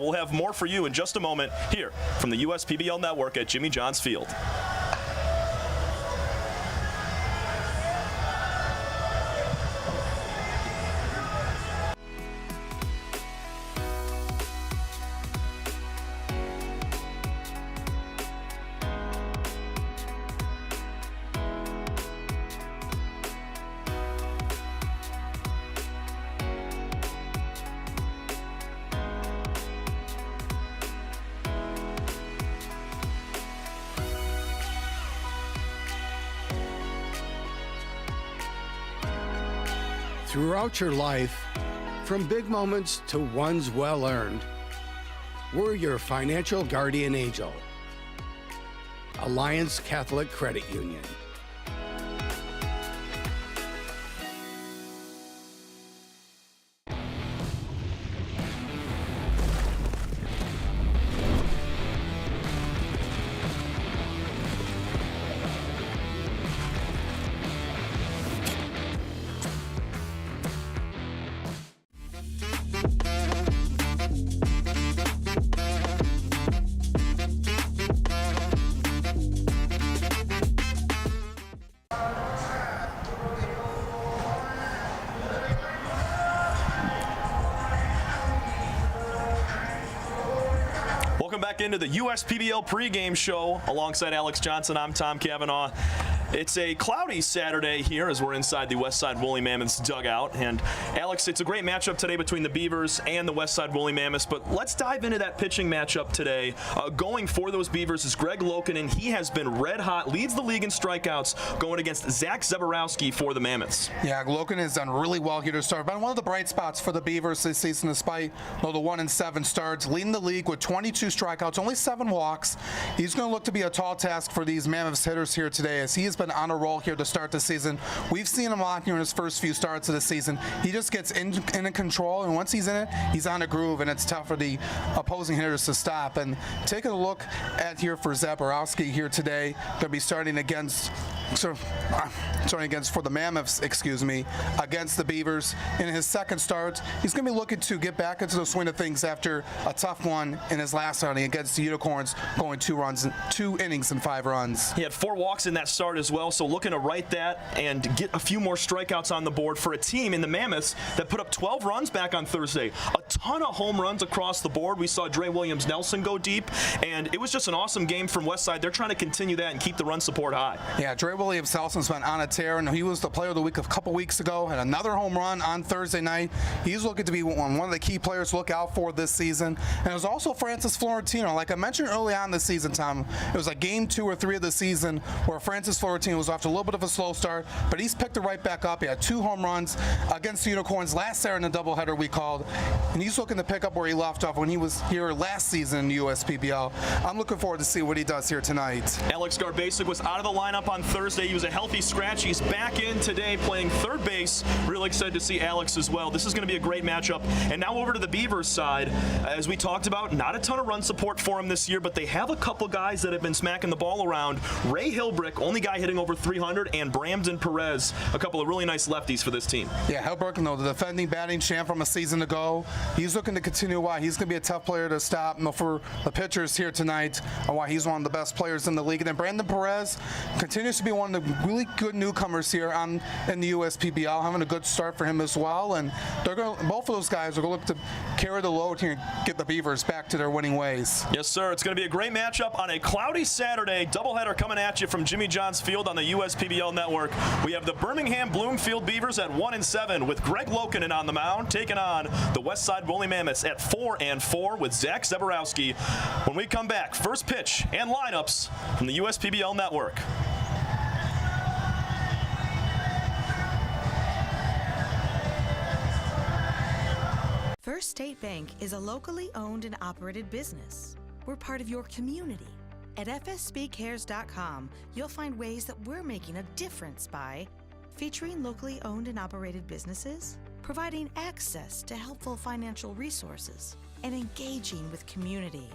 We'll have more for you in just a moment here from the USPBL Network at Jimmy John's Field. Throughout your life, from big moments to ones well-earned, we're your financial guardian angel. Alliance Catholic Credit Union. Welcome back into the USPBL pregame show. Alongside Alex Johnson, I'm Tom Cavanaugh. It's a cloudy Saturday here as we're inside the Westside Woolly Mammoths dugout. And Alex, it's a great matchup today between the Beavers and the Westside Woolly Mammoths. But let's dive into that pitching matchup today. Going for those Beavers is Greg Lokinen. He has been red hot, leads the league in strikeouts, going against Zach Zeborowski for the Mammoths. Yeah, Lokinen has done really well here to start. Been one of the bright spots for the Beavers this season, despite the 1-7 starts, leading the league with 22 strikeouts, only 7 walks. He's going to look to be a tall task for these Mammoths hitters here today, as he has been on a roll here to start the season. We've seen him a lot here in his first few starts of the season. He just gets in control, and once he's in it, he's on a groove, and it's tough for the opposing hitters to stop. And taking a look at here for Zeborowski here today, going to be starting against for the Mammoths, against the Beavers. In his second start, he's going to be looking to get back into the swing of things after a tough one in his last outing against the Unicorns, going 2 innings and 5 runs. He had 4 walks in that start as well, so looking to right that and get a few more strikeouts on the board for a team in the Mammoths that put up 12 runs back on Thursday. A ton of home runs across the board. We saw Dre Williams-Nelson go deep, and it was just an awesome game from Westside. They're trying to continue that and keep the run support high. Yeah, Dre Williams-Nelson's been on a tear, and he was the player of the week a couple weeks ago, had another home run on Thursday night. He's looking to be one of the key players to look out for this season. And it was also Francis Florentino. Like I mentioned early on this season, Tom, it was like game 2 or 3 of the season where Francis Florentino was off to a little bit of a slow start, but he's picked it right back up. He had 2 home runs against the Unicorns last Saturday in the doubleheader we called, and he's looking to pick up where he left off when he was here last season in the USPBL. I'm looking forward to see what he does here tonight. Alex Garbasic was out of the lineup on Thursday. He was a healthy scratch. He's back in today playing third base. Really excited to see Alex as well. This is going to be a great matchup. And now over to the Beavers side. As we talked about, not a ton of run support for him this year, but they have a couple guys that have been smacking the ball around. Ray Hilbrick, only guy hitting over 300, and Bramden Perez, a couple of really nice lefties for this team. Yeah, Hilbrick, the defending batting champ from a season ago. He's looking to continue why he's going to be a tough player to stop for the pitchers here tonight, and why he's one of the best players in the league. And then Bramden Perez continues to be one of the really good newcomers here in the USPBL, having a good start for him as well. And both of those guys are going to look to carry the load here and get the Beavers back to their winning ways. Yes, sir. It's going to be a great matchup on a cloudy Saturday. Doubleheader coming at you from Jimmy John's Field on the USPBL Network. We have the Birmingham Bloomfield Beavers at 1-7 with Greg Lokinen on the mound, taking on the Westside Woolly Mammoths at 4-4 with Zach Zeborowski. When we come back, first pitch and lineups from the USPBL Network. First State Bank is a locally owned and operated business. We're part of your community. At fsbcares.com, you'll find ways that we're making a difference by featuring locally owned and operated businesses, providing access to helpful financial resources, and engaging with community.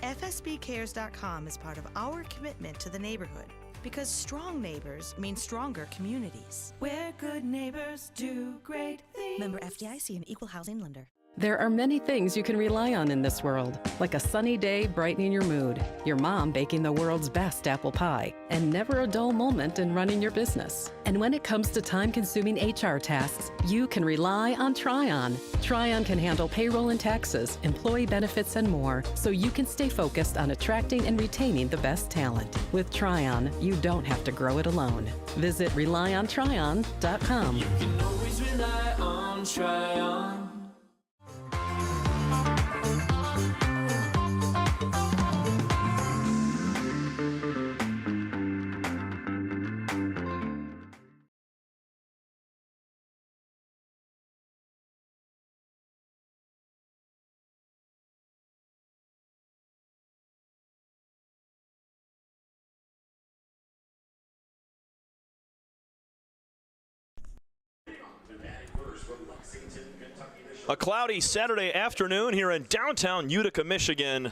fsbcares.com is part of our commitment to the neighborhood, because strong neighbors mean stronger communities. Where good neighbors do great things. Member FDIC, an equal housing lender. There are many things you can rely on in this world, like a sunny day brightening your mood, your mom baking the world's best apple pie, and never a dull moment in running your business. And when it comes to time-consuming HR tasks, you can rely on Tryon. Tryon can handle payroll and taxes, employee benefits, and more, so you can stay focused on attracting and retaining the best talent. With Tryon, you don't have to grow it alone. Visit RelyOnTryon.com. You can always rely on Tryon. A cloudy Saturday afternoon here in downtown Utica, Michigan.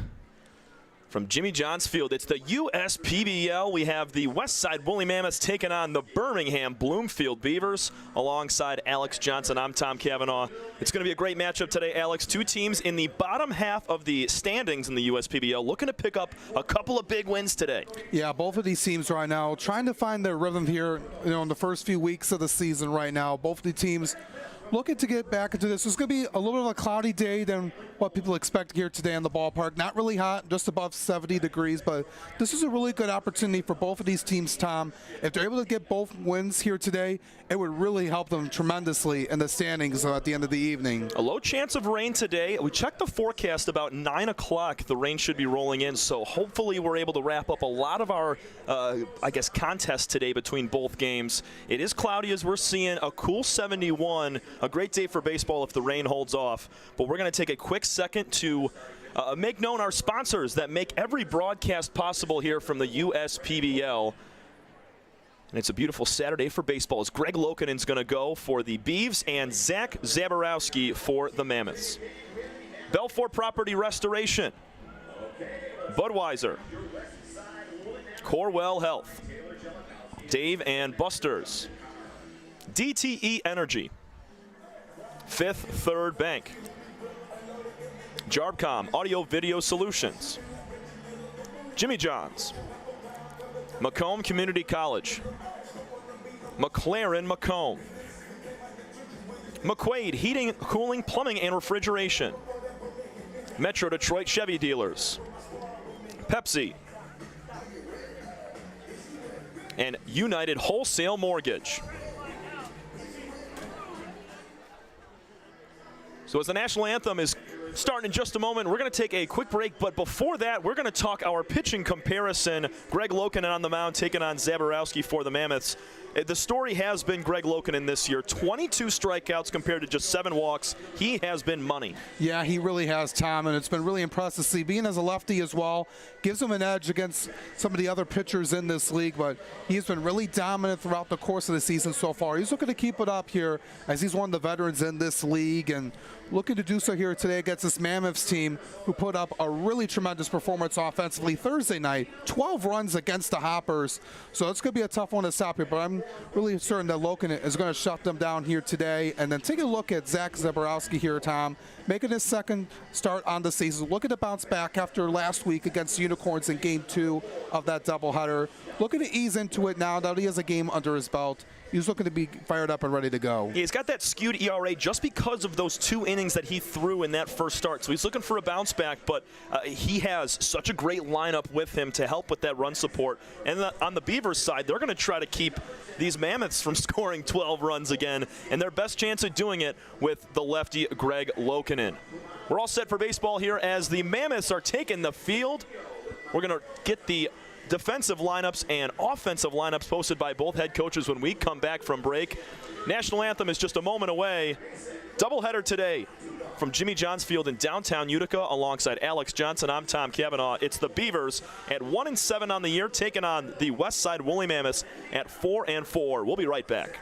From Jimmy John's Field, it's the USPBL. We have the Westside Woolly Mammoths taking on the Birmingham Bloomfield Beavers. Alongside Alex Johnson, I'm Tom Cavanaugh. It's going to be a great matchup today, Alex. Two teams in the bottom half of the standings in the USPBL looking to pick up a couple of big wins today. Yeah, both of these teams right now trying to find their rhythm here, in the first few weeks of the season right now. Both of the teams looking to get back into this. It's going to be a little bit of a cloudy day than what people expect here today in the ballpark. Not really hot, just above 70 degrees, but this is a really good opportunity for both of these teams, Tom. If they're able to get both wins here today, it would really help them tremendously in the standings at the end of the evening. A low chance of rain today. We checked the forecast about 9 o'clock. The rain should be rolling in, so hopefully we're able to wrap up a lot of our, contest today between both games. It is cloudy as we're seeing a cool 71. A great day for baseball if the rain holds off. But we're going to take a quick second to make known our sponsors that make every broadcast possible here from the USPBL. And it's a beautiful Saturday for baseball as Greg Lokanen's going to go for the Beavs and Zach Zaborowski for the Mammoths. Belfort Property Restoration, Budweiser, Corwell Health, Dave and Buster's, DTE Energy, Fifth Third Bank, Jarbcom Audio Video Solutions, Jimmy John's, Macomb Community College, McLaren Macomb, McQuaid Heating, Cooling, Plumbing, and Refrigeration, Metro Detroit Chevy Dealers, Pepsi, and United Wholesale Mortgage. So as the national anthem is starting in just a moment, we're going to take a quick break, but before that, we're going to talk our pitching comparison. Greg Lokanen on the mound taking on Zaborowski for the Mammoths. The story has been Greg Lokanen this year. 22 strikeouts compared to just 7 walks. He has been money. Yeah, he really has, Tom, and it's been really impressive to see. Being as a lefty as well gives him an edge against some of the other pitchers in this league, but he's been really dominant throughout the course of the season so far. He's looking to keep it up here as he's one of the veterans in this league and looking to do so here today against this Mammoths team who put up a really tremendous performance offensively Thursday night. 12 runs against the Hoppers, so it's going to be a tough one to stop here, but I'm really certain that Lokanen is going to shut them down here today. And then take a look at Zach Zaborowski here, Tom, making his second start on the season. Looking to bounce back after last week against the Unicorns in Game 2 of that doubleheader. Looking to ease into it now that he has a game under his belt. He's looking to be fired up and ready to go. He's got that skewed ERA just because of those 2 innings that he threw in that first start. So he's looking for a bounce back, but he has such a great lineup with him to help with that run support. And on the Beavers side, they're going to try to keep these Mammoths from scoring 12 runs again, and their best chance of doing it with the lefty Greg Lokanen. We're all set for baseball here as the Mammoths are taking the field. We're going to get the defensive lineups and offensive lineups posted by both head coaches when we come back from break. National anthem is just a moment away. Doubleheader today from Jimmy John's Field in downtown Utica alongside Alex Johnson. I'm Tom Cavanaugh. It's the Beavers at 1-7 on the year, taking on the Westside Woolly Mammoths at 4-4. We'll be right back.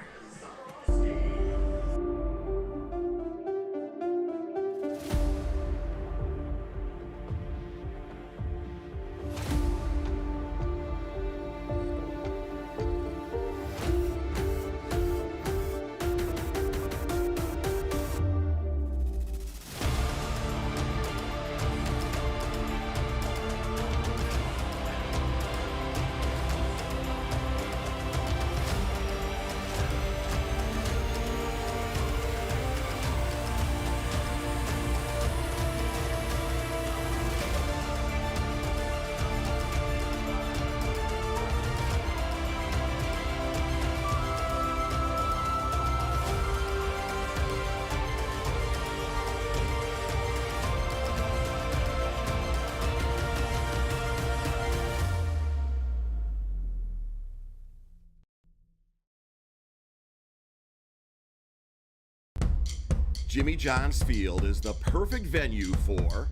Jimmy John's Field is the perfect venue for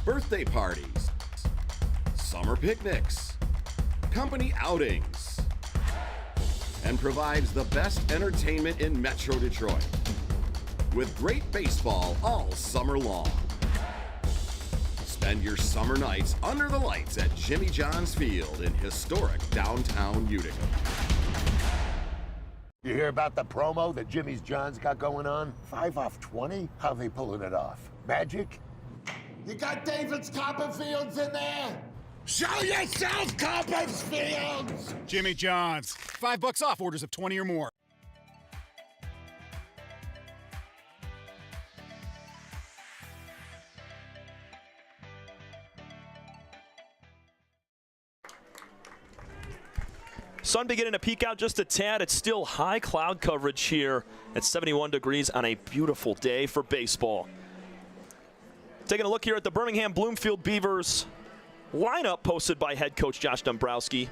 birthday parties, summer picnics, company outings, and provides the best entertainment in Metro Detroit with great baseball all summer long. Spend your summer nights under the lights at Jimmy John's Field in historic downtown Utica. You hear about the promo that Jimmy's John's got going on? 5 off 20? How they pulling it off? Magic? You got David's Copperfields in there? Show yourself, Copperfields! Jimmy John's. $5 off orders of 20 or more. Sun beginning to peek out just a tad. It's still high cloud coverage here at 71 degrees on a beautiful day for baseball. Taking a look here at the Birmingham Bloomfield Beavers lineup posted by head coach Josh Dombrowski.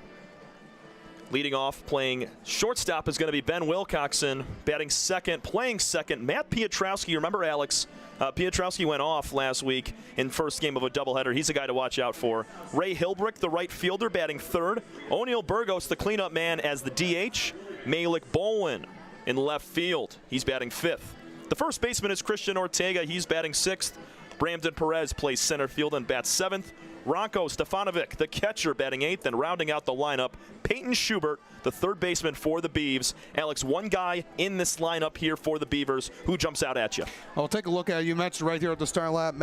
Leading off, playing shortstop is going to be Ben Wilcoxon. Batting second, playing second, Matt Piotrowski. Remember, Alex, Piotrowski went off last week in first game of a doubleheader. He's a guy to watch out for. Ray Hilbrick, the right fielder, batting third. O'Neal Burgos, the cleanup man, as the DH. Malik Bolin in left field. He's batting fifth. The first baseman is Christian Ortega. He's batting sixth. Bramden Perez plays center field and bats seventh. Ronko Stefanovic, the catcher, batting eighth, and rounding out the lineup, Peyton Schubert, the third baseman for the Beavs. Alex, one guy in this lineup here for the Beavers. Who jumps out at you? I'll take a look at it. You mentioned right here at the start lap,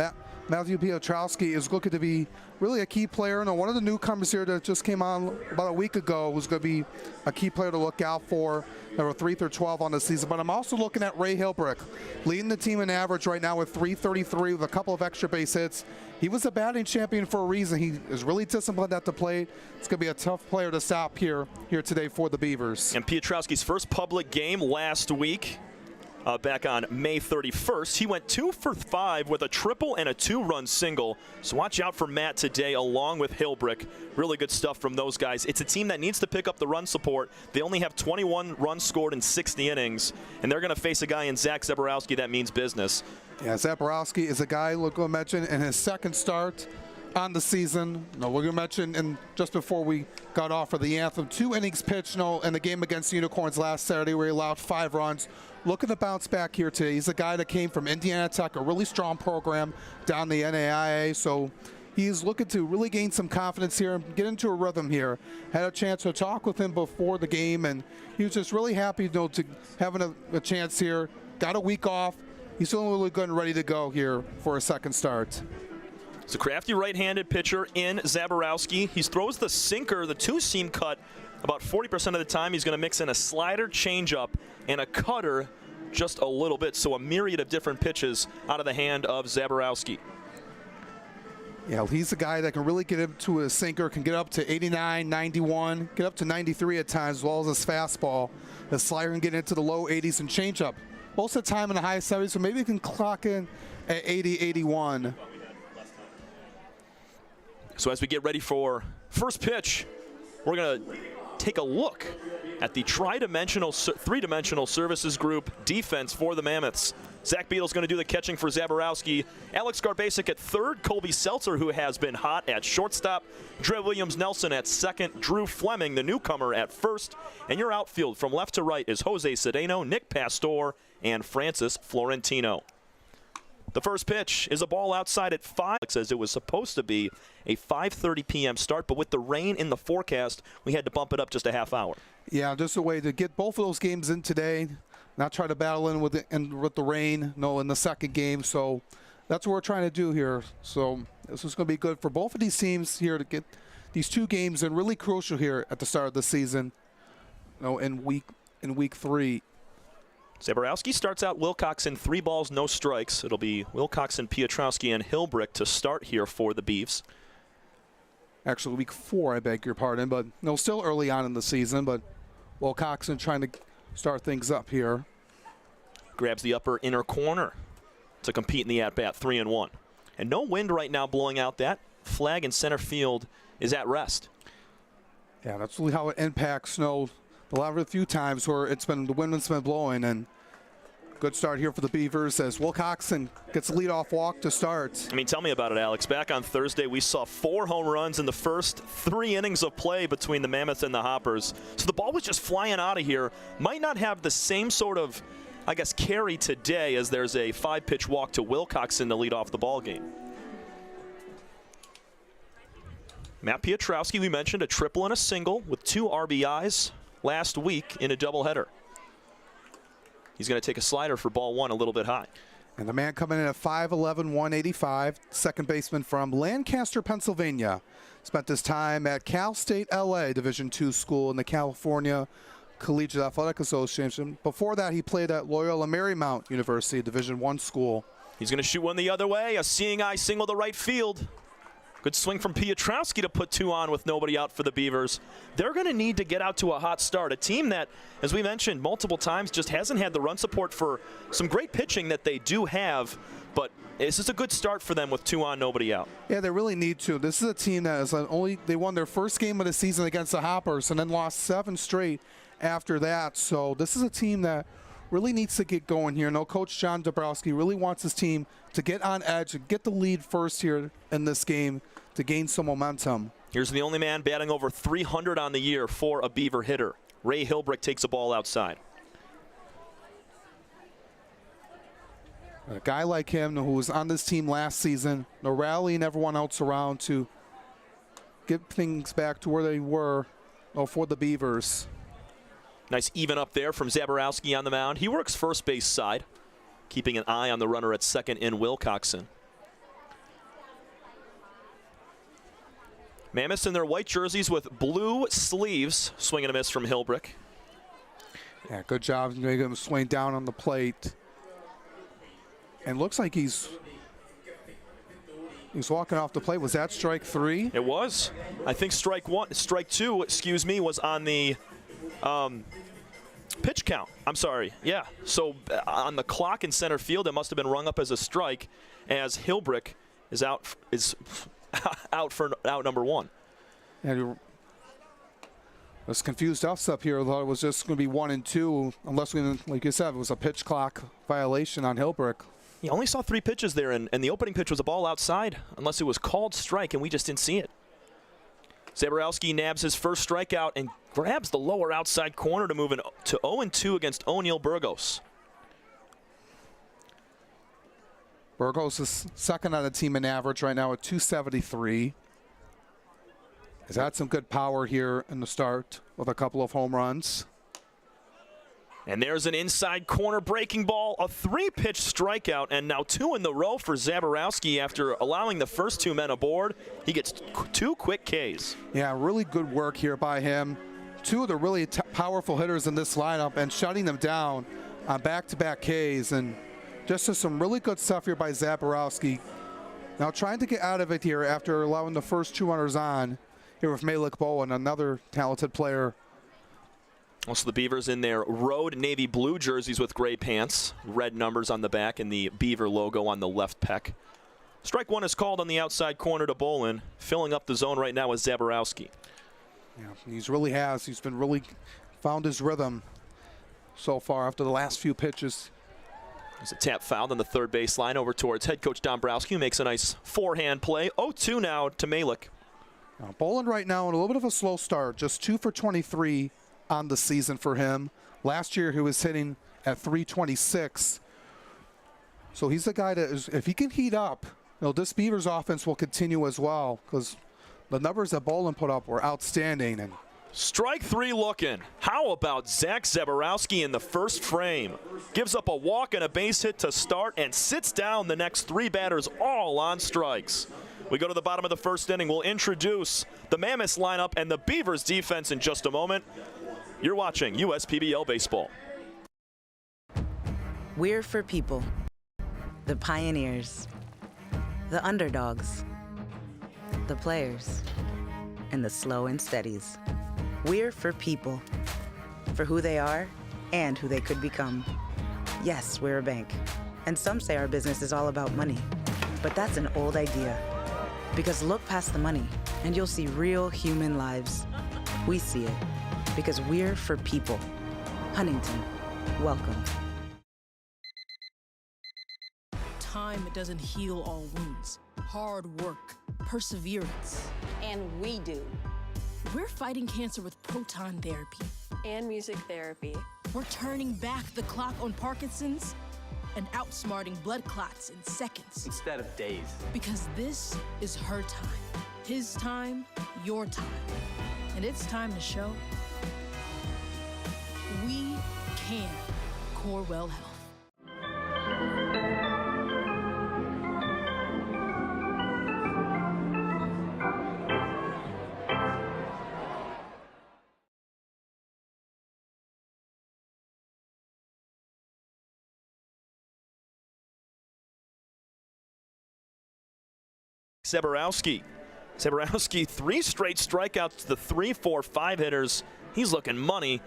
Matthew Piotrowski is looking to be really a key player. Now, one of the newcomers here that just came on about a week ago was going to be a key player to look out for. Number 3 through 12 on the season. But I'm also looking at Ray Hilbrick, leading the team in average right now with 333 with a couple of extra base hits. He was a batting champion for a reason. He is really disciplined at the plate. It's going to be a tough player to stop here today for the Beavers. And Piotrowski's first public game last week, back on May 31st. He went 2 for 5 with a triple and a 2-run single. So watch out for Matt today along with Hilbrick. Really good stuff from those guys. It's a team that needs to pick up the run support. They only have 21 runs scored in 60 innings, and they're going to face a guy in Zach Zaborowski that means business. Yeah, Zaborowski is a guy, look, we'll mention, in his second start on the season. No, we're going to mention, and just before we got off for the anthem, 2 innings pitched in the game against the Unicorns last Saturday where he allowed 5 runs. Looking to bounce back here today. He's a guy that came from Indiana Tech, a really strong program down the NAIA, so he's looking to really gain some confidence here and get into a rhythm here. Had a chance to talk with him before the game, and he was just really happy, to having a chance here. Got a week off. He's feeling really good and ready to go here for a second start. It's a crafty right-handed pitcher in Zaborowski. He throws the sinker, the two-seam cut, about 40% of the time. He's going to mix in a slider, changeup, and a cutter just a little bit. So a myriad of different pitches out of the hand of Zaborowski. Yeah, he's a guy that can really get into a sinker, can get up to 89, 91, get up to 93 at times, as well as his fastball. The slider can get into the low 80s and changeup. Most of the time in the high 70s, so maybe he can clock in at 80, 81. So as we get ready for first pitch, we're going to take a look at the three-dimensional services group defense for the Mammoths. Zach Beadle's going to do the catching for Zaborowski. Alex Garbasic at third. Colby Seltzer, who has been hot, at shortstop. Dre Williams-Nelson at second. Drew Fleming, the newcomer, at first. And your outfield from left to right is Jose Cedeno, Nick Pastor, and Francis Florentino. The first pitch is a ball outside at 5. Says it was supposed to be a 5:30 p.m. start, but with the rain in the forecast, we had to bump it up just a half hour. Yeah, just a way to get both of those games in today, not try to battle in with the rain, in the second game. So that's what we're trying to do here. So this is going to be good for both of these teams here to get these 2 games in, really crucial here at the start of the season, in week 3. Zaborowski starts out Wilcoxon 3 balls, no strikes. It'll be Wilcoxon, Piotrowski, and Hilbrick to start here for the Beavs. Actually, week 4, I beg your pardon, but still early on in the season, but Wilcoxon trying to start things up here. Grabs the upper inner corner to compete in the at-bat, 3-1. And no wind right now blowing out. That flag in center field is at rest. Yeah, that's really how it impacts snow. A few times where the wind has been blowing, and Good start here for the Beavers as Wilcoxon gets a leadoff walk to start. I mean, tell me about it, Alex. Back on Thursday, we saw 4 home runs in the first 3 innings of play between the Mammoths and the Hoppers. So the ball was just flying out of here. Might not have the same sort of, I guess, carry today as there's a 5-pitch walk to Wilcoxon to lead off the ball game. Matt Piotrowski, we mentioned, a triple and a single with 2 RBIs last week in a doubleheader. He's going to take a slider for ball 1 a little bit high. And the man coming in at 5'11", 185, second baseman from Lancaster, Pennsylvania. Spent his time at Cal State LA, Division II school in the California Collegiate Athletic Association. Before that, he played at Loyola Marymount University, Division I school. He's going to shoot one the other way, a seeing eye single to right field. Good swing from Piotrowski to put 2 on with nobody out for the Beavers. They're going to need to get out to a hot start. A team that, as we mentioned multiple times, just hasn't had the run support for some great pitching that they do have. But this is a good start for them with 2 on, nobody out. Yeah, they really need to. This is a team that is they won their first game of the season against the Hoppers and then lost 7 straight after that. So this is a team that really needs to get going here. No, Coach John Dabrowski really wants his team to get on edge and get the lead first here in this game to gain some momentum. Here's the only man batting over 300 on the year for a Beaver hitter. Ray Hilbrick takes a ball outside. A guy like him who was on this team last season, rallying everyone else around to get things back to where they were for the Beavers. Nice even up there from Zaborowski on the mound. He works first base side, keeping an eye on the runner at second in Wilcoxon. Mammoths in their white jerseys with blue sleeves. Swing and a miss from Hilbrick. Yeah, good job making him swing down on the plate. And looks like he's walking off the plate. Was that strike 3? It was. I think strike 2, excuse me, was on the pitch count. I'm sorry. Yeah. So on the clock in center field, it must have been rung up as a strike, as Hilbrick is out number 1. And was confused us up here. Thought it was just going to be 1 and 2, unless we, like you said, it was a pitch clock violation on Hilbrick. He only saw 3 pitches there, and the opening pitch was a ball outside, unless it was called strike, and we just didn't see it. Zaborowski nabs his first strikeout and grabs the lower outside corner to move to 0-2 against O'Neill Burgos. Burgos is second on the team in average right now at 273. He's had some good power here in the start with a couple of home runs. And there's an inside corner breaking ball, a 3-pitch strikeout, and now 2 in a row for Zaborowski after allowing the first 2 men aboard. He gets 2 quick Ks. Yeah, really good work here by him. 2 of the really powerful hitters in this lineup and shutting them down on back-to-back Ks. And just some really good stuff here by Zaborowski. Now trying to get out of it here after allowing the first 2 runners on here with Malik Bowen, another talented player. Also the Beavers in their road navy blue jerseys with gray pants, red numbers on the back, and the Beaver logo on the left pec. Strike 1 is called on the outside corner to Bolin. Filling up the zone right now is Zaborowski. Yeah, he's been really found his rhythm so far after the last few pitches. There's a tap fouled on the third baseline over towards head coach Dombrowski, who makes a nice forehand play. 0-2 now to Malik. Now, Bolin right now in a little bit of a slow start, just 2 for 23 on the season for him. Last year he was hitting at 326. So he's the guy that is, if he can heat up, this Beavers offense will continue as well, because the numbers that Bolin put up were outstanding. And strike 3 looking. How about Zach Zaborowski in the first frame? Gives up a walk and a base hit to start and sits down the next 3 batters all on strikes. We go to the bottom of the first inning. We'll introduce the Mammoths lineup and the Beavers defense in just a moment. You're watching USPBL Baseball. We're for people, the pioneers, the underdogs, the players, and the slow and steadies. We're for people, for who they are and who they could become. Yes, we're a bank, and some say our business is all about money, but that's an old idea. Because look past the money, and you'll see real human lives. We see it, because we're for people. Huntington, welcome. doesn't heal all wounds. Hard work, perseverance. And we do. We're fighting cancer with proton therapy. And music therapy. We're turning back the clock on Parkinson's and outsmarting blood clots in seconds. Instead of days. Because this is her time. His time, your time. And it's time to show we can. Corewell Health. Zeborowski, 3 straight strikeouts to the 3, 4, 5 hitters. He's looking money.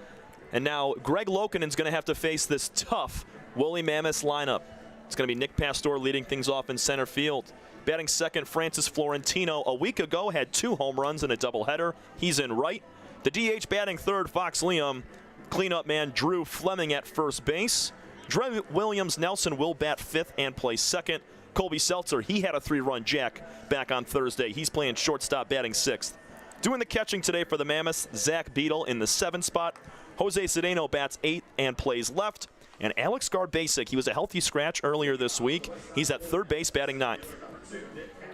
And now Greg Lokanen's going to have to face this tough Woolly Mammoths lineup. It's going to be Nick Pastor leading things off in center field. Batting second, Francis Florentino. A week ago had 2 home runs in a doubleheader. He's in right. The DH batting third, Fox Liam. Cleanup man Drew Fleming at first base. Dre Williams Nelson will bat 5th and play second. Colby Seltzer, he had a 3-run jack back on Thursday. He's playing shortstop, batting 6th. Doing the catching today for the Mammoths, Zach Beadle in the 7th spot. Jose Cedeno bats 8th and plays left. And Alex Garbasic, he was a healthy scratch earlier this week. He's at third base, batting 9th.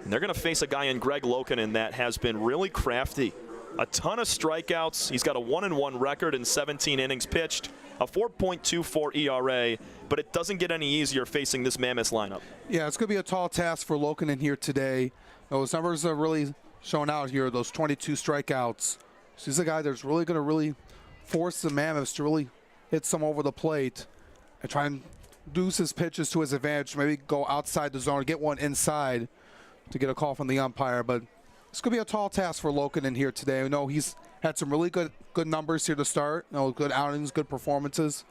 And they're going to face a guy in Greg Lokanen that has been really crafty. A ton of strikeouts. He's got a 1-1 record in 17 innings pitched, a 4.24 ERA, but it doesn't get any easier facing this Mammoths lineup. Yeah, it's going to be a tall task for Lokanen here today. Those numbers are really showing out here, those 22 strikeouts. So he's a guy that's really going to really force the Mammoths to really hit some over the plate and try and use his pitches to his advantage, maybe go outside the zone, get one inside to get a call from the umpire. But it's going to be a tall task for Lokanen here today. I know he's had some really good numbers here to start, good outings, good performances.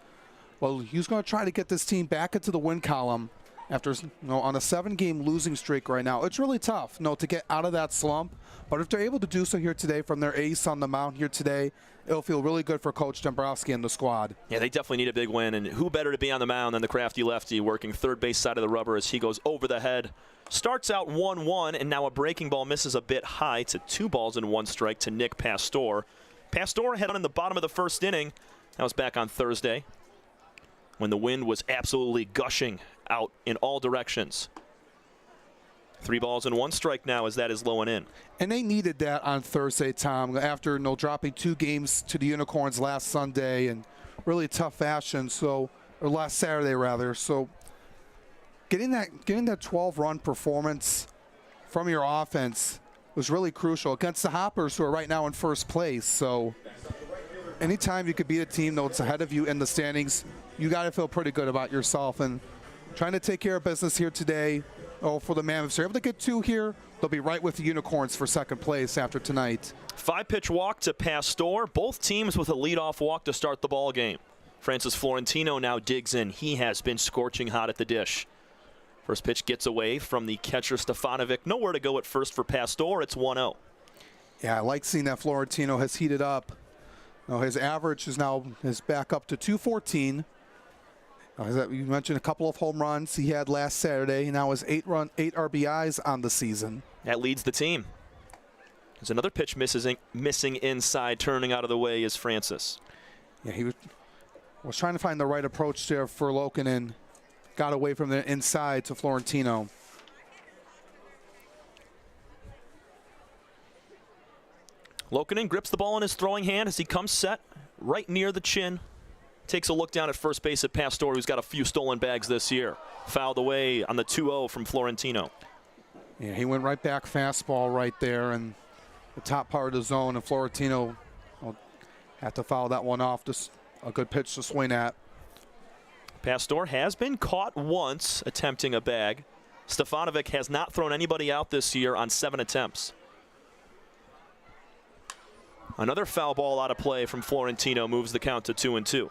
Well, he's going to try to get this team back into the win column after on a 7-game losing streak right now. It's really tough to get out of that slump. But if they're able to do so here today from their ace on the mound here today, it'll feel really good for Coach Dombrowski and the squad. Yeah, they definitely need a big win. And who better to be on the mound than the crafty lefty working third base side of the rubber as he goes over the head. Starts out 1-1, and now a breaking ball misses a bit high to 2 balls and 1 strike to Nick Pastor. Pastor had on in the bottom of the first inning. That was back on Thursday when the wind was absolutely gushing out in all directions. 3 balls and 1 strike now as that is low and in. And they needed that on Thursday, Tom, after dropping 2 games to the Unicorns last Sunday in really tough fashion. So, or last Saturday rather. So, getting that 12-run performance from your offense was really crucial against the Hoppers, who are right now in first place. So, anytime you could beat a team that's ahead of you in the standings, you got to feel pretty good about yourself. And trying to take care of business here today. For the Mammoths, they're able to get 2 here. They'll be right with the Unicorns for second place after tonight. 5-pitch walk to Pastor. Both teams with a leadoff walk to start the ball game. Francis Florentino now digs in. He has been scorching hot at the dish. First pitch gets away from the catcher Stefanovic. Nowhere to go at first for Pastor. It's 1-0. Yeah, I like seeing that Florentino has heated up. His average is back up to 214. You mentioned a couple of home runs he had last Saturday. Now has 8 RBIs on the season. That leads the team. There's another pitch missing inside. Turning out of the way is Francis. Yeah, he was trying to find the right approach there for Lokanen. Got away from the inside to Florentino. Lokanen grips the ball in his throwing hand as he comes set right near the chin. Takes a look down at first base at Pastor, who's got a few stolen bags this year. Fouled away on the 2-0 from Florentino. Yeah, he went right back fastball right there in the top part of the zone, and Florentino will have to foul that one off. Just a good pitch to swing at. Pastor has been caught once attempting a bag. Stefanovic has not thrown anybody out this year on 7 attempts. Another foul ball out of play from Florentino moves the count to 2-2.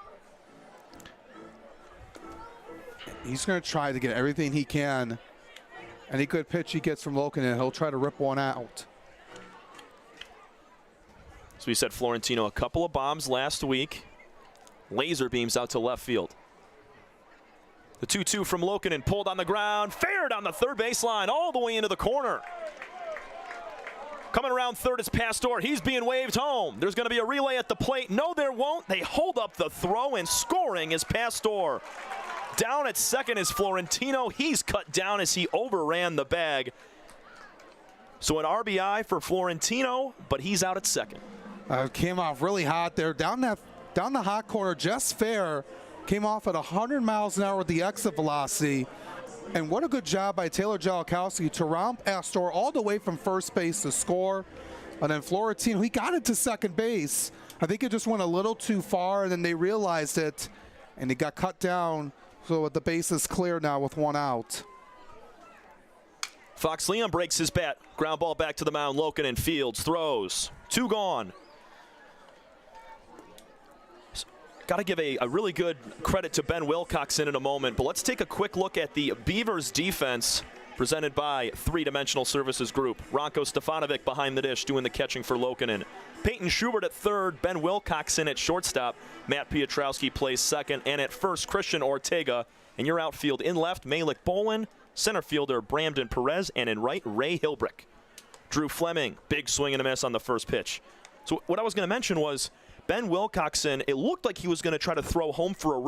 He's going to try to get everything he can. Any good pitch he gets from Lokanen, he'll try to rip one out. So we said Florentino a couple of bombs last week. Laser beams out to left field. The 2-2 from Lokinen, pulled on the ground, fair down the third baseline, all the way into the corner. Coming around third is Pastor. He's being waved home. There's going to be a relay at the plate. No, there won't. They hold up the throw, and scoring is Pastor. Down at second is Florentino. He's cut down as he overran the bag. So an RBI for Florentino, but he's out at second. Came off really hot there. Down the hot corner, just fair. Came off at 100 miles an hour with the exit velocity. And what a good job by Taylor Jalikowski to round Pastor all the way from first base to score. And then Florentino, he got it to second base. I think it just went a little too far, and then they realized it, and he got cut down. So the base is clear now with one out. Fox Leon breaks his bat. Ground ball back to the mound. Lokinen fields, throws. 2 gone. Got to give a really good credit to Ben Wilcoxon in a moment, but let's take a quick look at the Beavers defense presented by Three Dimensional Services Group. Ranko Stefanovic behind the dish doing the catching for Lokinen. Peyton Schubert at third, Ben Wilcoxon at shortstop, Matt Piotrowski plays second, and at first Christian Ortega. And your outfield in left, Malik Bolin, center fielder Bramden Perez, and in right, Ray Hilbrick. Drew Fleming, big swing and a miss on the first pitch. So what I was going to mention was Ben Wilcoxon, it looked like he was going to try to throw home for a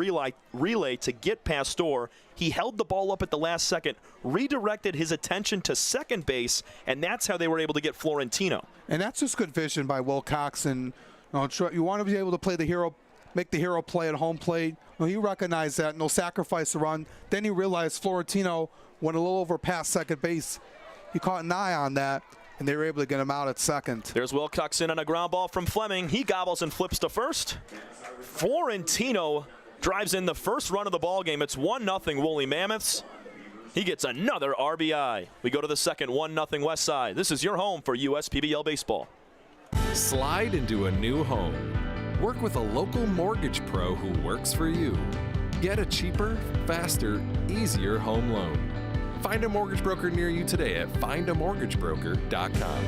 relay to get Pastor. He held the ball up at the last second, redirected his attention to second base, and that's how they were able to get Florentino. And that's just good vision by Wilcoxon. You want to be able to play the hero, make the hero play at home plate. He recognized that, no sacrifice the run. Then he realized Florentino went a little over past second base. He caught an eye on that, and they were able to get him out at second. There's Wilcoxon on a ground ball from Fleming. He gobbles and flips to first. Florentino drives in the first run of the ball game. It's 1-0 Woolly Mammoths. He gets another RBI. We go to the second, 1-0 Westside. This is your home for USPBL baseball. Slide into a new home. Work with a local mortgage pro who works for you. Get a cheaper, faster, easier home loan. Find a mortgage broker near you today at findamortgagebroker.com.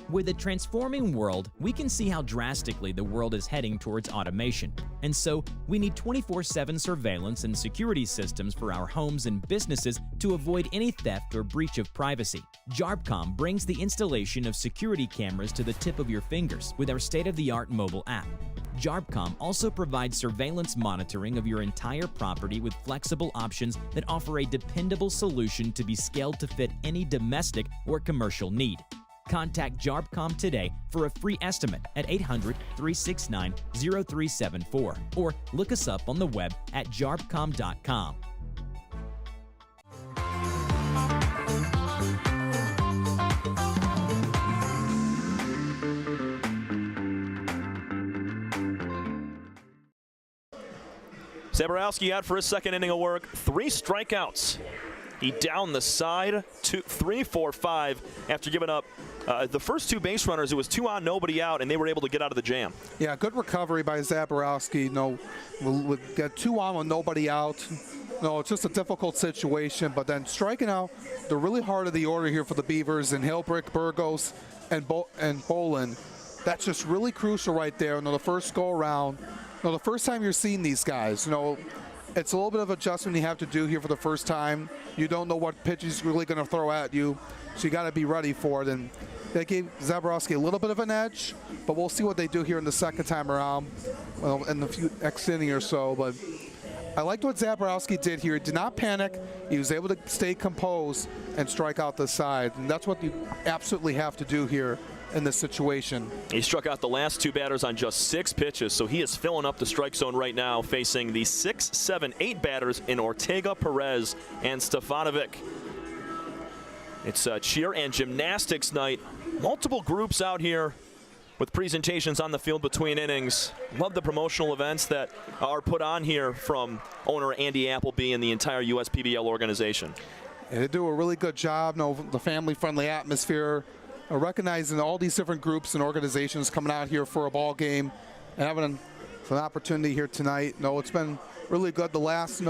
With a transforming world, we can see how drastically the world is heading towards automation. And so, we need 24/7 surveillance and security systems for our homes and businesses to avoid any theft or breach of privacy. JARPCOM brings the installation of security cameras to the tip of your fingers with our state-of-the-art mobile app. JARPCOM also provides surveillance monitoring of your entire property with flexible options that offer a dependable solution to be scaled to fit any domestic or commercial need. Contact JARPCOM today for a free estimate at 800-369-0374 or look us up on the web at jarpcom.com. Zaborowski out for his second inning of work. 3 strikeouts. He downed the side, 3, 4, 5 after giving up the first 2 base runners. It was 2 on, nobody out, and they were able to get out of the jam. Yeah, good recovery by Zaborowski. We'll get 2 on with nobody out. It's just a difficult situation, but then striking out the really heart of the order here for the Beavers and Hilbrick, Burgos, and Bolin. That's just really crucial right there. The first go around. The first time you're seeing these guys, it's a little bit of adjustment you have to do here for the first time. You don't know what pitch he's really going to throw at you, so you got to be ready for it. And that gave Zaborowski a little bit of an edge, but we'll see what they do here in the second time around, in the next inning or so. But I liked what Zaborowski did here. He did not panic. He was able to stay composed and strike out the side, and that's what you absolutely have to do here in this situation. He struck out the last 2 batters on just 6 pitches, so he is filling up the strike zone right now, facing the 6, 7, 8 batters in Ortega, Perez, and Stefanovic. It's cheer and gymnastics night. Multiple groups out here with presentations on the field between innings. Love the promotional events that are put on here from owner Andy Appleby and the entire USPBL organization. And they do a really good job. The family-friendly atmosphere. Recognizing all these different groups and organizations coming out here for a ball game and having an opportunity here tonight. It's been really good the last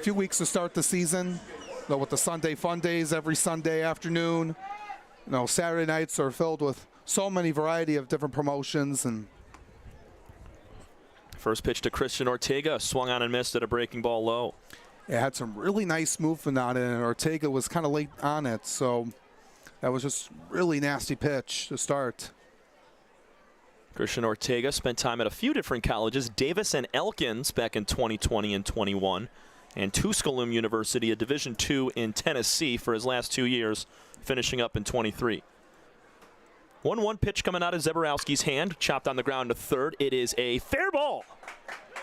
few weeks to start the season. With the Sunday Fun Days every Sunday afternoon. Saturday nights are filled with so many variety of different promotions. And First pitch to Christian Ortega, swung on and missed at a breaking ball low. It had some really nice movement on it, and Ortega was kind of late on it, so that was just really nasty pitch to start. Christian Ortega spent time at a few different colleges, Davis and Elkins back in 2020 and 21, and Tusculum University, a Division II in Tennessee for his last 2 years, finishing up in 23. 1-1 pitch coming out of Zebrowski's hand, chopped on the ground to third. It is a fair ball.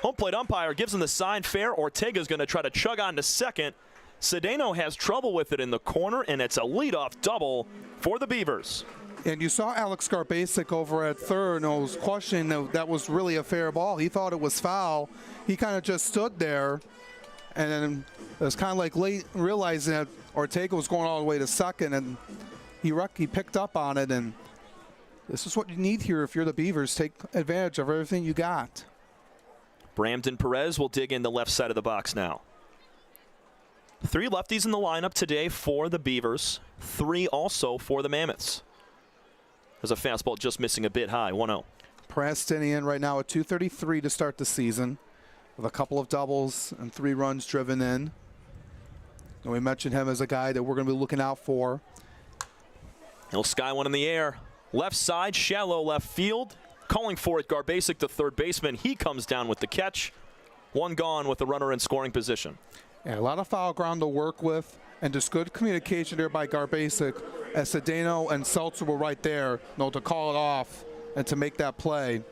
Home plate umpire gives him the sign fair. Ortega's going to try to chug on to second. Cedeno has trouble with it in the corner, and it's a leadoff double for the Beavers. And you saw Alex Garbasic over at third, and was questioning that was really a fair ball. He thought it was foul. He kind of just stood there, and then it was kind of like late realizing that Ortega was going all the way to second, and he picked up on it. And this is what you need here if you're the Beavers. Take advantage of everything you got. Bramden Perez will dig in the left side of the box now. 3 lefties in the lineup today for the Beavers. 3 also for the Mammoths. There's a fastball just missing a bit high, 1-0. Perez standing in right now at 233 to start the season, with a couple of doubles and 3 runs driven in. And we mentioned him as a guy that we're going to be looking out for. He'll sky one in the air. Left side, shallow left field. Calling for it, Garbasic, the third baseman. He comes down with the catch. 1 gone with the runner in scoring position. Yeah, a lot of foul ground to work with, and just good communication there by Garbasic, as Cedeno and Seltzer were right there, to call it off and to make that play.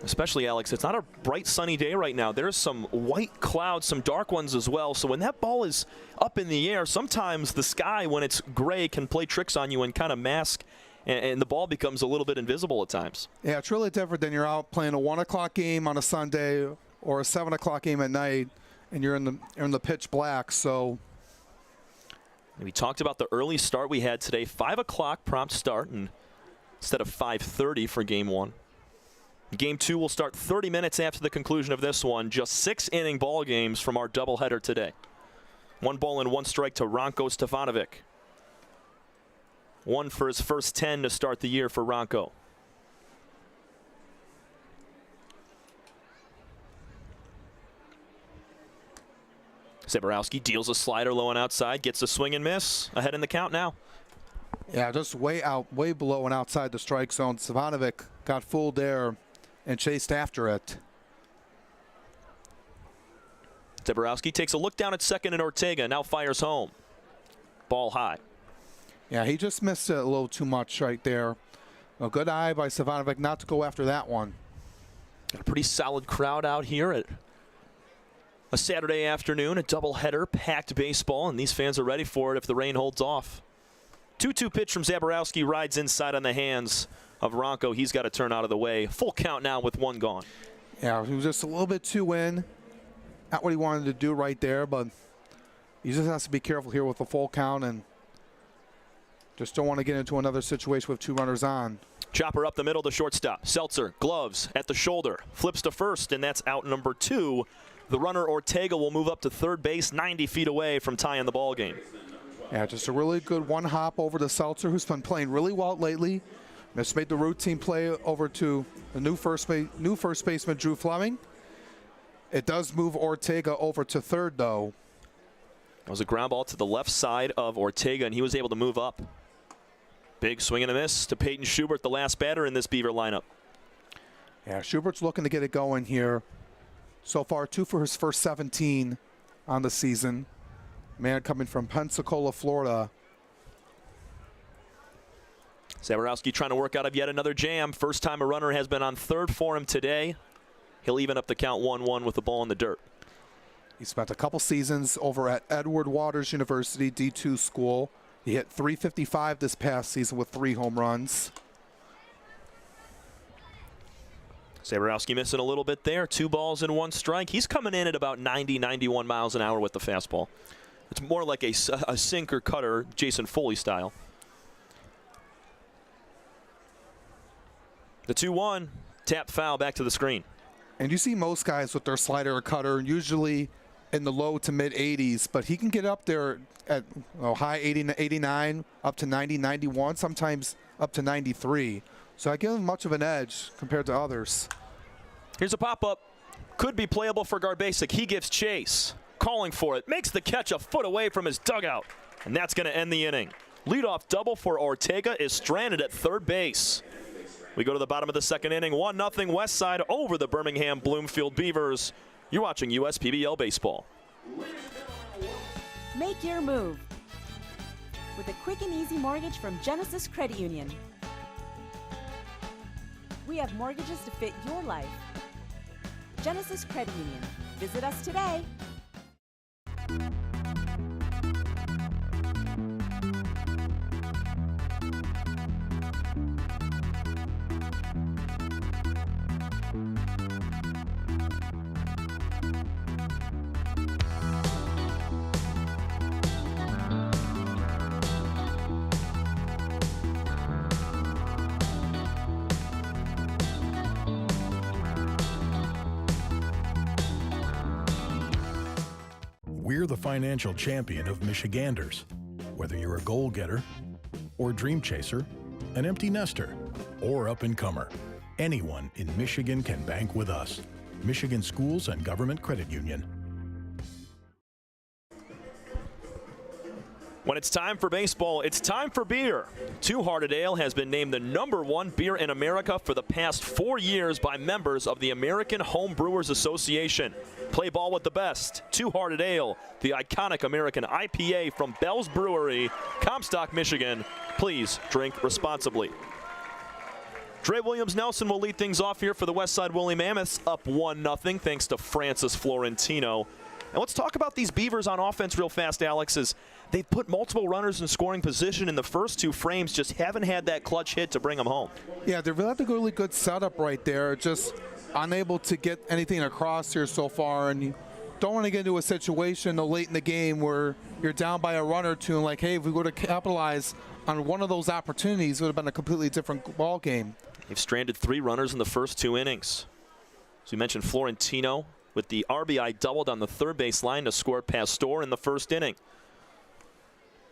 Especially, Alex, it's not a bright sunny day right now. There's some white clouds, some dark ones as well. So when that ball is up in the air, sometimes the sky, when it's gray, can play tricks on you and kind of mask, and the ball becomes a little bit invisible at times. Yeah, it's really different than you're out playing a 1 o'clock game on a Sunday or a 7 o'clock game at night, and you're in the pitch black. So we talked about the early start we had today, 5 o'clock prompt start, and instead of 5:30 for game 1. Game 2 will start 30 minutes after the conclusion of this one. Just 6-inning ball games from our doubleheader today. 1 ball and 1 strike to Ranko Stefanovic. 1 for his first 10 to start the year for Ranko. Zebrowski deals a slider low and outside, gets a swing and miss. Ahead in the count now. Yeah, just way below and outside the strike zone. Stefanovic got fooled there and chased after it. Zebrowski takes a look down at second, and Ortega now fires home. Ball high. Yeah, he just missed it a little too much right there. A good eye by Stefanovic not to go after that one. Got a pretty solid crowd out here at a Saturday afternoon, a doubleheader, packed baseball, and these fans are ready for it if the rain holds off. 2-2 pitch from Zebrowski rides inside on the hands of Ranko. He's got to turn out of the way. Full count now with 1 gone. Yeah, he was just a little bit too in. Not what he wanted to do right there, but he just has to be careful here with the full count and just don't want to get into another situation with 2 runners on. Chopper up the middle to shortstop. Seltzer, gloves at the shoulder, flips to first, and that's out number 2. The runner Ortega will move up to third base, 90 feet away from tying the ball game. Yeah, just a really good 1 hop over to Seltzer, who's been playing really well lately. Just made the routine play over to the new first baseman, Drew Fleming. It does move Ortega over to third, though. It was a ground ball to the left side of Ortega, and he was able to move up. Big swing and a miss to Peyton Schubert, the last batter in this Beaver lineup. Yeah, Schubert's looking to get it going here. So far, 2 for his first 17 on the season. Man coming from Pensacola, Florida. Zebrowski trying to work out of yet another jam. First time a runner has been on third for him today. He'll even up the count 1-1 with the ball in the dirt. He spent a couple seasons over at Edward Waters University D2 school. He hit .355 this past season with 3 home runs. Zebrowski missing a little bit there. 2 balls and 1 strike. He's coming in at about 90, 91 miles an hour with the fastball. It's more like a sinker cutter, Jason Foley style. The 2-1, tap foul back to the screen. And you see most guys with their slider or cutter usually in the low to mid 80s, but he can get up there at high 80 to 89, up to 90, 91, sometimes up to 93. So I give him much of an edge compared to others. Here's a pop-up. Could be playable for Garbasic. He gives chase. Calling for it. Makes the catch a foot away from his dugout. And that's going to end the inning. Leadoff double for Ortega is stranded at third base. We go to the bottom of the second inning. 1-0 Westside over the Birmingham Bloomfield Beavers. You're watching USPBL Baseball. Make your move with a quick and easy mortgage from Genesis Credit Union. We have mortgages to fit your life. Genesis Credit Union. Visit us today. We're the financial champion of Michiganders. Whether you're a goal-getter or dream chaser, an empty nester or up-and-comer, anyone in Michigan can bank with us. Michigan Schools and Government Credit Union. When it's time for baseball, it's time for beer. Two Hearted Ale has been named the #1 beer in America for the past 4 years by members of the American Home Brewers Association. Play ball with the best. Two Hearted Ale, the iconic American IPA from Bell's Brewery, Comstock, Michigan. Please drink responsibly. Dre Williams-Nelson will lead things off here for the Westside Woolly Mammoths, up 1-0 thanks to Francis Florentino. And let's talk about these Beavers on offense real fast, Alex, as they've put multiple runners in scoring position in the first two frames, just haven't had that clutch hit to bring them home. Yeah, they've had a really good setup right there, just unable to get anything across here so far, and you don't want to get into a situation late in the game where you're down by a run or two and like, hey, if we would have capitalized on one of those opportunities, it would have been a completely different ball game. They've stranded 3 runners in the first 2 innings. So you mentioned Florentino with the RBI doubled on the third base line to score Pastor in the first inning.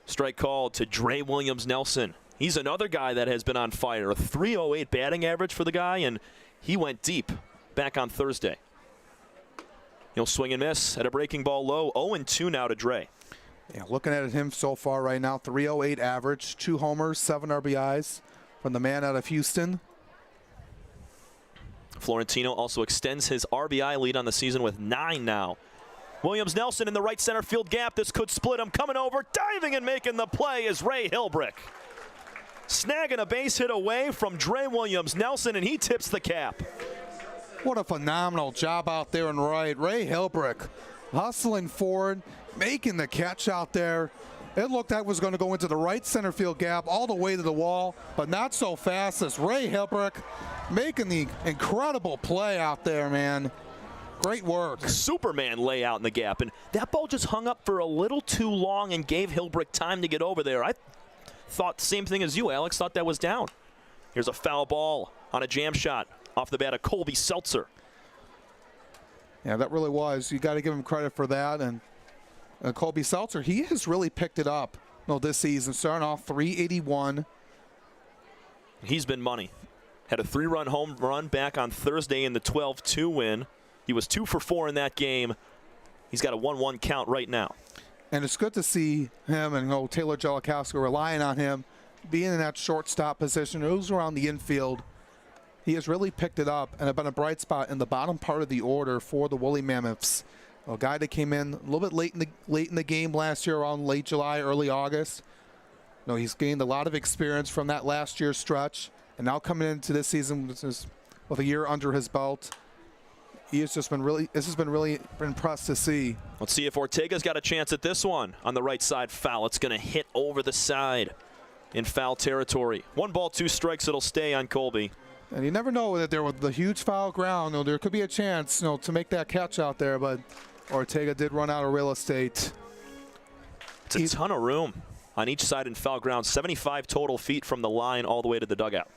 Strike called to Dre Williams-Nelson. He's another guy that has been on fire. A .308 batting average for the guy, and he went deep back on Thursday. He'll swing and miss at a breaking ball low. 0-2 now to Dre. Yeah, looking at him so far right now, .308 average, 2 homers, 7 RBIs from the man out of Houston. Florentino also extends his RBI lead on the season with 9 now. Williams-Nelson in the right center field gap. This could split him. Coming over, diving and making the play is Ray Hilbrick. Snagging a base hit away from Dre Williams-Nelson, and he tips the cap. What a phenomenal job out there in right. Ray Hilbrick hustling forward, making the catch out there. It looked like it was going to go into the right center field gap all the way to the wall, but not so fast as Ray Hilbrick making the incredible play out there, man. Great work. Superman layout in the gap, and that ball just hung up for a little too long and gave Hilbrick time to get over there. I thought the same thing as you, Alex. Thought that was down. Here's a foul ball on a jam shot off the bat of Colby Seltzer. Yeah, that really was. You got to give him credit for that. And Colby Seltzer, he has really picked it up this season, starting off .381. He's been money. Had a 3-run home run back on Thursday in the 12-2 win. He was 2 for 4 in that game. He's got a 1-1 count right now. And it's good to see him and Taylor Jellikowski relying on him, being in that shortstop position, moves around the infield. He has really picked it up and have been a bright spot in the bottom part of the order for the Woolly Mammoths. A guy that came in a little bit late in the game last year, around late July, early August. He's gained a lot of experience from that last year's stretch, and now coming into this season with a year under his belt, he has just been really. This has been really impressed to see. Let's see if Ortega's got a chance at this one on the right side foul. It's going to hit over the side in foul territory. 1 ball, 2 strikes. It'll stay on Colby. And you never know that there with the huge foul ground, there could be a chance, to make that catch out there. But Ortega did run out of real estate. It's a ton of room on each side in foul ground. 75 total feet from the line all the way to the dugout.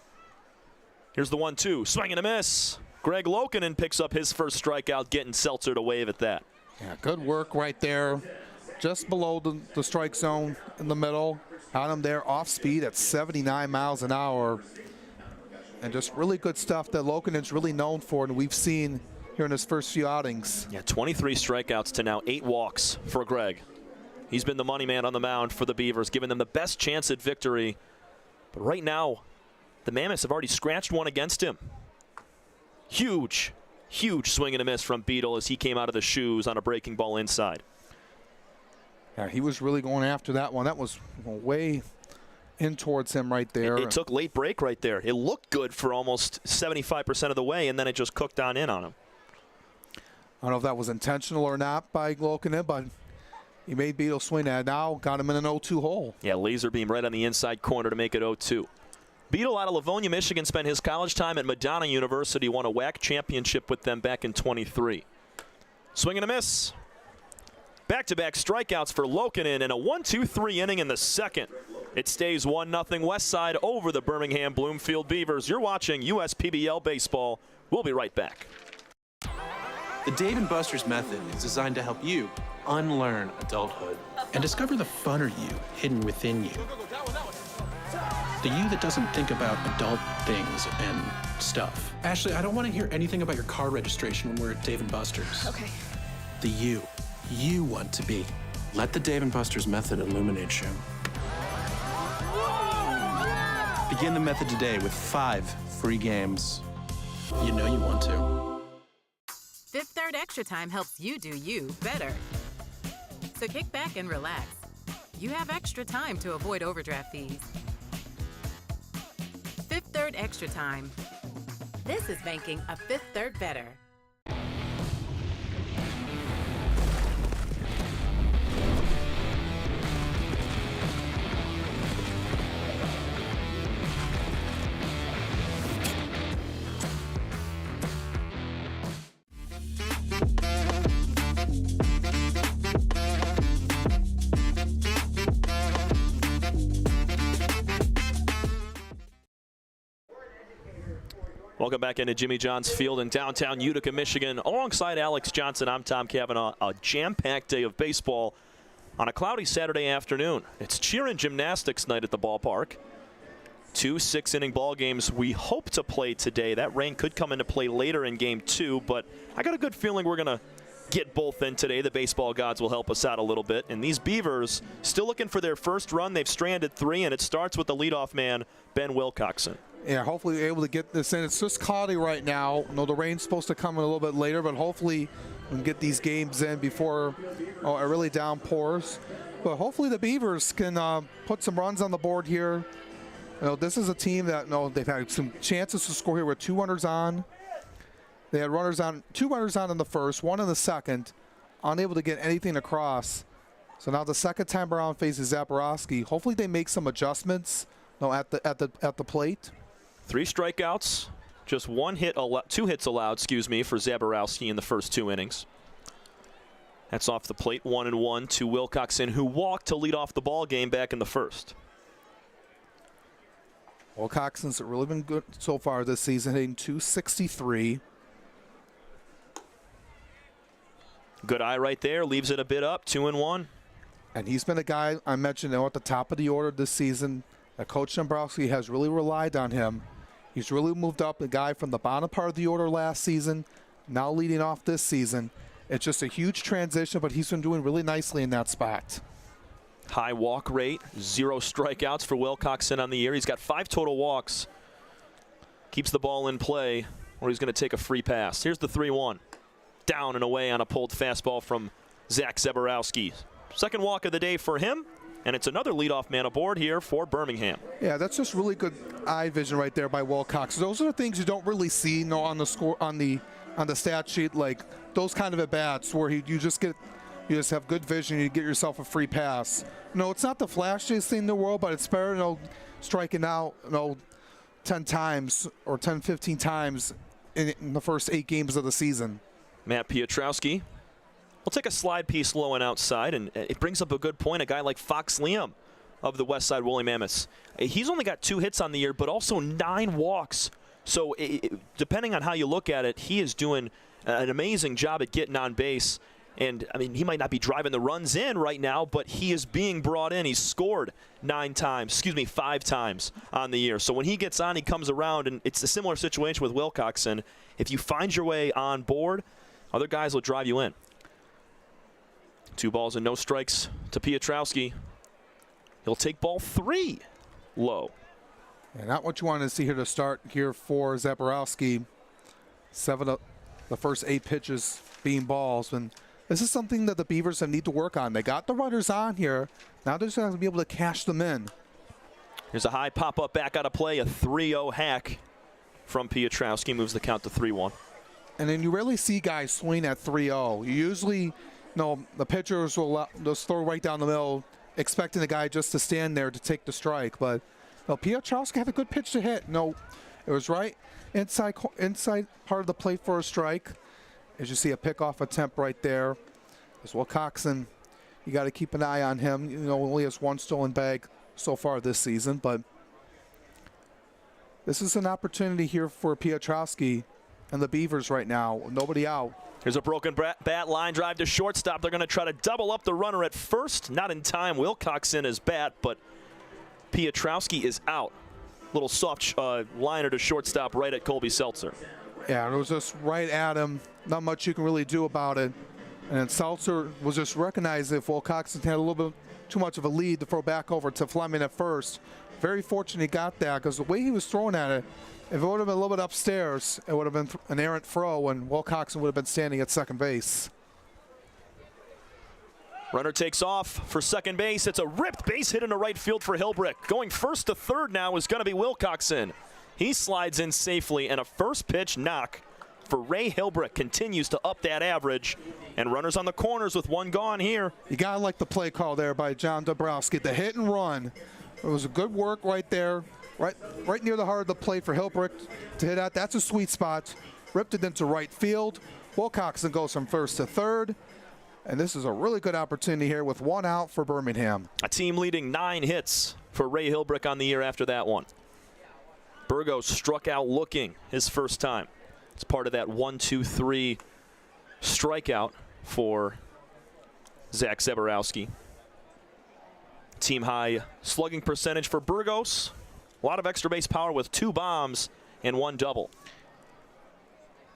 Here's the 1-2. Swing and a miss. Greg Lokinen picks up his first strikeout, getting Seltzer to wave at that. Yeah, good work right there. Just below the strike zone in the middle. Had him there off speed at 79 miles an hour. And just really good stuff that Lokinen's really known for, and we've seen here in his first few outings. Yeah, 23 strikeouts to now 8 walks for Greg. He's been the money man on the mound for the Beavers, giving them the best chance at victory. But right now, the Mammoths have already scratched one against him. Huge swing and a miss from Beadle as he came out of the shoes on a breaking ball inside. Yeah, he was really going after that one. That was way in towards him right there. It took late break right there. It looked good for almost 75% of the way, and then it just cooked on in on him. I don't know if that was intentional or not by Lokinen, but he made Beadle swing that. Now got him in an 0-2 hole. Yeah, laser beam right on the inside corner to make it 0-2. Beadle out of Livonia, Michigan, spent his college time at Madonna University, won a WAC championship with them back in 23. Swing and a miss. Back-to-back strikeouts for Lokinen and a 1-2-3 inning in the second. It stays 1-0 Westside over the Birmingham Bloomfield Beavers. You're watching USPBL Baseball. We'll be right back. The Dave & Buster's method is designed to help you unlearn adulthood and discover the funner you hidden within you. The you that doesn't think about adult things and stuff. Ashley, I don't want to hear anything about your car registration when we're at Dave & Buster's. Okay. The you want to be. Let the Dave & Buster's method illuminate you. Begin the method today with 5 free games. You know you want to. Fifth Third Extra Time helps you do you better. So kick back and relax. You have extra time to avoid overdraft fees. Fifth Third Extra Time. This is banking a fifth third better. Welcome back into Jimmy John's Field in downtown Utica, Michigan. Alongside Alex Johnson, I'm Tom Cavanaugh. A jam-packed day of baseball on a cloudy Saturday afternoon. It's cheer and gymnastics night at the ballpark. 2 6-inning ball games we hope to play today. That rain could come into play later in game 2, but I got a good feeling we're going to get both in today. The baseball gods will help us out a little bit. And these Beavers still looking for their first run. They've stranded 3, and it starts with the leadoff man, Ben Wilcoxon. Yeah, hopefully we're able to get this in. It's just cloudy right now. No, the rain's supposed to come in a little bit later, but hopefully we can get these games in before it really downpours. But hopefully the Beavers can put some runs on the board here. You know, this is a team that they've had some chances to score here with 2 runners on. They had 2 runners on in the first, 1 in the second, unable to get anything across. So now the second time around faces Zaborowski. Hopefully they make some adjustments at the plate. 3 strikeouts, just 2 hits allowed, for Zaborowski in the first 2 innings. That's off the plate, 1-1 to Wilcoxon, who walked to lead off the ball game back in the first. Wilcoxon's really been good so far this season, hitting .263. Good eye right there, leaves it a bit up, 2-1. And he's been a guy I mentioned at the top of the order this season. Coach Dombrowski has really relied on him. He's really moved up, a guy from the bottom part of the order last season, now leading off this season. It's just a huge transition, but he's been doing really nicely in that spot. High walk rate, 0 strikeouts for Wilcoxon on the year. He's got 5 total walks. Keeps the ball in play, or he's going to take a free pass. Here's the 3-1. Down and away on a pulled fastball from Zach Zaborowski. Second walk of the day for him. And it's another leadoff man aboard here for Birmingham. Yeah, that's just really good eye vision right there by Wilcox. Those are the things you don't really see on the score on the stat sheet, like those kind of at bats where you just have good vision. You get yourself a free pass. No, it's not the flashiest thing in the world, but it's better, striking out 10 times or 10, 15 times in the first 8 games of the season. Matt Piotrowski. We'll take a slide piece low and outside, and it brings up a good point. A guy like Fox Liam of the Westside Woolly Mammoths. He's only got 2 hits on the year, but also 9 walks. So depending on how you look at it, he is doing an amazing job at getting on base. And, I mean, he might not be driving the runs in right now, but he is being brought in. He's scored 5 times on the year. So when he gets on, he comes around, and it's a similar situation with Wilcoxon. If you find your way on board, other guys will drive you in. 2 balls and no strikes to Piotrowski. He'll take ball 3 low. And not what you wanted to see here to start here for Zaborowski. 7 of the first 8 pitches being balls. And this is something that the Beavers need to work on. They got the runners on here. Now they're just going to be able to cash them in. Here's a high pop-up back out of play, a 3-0 hack from Piotrowski. Moves the count to 3-1. And then you rarely see guys swing at 3-0. You usually, the pitchers will just throw right down the middle, expecting the guy just to stand there to take the strike. But Piotrowski had a good pitch to hit. It was right inside part of the plate for a strike. As you see, a pickoff attempt right there. As Wilcoxon, you got to keep an eye on him. Only has 1 stolen bag so far this season, but this is an opportunity here for Piotrowski and the Beavers right now. Nobody out. Here's a broken bat, line drive to shortstop. They're going to try to double up the runner at first. Not in time. Wilcoxon is bat, but Piotrowski is out. Little soft liner to shortstop right at Colby Seltzer. Yeah, it was just right at him. Not much you can really do about it. And then Seltzer was just recognized if Wilcoxon had a little bit too much of a lead to throw back over to Fleming at first. Very fortunate he got that, because the way he was throwing at it, if it would have been a little bit upstairs, it would have been an errant throw, and Wilcoxon would have been standing at second base. Runner takes off for second base. It's a ripped base hit into right field for Hilbrick. Going first to third now is going to be Wilcoxon. He slides in safely, and a first pitch knock for Ray Hilbrick continues to up that average. And runners on the corners with 1 gone here. You got to like the play call there by John Dabrowski. The hit and run. It was a good work right there, right near the heart of the plate for Hilbrick to hit at. That's a sweet spot. Ripped it into right field. Wilcoxon goes from first to third. And this is a really good opportunity here with 1 out for Birmingham. A team leading 9 hits for Ray Hilbrick on the year after that one. Burgos struck out looking his first time. It's part of that 1-2-3 strikeout for Zach Zaborowski. Team high slugging percentage for Burgos. A lot of extra base power with 2 bombs and 1 double.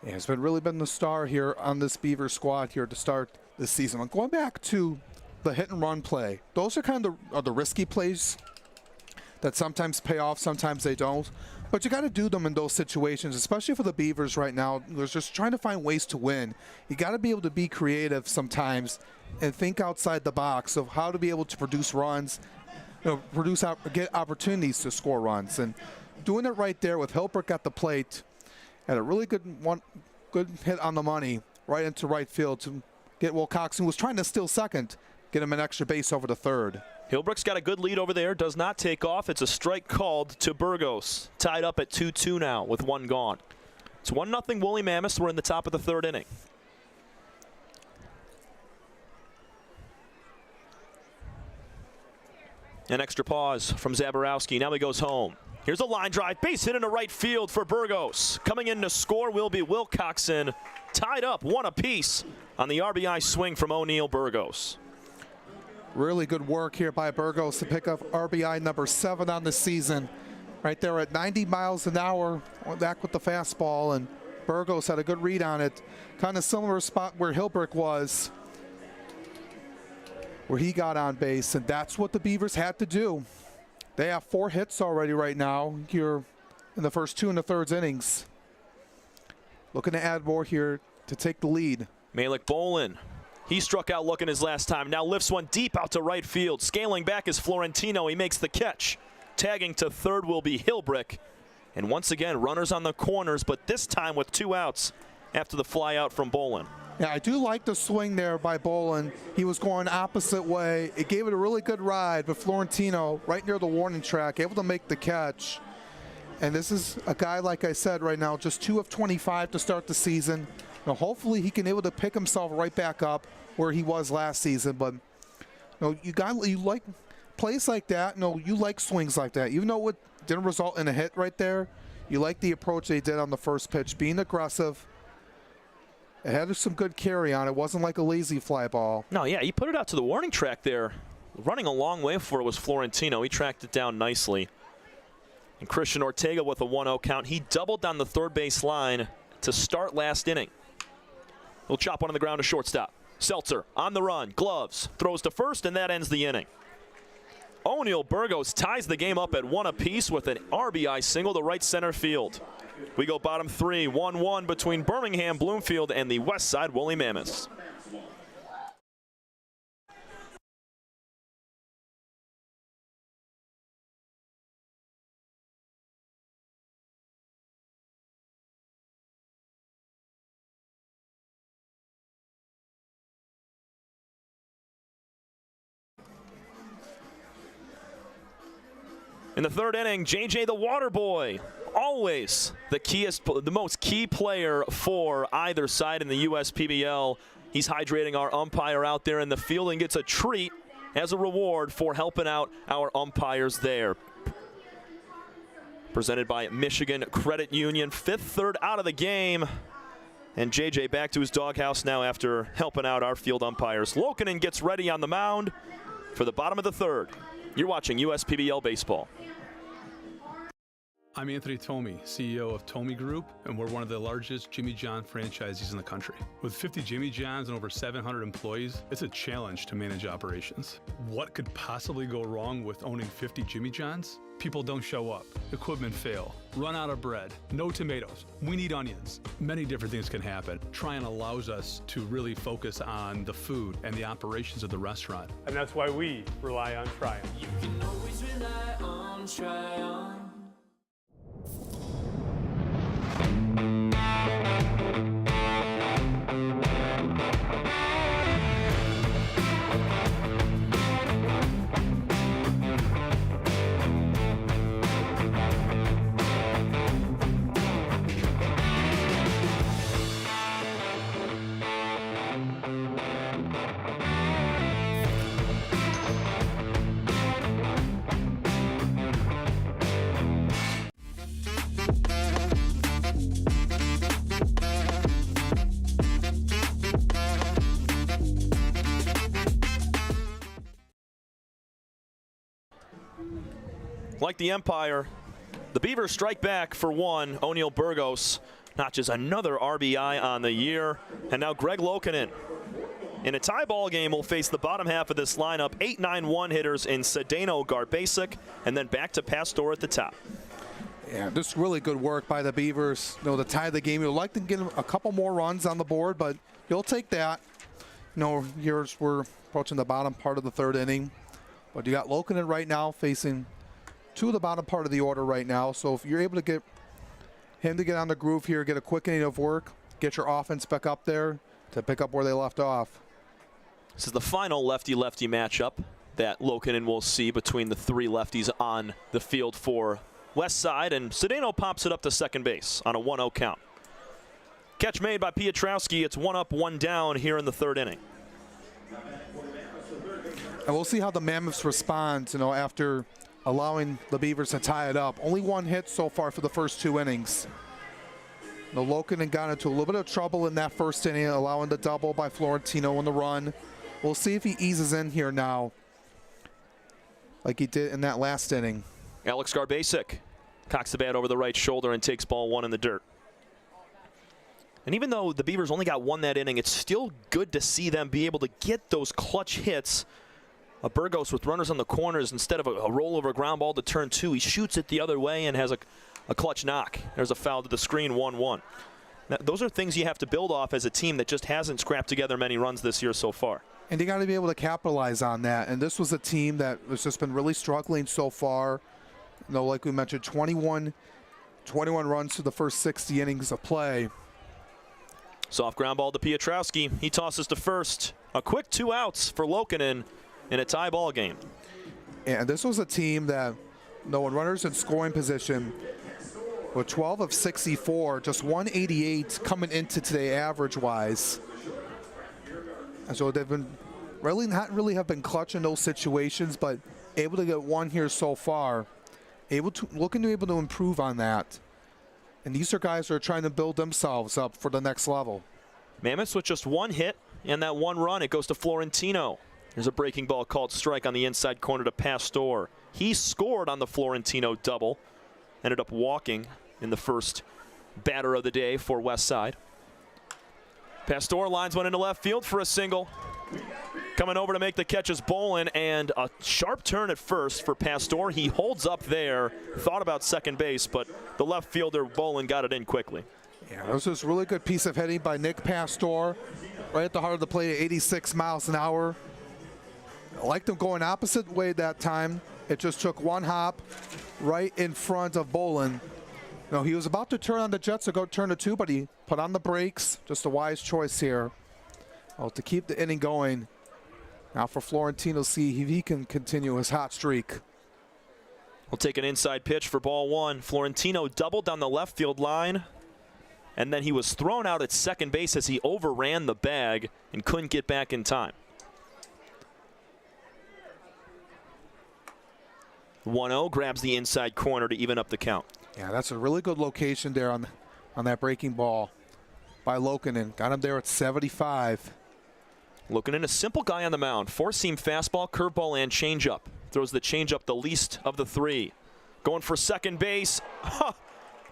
Yeah, it's really been the star here on this Beaver squad here to start this season. Going back to the hit and run play, those are kind of the risky plays that sometimes pay off, sometimes they don't. But you got to do them in those situations, especially for the Beavers right now. They're just trying to find ways to win. You got to be able to be creative sometimes and think outside the box of how to be able to produce runs, get opportunities to score runs. And doing it right there with Hilbrick at the plate, had a really good hit on the money right into right field to get Wilcoxon, who was trying to steal second, get him an extra base over to third. Hilbrick's got a good lead over there, does not take off. It's a strike called to Burgos. Tied up at 2-2 now with 1 gone. It's 1-0 Woolly Mammoths. We're in the top of the 3rd inning. An extra pause from Zaborowski. Now he goes home. Here's a line drive. Base hit into right field for Burgos. Coming in to score will be Wilcoxon. Tied up 1 apiece on the RBI swing from O'Neill Burgos. Really good work here by Burgos to pick up RBI number 7 on the season. Right there at 90 miles an hour, back with the fastball, and Burgos had a good read on it. Kind of similar spot where Hilbrick was, where he got on base, and that's what the Beavers had to do. They have 4 hits already right now here in the first 2 1/3 innings. Looking to add more here to take the lead. Malik Bolin. He struck out looking his last time. Now lifts one deep out to right field. Scaling back is Florentino. He makes the catch. Tagging to third will be Hilbrick. And once again, runners on the corners, but this time with 2 outs after the fly out from Bolin. Yeah, I do like the swing there by Bolin. He was going opposite way. It gave it a really good ride, but Florentino, right near the warning track, able to make the catch. And this is a guy, like I said, right now, just 2 of 25 to start the season. Now, hopefully he can able to pick himself right back up where he was last season. But you like plays like that. No, you like swings like that. Even though it didn't result in a hit right there, you like the approach they did on the first pitch, being aggressive. It had some good carry on. It wasn't like a lazy fly ball. No, yeah, he put it out to the warning track there. Running a long way for it was Florentino. He tracked it down nicely. And Christian Ortega with a 1-0 count. He doubled down the third base line to start last inning. He'll chop one on the ground to shortstop. Seltzer on the run, gloves, throws to first, and that ends the inning. O'Neal Burgos ties the game up at 1 apiece with an RBI single to right center field. We go bottom 3, 1-1 between Birmingham Bloomfield and the Westside Woolly Mammoths. In the third inning, JJ the Water Boy, always the most key player for either side in the USPBL. He's hydrating our umpire out there in the field and gets a treat as a reward for helping out our umpires there. Presented by Michigan Credit Union. 5th third out of the game. And JJ back to his doghouse now after helping out our field umpires. Lokinen gets ready on the mound for the bottom of the third. You're watching USPBL Baseball. I'm Anthony Tomey, CEO of Tomey Group, and we're one of the largest Jimmy John franchisees in the country. With 50 Jimmy Johns and over 700 employees, it's a challenge to manage operations. What could possibly go wrong with owning 50 Jimmy Johns? People don't show up, equipment fail, run out of bread, no tomatoes, we need onions. Many different things can happen. Tryon allows us to really focus on the food and the operations of the restaurant. And that's why we rely on Tryon. You can always rely on Tryon. Like the Empire, the Beavers strike back for 1. O'Neal Burgos notches another RBI on the year. And now Greg Lokinen, in a tie ball game, will face the bottom half of this lineup. 8-9-1 hitters in Cedeno, Garbasic, and then back to Pastor at the top. Yeah, just really good work by the Beavers. You know, to tie the game, you'd like to get a couple more runs on the board, but you'll take that. You know, we're approaching the bottom part of the third inning. But you got Lokinen right now facing to the bottom part of the order right now. So if you're able to get him to get on the groove here, get a quick inning of work, get your offense back up there to pick up where they left off. This is the final lefty-lefty matchup that Lokinen will see between the 3 lefties on the field for Westside, and Cedeno pops it up to second base on a 1-0 count. Catch made by Piotrowski. It's 1 up, 1 down here in the third inning. And we'll see how the Mammoths respond, you know, after allowing the Beavers to tie it up. Only 1 hit so far for the first 2 innings. Now, Lokinen got into a little bit of trouble in that first inning, allowing the double by Florentino on the run. We'll see if he eases in here now, like he did in that last inning. Alex Garbasic cocks the bat over the right shoulder and takes ball 1 in the dirt. And even though the Beavers only got 1 that inning, it's still good to see them be able to get those clutch hits. Burgos with runners on the corners, instead of a rollover ground ball to turn 2, he shoots it the other way and has a clutch knock. There's a foul to the screen, 1-1. Now, those are things you have to build off as a team that just hasn't scrapped together many runs this year so far. And you got to be able to capitalize on that. And this was a team that has just been really struggling so far. You know, like we mentioned, 21 runs to the first 60 innings of play. Soft ground ball to Piotrowski. He tosses to first. A quick 2 outs for Lokinen in a tie ball game. And this was a team that, you know, when runners in scoring position, with 12 of 64, just 188 coming into today average-wise. And so they've been not really have been clutch in those situations, but able to get 1 here so far. Looking to be able to improve on that. And these are guys who are trying to build themselves up for the next level. Mammoths with just one hit and that one run. It goes to Florentino. There's a breaking ball called strike on the inside corner to Pastor. He scored on the Florentino double. Ended up walking in the first batter of the day for Westside. Pastor lines one into left field for a single. Coming over to make the catch is Bolin, and a sharp turn at first for Pastor. He holds up there, thought about second base, but the left fielder, Bolin, got it in quickly. Yeah, this was a really good piece of hitting by Nick Pastor. Right at the heart of the plate at 86 miles an hour. I liked him going opposite way that time. It just took one hop right in front of Bolin. No, he was about to turn on the Jets to go turn to two, but he put on the brakes. Just a wise choice here. Oh, to keep the inning going. Now for Florentino, see if he can continue his hot streak. We'll take an inside pitch for ball one. Florentino doubled down the left field line, and then he was thrown out at second base as he overran the bag and couldn't get back in time. 1-0 grabs the inside corner to even up the count. Yeah, that's a really good location there on that breaking ball by Lokinen. Got him there at 75. Lokinen, a simple guy on the mound. Four-seam fastball, curveball, and changeup. Throws the changeup the least of the three. Going for second base.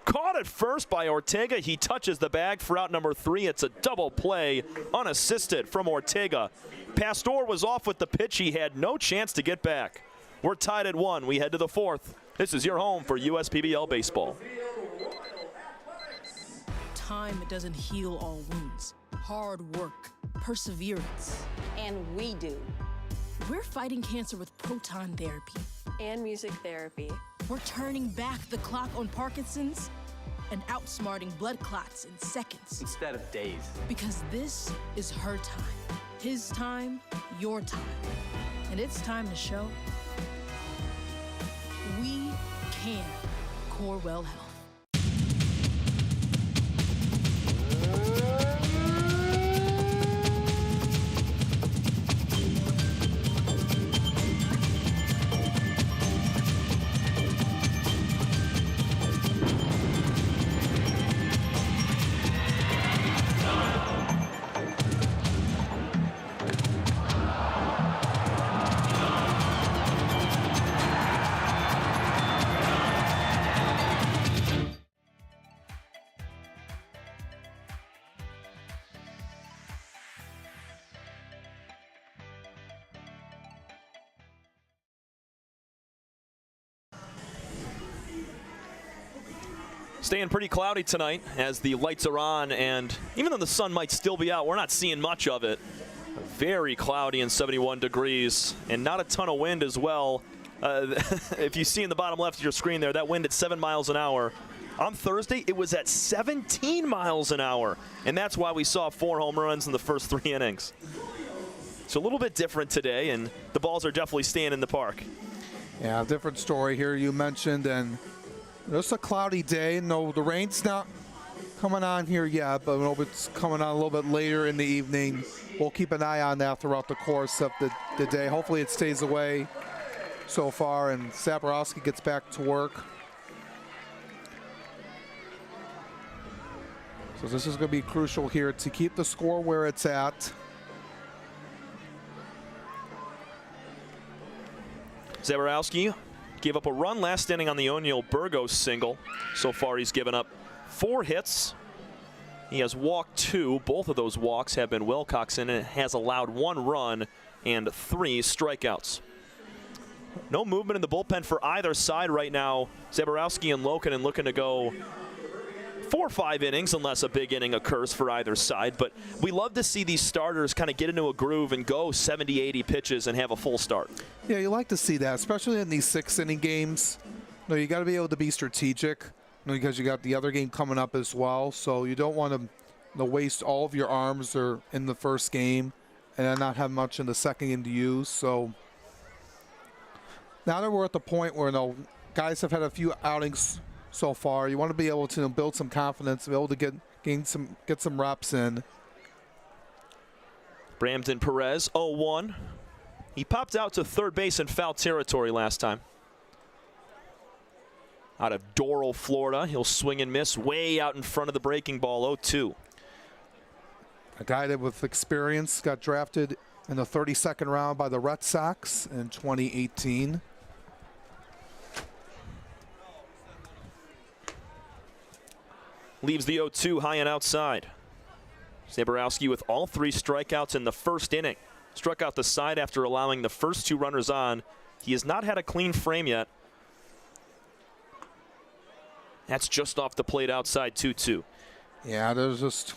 Caught at first by Ortega. He touches the bag for out number 3. It's a double play, unassisted from Ortega. Pastor was off with the pitch. He had no chance to get back. We're tied at 1. We head to the 4th. This is your home for USPBL baseball. Time doesn't heal all wounds. Hard work, perseverance. And we do. We're fighting cancer with proton therapy. And music therapy. We're turning back the clock on Parkinson's and outsmarting blood clots in seconds. Instead of days. Because this is her time. His time, your time. And it's time to show we can. Corewell Health. Staying pretty cloudy tonight as the lights are on, and even though the sun might still be out, we're not seeing much of it. Very cloudy and 71 degrees, and not a ton of wind as well. If you see in the bottom left of your screen there, that wind at 7 miles an hour. On Thursday, it was at 17 miles an hour, and that's why we saw 4 home runs in the first 3 innings. It's a little bit different today, and the balls are definitely staying in the park. Yeah, different story here you mentioned, and just a cloudy day. No, the rain's not coming on here yet, but it's coming on a little bit later in the evening. We'll keep an eye on that throughout the course of the day. Hopefully it stays away so far and Zaborowski gets back to work. So this is going to be crucial here to keep the score where it's at. Zaborowski gave up a run last inning on the O'Neill Burgos single. So far he's given up 4 hits. He has walked 2. Both of those walks have been Wilcoxon, and has allowed 1 run and 3 strikeouts. No movement in the bullpen for either side right now. Zaborowski and Lokinen looking to go 4 or 5 innings unless a big inning occurs for either side. But we love to see these starters kind of get into a groove and go 70, 80 pitches and have a full start. Yeah, you like to see that, especially in these 6-inning games. You got to be able to be strategic, because you got the other game coming up as well. So you don't want to waste all of your arms in the first game and then not have much in the second game to use. So now that we're at the point where guys have had a few outings so far, you want to be able to build some confidence, be able to get some reps in. Bramden Perez, 0-1. He popped out to third base in foul territory last time. Out of Doral, Florida, he'll swing and miss way out in front of the breaking ball, 0-2. A guy that with experience got drafted in the 32nd round by the Red Sox in 2018. Leaves the 0-2 high and outside. Zaborowski with all 3 strikeouts in the first inning. Struck out the side after allowing the first 2 runners on. He has not had a clean frame yet. That's just off the plate outside 2-2. Yeah, there's just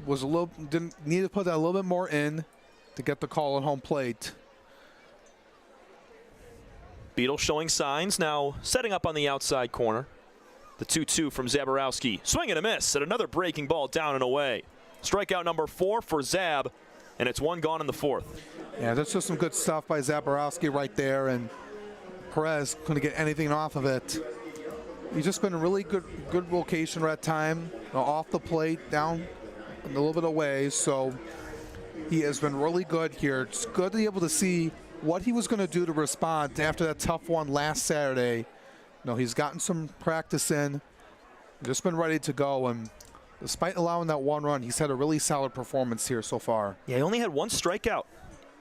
was a little didn't need to put that a little bit more in to get the call at home plate. Beetle showing signs now, setting up on the outside corner. The 2-2 from Zaborowski. Swing and a miss at another breaking ball down and away. Strikeout number 4 for Zab, and it's 1 gone in the 4th. Yeah, that's just some good stuff by Zaborowski right there, and Perez couldn't get anything off of it. He's just been a really good location at time, off the plate, down a little bit away, so he has been really good here. It's good to be able to see what he was going to do to respond after that tough one last Saturday. He's gotten some practice in, just been ready to go, and despite allowing that 1 run, he's had a really solid performance here so far. Yeah, he only had 1 strikeout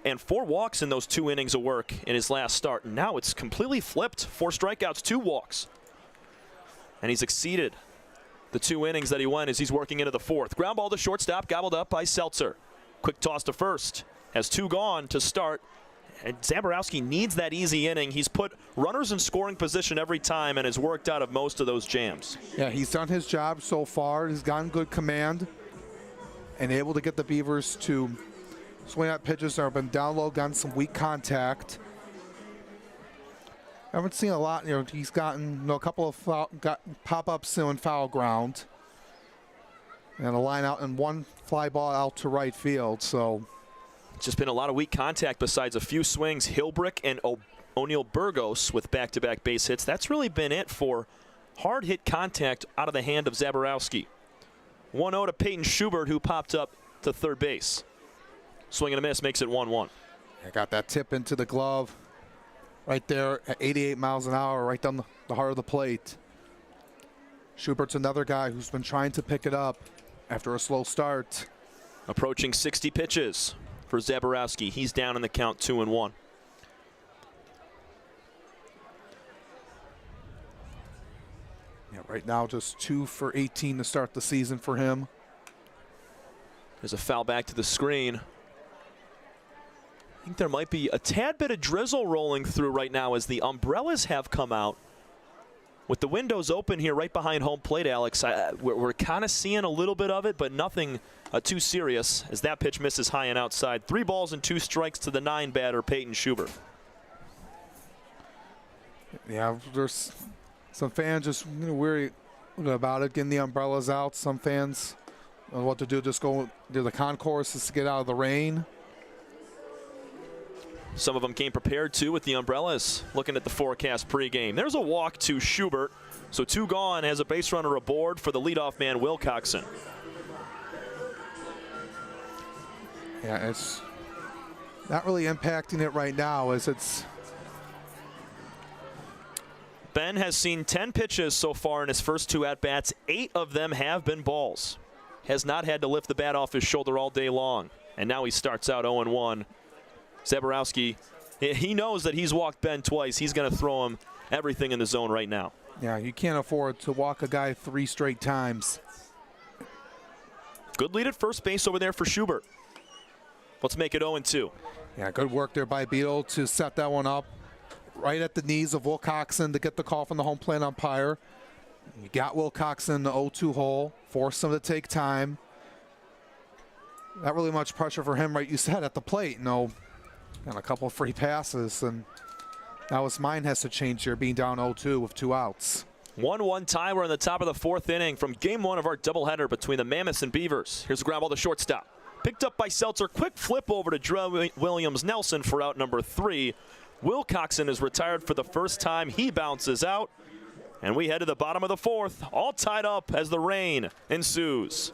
and 4 walks in those 2 innings of work in his last start. And now it's completely flipped. 4 strikeouts, 2 walks. And he's exceeded the 2 innings that he went as he's working into the 4th. Ground ball to shortstop, gobbled up by Seltzer. Quick toss to first. Has 2 gone to start. And Zaborowski needs that easy inning. He's put runners in scoring position every time and has worked out of most of those jams. Yeah, he's done his job so far. He's gotten good command and able to get the Beavers to swing at pitches that have been down low, gotten some weak contact. I haven't seen a lot. He's gotten a couple of pop-ups in foul ground and a line out and 1 fly ball out to right field. So just been a lot of weak contact besides a few swings. Hilbrick and O'Neill Burgos with back-to-back base hits. That's really been it for hard hit contact out of the hand of Zaborowski. 1-0 to Peyton Schubert, who popped up to third base. Swing and a miss makes it 1-1. I got that tip into the glove right there at 88 miles an hour, right down the heart of the plate. Schubert's another guy who's been trying to pick it up after a slow start. Approaching 60 pitches for Zaborowski. He's down in the count 2-1. Yeah, right now just 2 for 18 to start the season for him. There's a foul back to the screen. I think there might be a tad bit of drizzle rolling through right now as the umbrellas have come out. With the windows open here right behind home plate, Alex, we're kind of seeing a little bit of it, but nothing too serious as that pitch misses high and outside. 3 balls and 2 strikes to the 9 batter, Peyton Schubert. Yeah, there's some fans just weary about it, getting the umbrellas out. Some fans don't know what to do, just go to the concourses to get out of the rain. Some of them came prepared too with the umbrellas. Looking at the forecast pregame, there's a walk to Schubert, so 2 gone. Has a base runner aboard for the leadoff man Wilcoxon. Yeah, it's not really impacting it right now, as it's. Ben has seen 10 pitches so far in his first 2 at-bats. 8 of them have been balls. Has not had to lift the bat off his shoulder all day long, and now he starts out 0-1. Zaborowski, he knows that he's walked Ben twice. He's going to throw him everything in the zone right now. Yeah, you can't afford to walk a guy 3 straight times. Good lead at first base over there for Schubert. Let's make it 0-2. Yeah, good work there by Beetle to set that one up right at the knees of Wilcoxon to get the call from the home plate umpire. You got Wilcoxon in the 0-2 hole, forced him to take time. Not really much pressure for him, right? You said at the plate, got a couple of free passes, and now his mind has to change here, being down 0-2 with 2 outs. 1-1 tie. We're in the top of the 4th inning from game 1 of our doubleheader between the Mammoths and Beavers. Here's a ground ball to shortstop. Picked up by Seltzer. Quick flip over to Drew Williams-Nelson for out number 3. Wilcoxon is retired for the first time. He bounces out, and we head to the bottom of the 4th, all tied up as the rain ensues.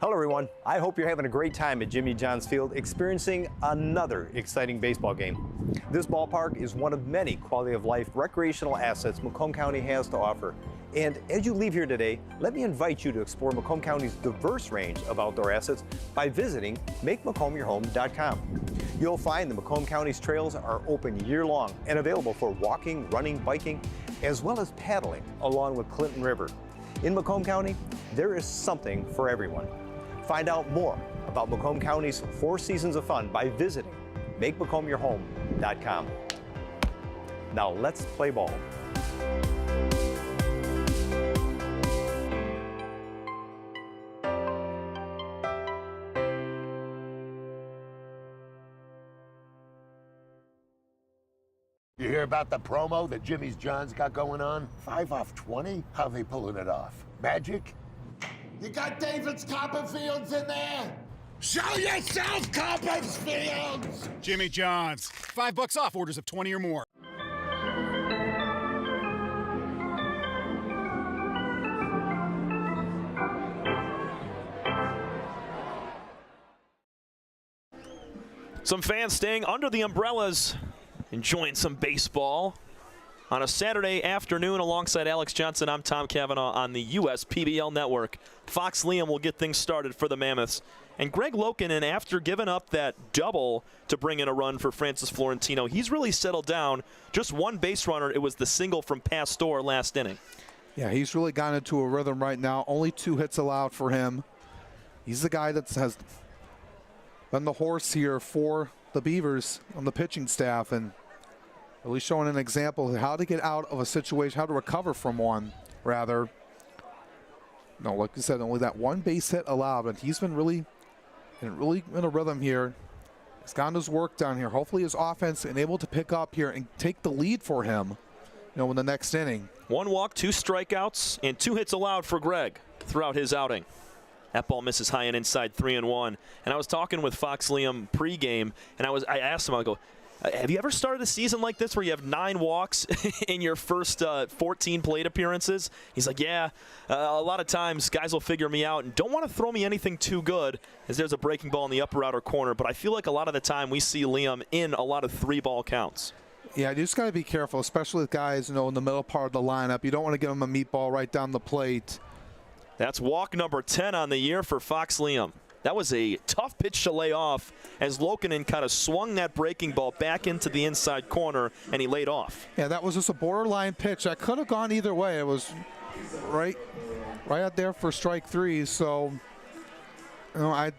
Hello everyone, I hope you're having a great time at Jimmy John's Field experiencing another exciting baseball game. This ballpark is one of many quality of life recreational assets Macomb County has to offer. And as you leave here today, let me invite you to explore Macomb County's diverse range of outdoor assets by visiting MakeMacombYourHome.com. You'll find the Macomb County's trails are open year-long and available for walking, running, biking, as well as paddling along with Clinton River. In Macomb County, there is something for everyone. Find out more about Macomb County's 4 seasons of fun by visiting MakeMacombYourHome.com. Now let's play ball. You hear about the promo that Jimmy's John's got going on? 5 off 20? How they pulling it off? Magic? You got David's Copperfields in there? Show yourself, Copperfields! Jimmy John's. $5 off orders of 20 or more. Some fans staying under the umbrellas, enjoying some baseball on a Saturday afternoon alongside Alex Johnson. I'm Tom Cavanaugh on the USPBL Network. Fox Liam will get things started for the Mammoths. And Greg Lokinen, after giving up that double to bring in a run for Francis Florentino, he's really settled down. Just one base runner. It was the single from Pastor last inning. Yeah, he's really gotten into a rhythm right now. Only 2 hits allowed for him. He's the guy that has been the horse here for the Beavers on the pitching staff, and really showing an example of how to get out of a situation, how to recover from one, rather. No, like I said, only that 1 base hit allowed, but he's been really in a rhythm here. He's gotten his work done here. Hopefully his offense is able to pick up here and take the lead for him, in the next inning. 1 walk, 2 strikeouts, and 2 hits allowed for Greg throughout his outing. That ball misses high and inside, 3-1. And I was talking with Fox Liam pregame, and I asked him, I go, have you ever started a season like this where you have 9 walks in your first 14 plate appearances? He's like, yeah, a lot of times guys will figure me out and don't want to throw me anything too good as there's a breaking ball in the upper outer corner. But I feel like a lot of the time we see Liam in a lot of 3-ball counts. Yeah, you just got to be careful, especially with guys, in the middle part of the lineup. You don't want to give them a meatball right down the plate. That's walk number 10 on the year for Fox Liam. That was a tough pitch to lay off as Lokinen kind of swung that breaking ball back into the inside corner, and he laid off. Yeah, that was just a borderline pitch. That could have gone either way. It was right out there for strike 3. So,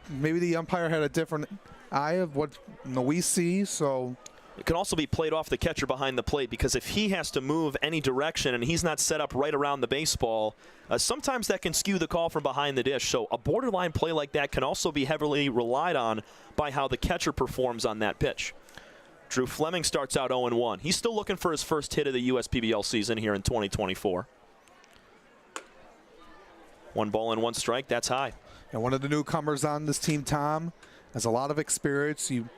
maybe the umpire had a different eye of what we see. So. It can also be played off the catcher behind the plate, because if he has to move any direction and he's not set up right around the baseball, sometimes that can skew the call from behind the dish. So a borderline play like that can also be heavily relied on by how the catcher performs on that pitch. Drew Fleming starts out 0-1. He's still looking for his first hit of the USPBL season here in 2024. 1 ball and 1 strike, that's high. And one of the newcomers on this team, Tom, has a lot of experience. You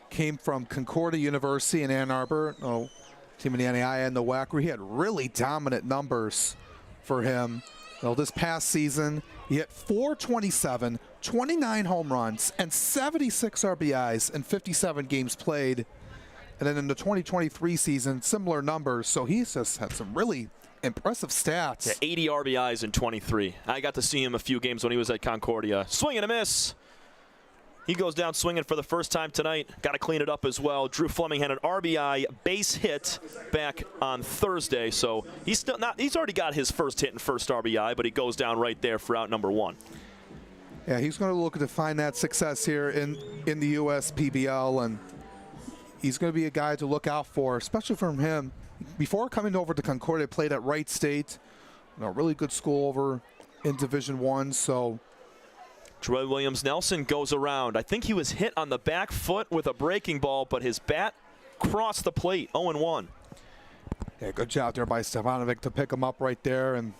came from Concordia University in Ann Arbor, team in the NAIA and the WAC, where he had really dominant numbers for him. This past season, he hit .427, 29 home runs, and 76 RBIs in 57 games played. And then in the 2023 season, similar numbers. So he's just had some really impressive stats. Yeah, 80 RBIs in 23. I got to see him a few games when he was at Concordia. Swing and a miss. He goes down swinging for the first time tonight. Got to clean it up as well. Drew Fleming had an RBI base hit back on Thursday, so he's already got his first hit and first RBI, but he goes down right there for out number 1. Yeah, he's going to look to find that success here in the USPBL, and he's going to be a guy to look out for, especially from him. Before coming over to Concordia, played at Wright State, really good school over in Division I, so. Troy Williams-Nelson goes around. I think he was hit on the back foot with a breaking ball, but his bat crossed the plate, 0-1. Yeah, good job there by Stefanovic to pick him up right there. And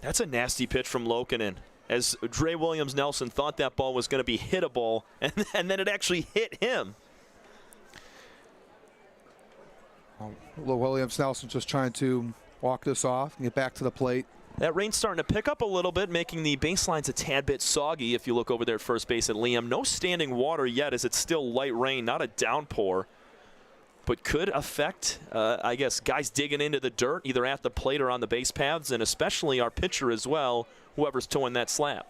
that's a nasty pitch from Lokinen, as Dre Williams-Nelson thought that ball was going to be hittable, and then it actually hit him. Williams-Nelson just trying to walk this off and get back to the plate. That rain's starting to pick up a little bit, making the baselines a tad bit soggy if you look over there at first base at Liam. No standing water yet, as it's still light rain, not a downpour. but could affect, I guess, guys digging into the dirt, either at the plate or on the base paths, and especially our pitcher as well, whoever's towing that slab.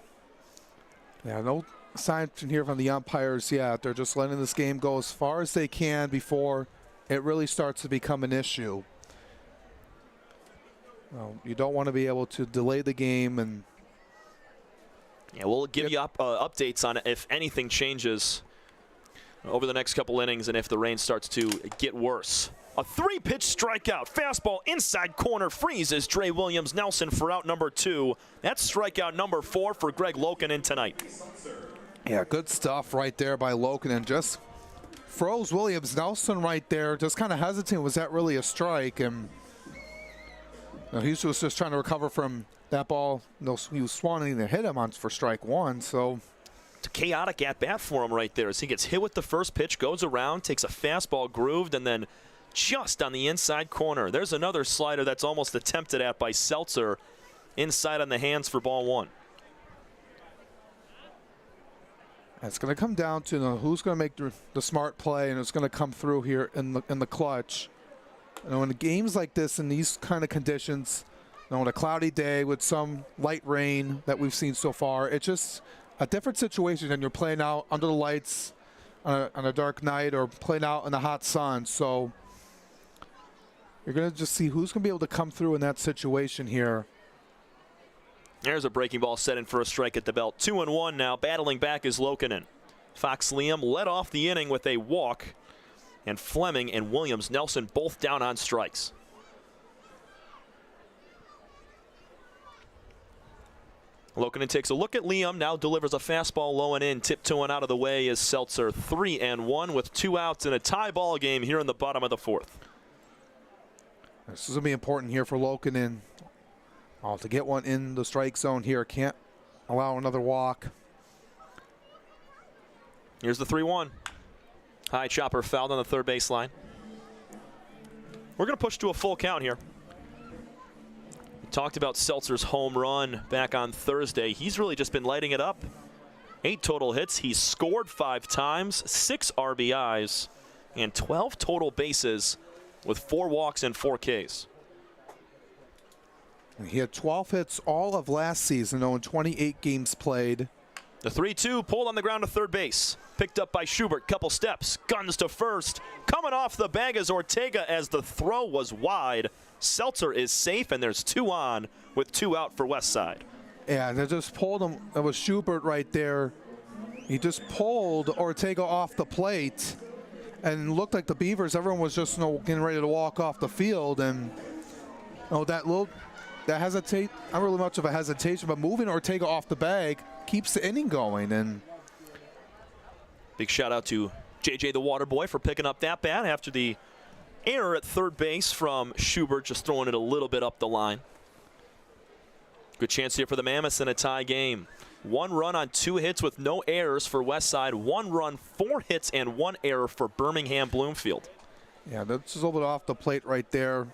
Yeah, no sign from here from the umpires yet. They're just letting this game go as far as they can before it really starts to become an issue. Well, you don't want to be able to delay the game. And yeah, we'll give you updates on if anything changes over the next couple innings and if the rain starts to get worse. A 3-pitch strikeout. Fastball inside corner freezes Dre Williams Nelson for out number 2. That's strikeout number 4 for Greg Lokinen tonight. Yeah, good stuff right there by Lokinen. Just froze Williams Nelson right there. Just kind of hesitating. Was that really a strike? And he was just trying to recover from that ball. He was wanting to hit him on for strike 1. So it's a chaotic at-bat for him right there as he gets hit with the first pitch, goes around, takes a fastball grooved, and then just on the inside corner. There's another slider that's almost attempted at by Seltzer inside on the hands for ball 1. It's going to come down to who's going to make the smart play, and it's going to come through here in the clutch. In games like this, in these kind of conditions, on a cloudy day with some light rain that we've seen so far, it's just a different situation than you're playing out under the lights on a dark night or playing out in the hot sun. So you're going to just see who's going to be able to come through in that situation here. There's a breaking ball set in for a strike at the belt. 2-1 now. Battling back is Lokinen. Fox Liam led off the inning with a walk, and Fleming and Williams Nelson both down on strikes. Lokinen takes a look at Liam, now delivers a fastball low and in, tiptoeing out of the way is Seltzer. 3-1 with 2 outs in a tie ball game here in the bottom of the 4th. This is going to be important here for Lokinen. To get one in the strike zone here. Can't allow another walk. Here's the 3-1. High chopper fouled on the third baseline. We're going to push to a full count here. We talked about Seltzer's home run back on Thursday. He's really just been lighting it up. 8 total hits. He's scored 5 times, 6 RBIs, and 12 total bases with 4 walks and 4 Ks. He had 12 hits all of last season, in 28 games played. The 3-2 pulled on the ground to third base. Picked up by Schubert, couple steps, guns to first. Coming off the bag is Ortega as the throw was wide. Seltzer is safe, and there's 2 on with 2 out for Westside. Yeah, they just pulled him. It was Schubert right there. He just pulled Ortega off the plate, and looked like the Beavers, everyone was just getting ready to walk off the field, and that hesitate, not really much of a hesitation, but moving Ortega off the bag keeps the inning going. And big shout out to JJ the Water Boy for picking up that bat after the error at third base from Schubert, just throwing it a little bit up the line. Good chance here for the Mammoths in a tie game. 1 run on 2 hits with no errors for Westside. 1 run, 4 hits, and 1 error for Birmingham Bloomfield. Yeah, that's just a little bit off the plate right there.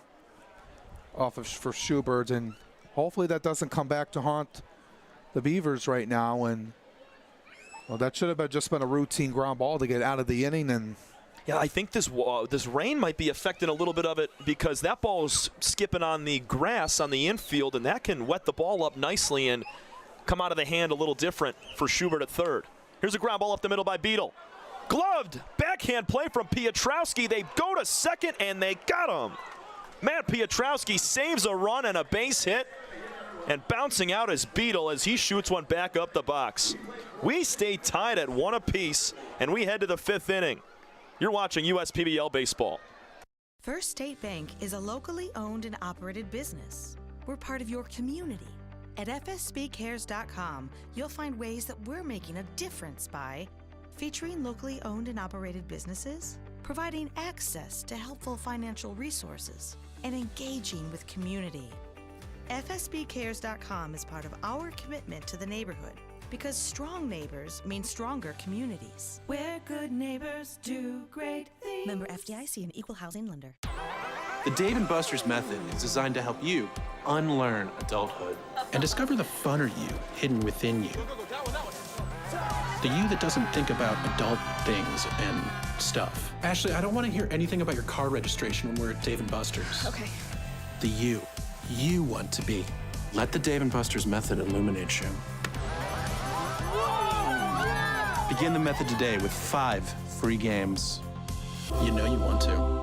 For Schubert, and hopefully that doesn't come back to haunt the Beavers right now. And that should have just been a routine ground ball to get out of the inning. And yeah, I think this rain might be affecting a little bit of it, because that ball is skipping on the grass on the infield, and that can wet the ball up nicely and come out of the hand a little different for Schubert at third. Here's a ground ball up the middle by Beadle. Gloved backhand play from Piotrowski. They go to second and they got him. Matt Piotrowski saves a run and a base hit, and bouncing out is Beadle as he shoots one back up the box. We stay tied at 1 apiece, and we head to the 5th inning. You're watching USPBL Baseball. First State Bank is a locally owned and operated business. We're part of your community. At FSBCares.com, you'll find ways that we're making a difference by featuring locally owned and operated businesses, providing access to helpful financial resources, and engaging with community. FSBCares.com is part of our commitment to the neighborhood, because strong neighbors mean stronger communities. Where good neighbors do great things. Member FDIC and Equal Housing Lender. The Dave & Buster's method is designed to help you unlearn adulthood and discover the funner you hidden within you. The you that doesn't think about adult things and stuff. Ashley, I don't want to hear anything about your car registration when we're at Dave & Buster's. Okay. The you want to be. Let the Dave & Buster's method illuminate you. Begin the method today with 5 free games. You know you want to.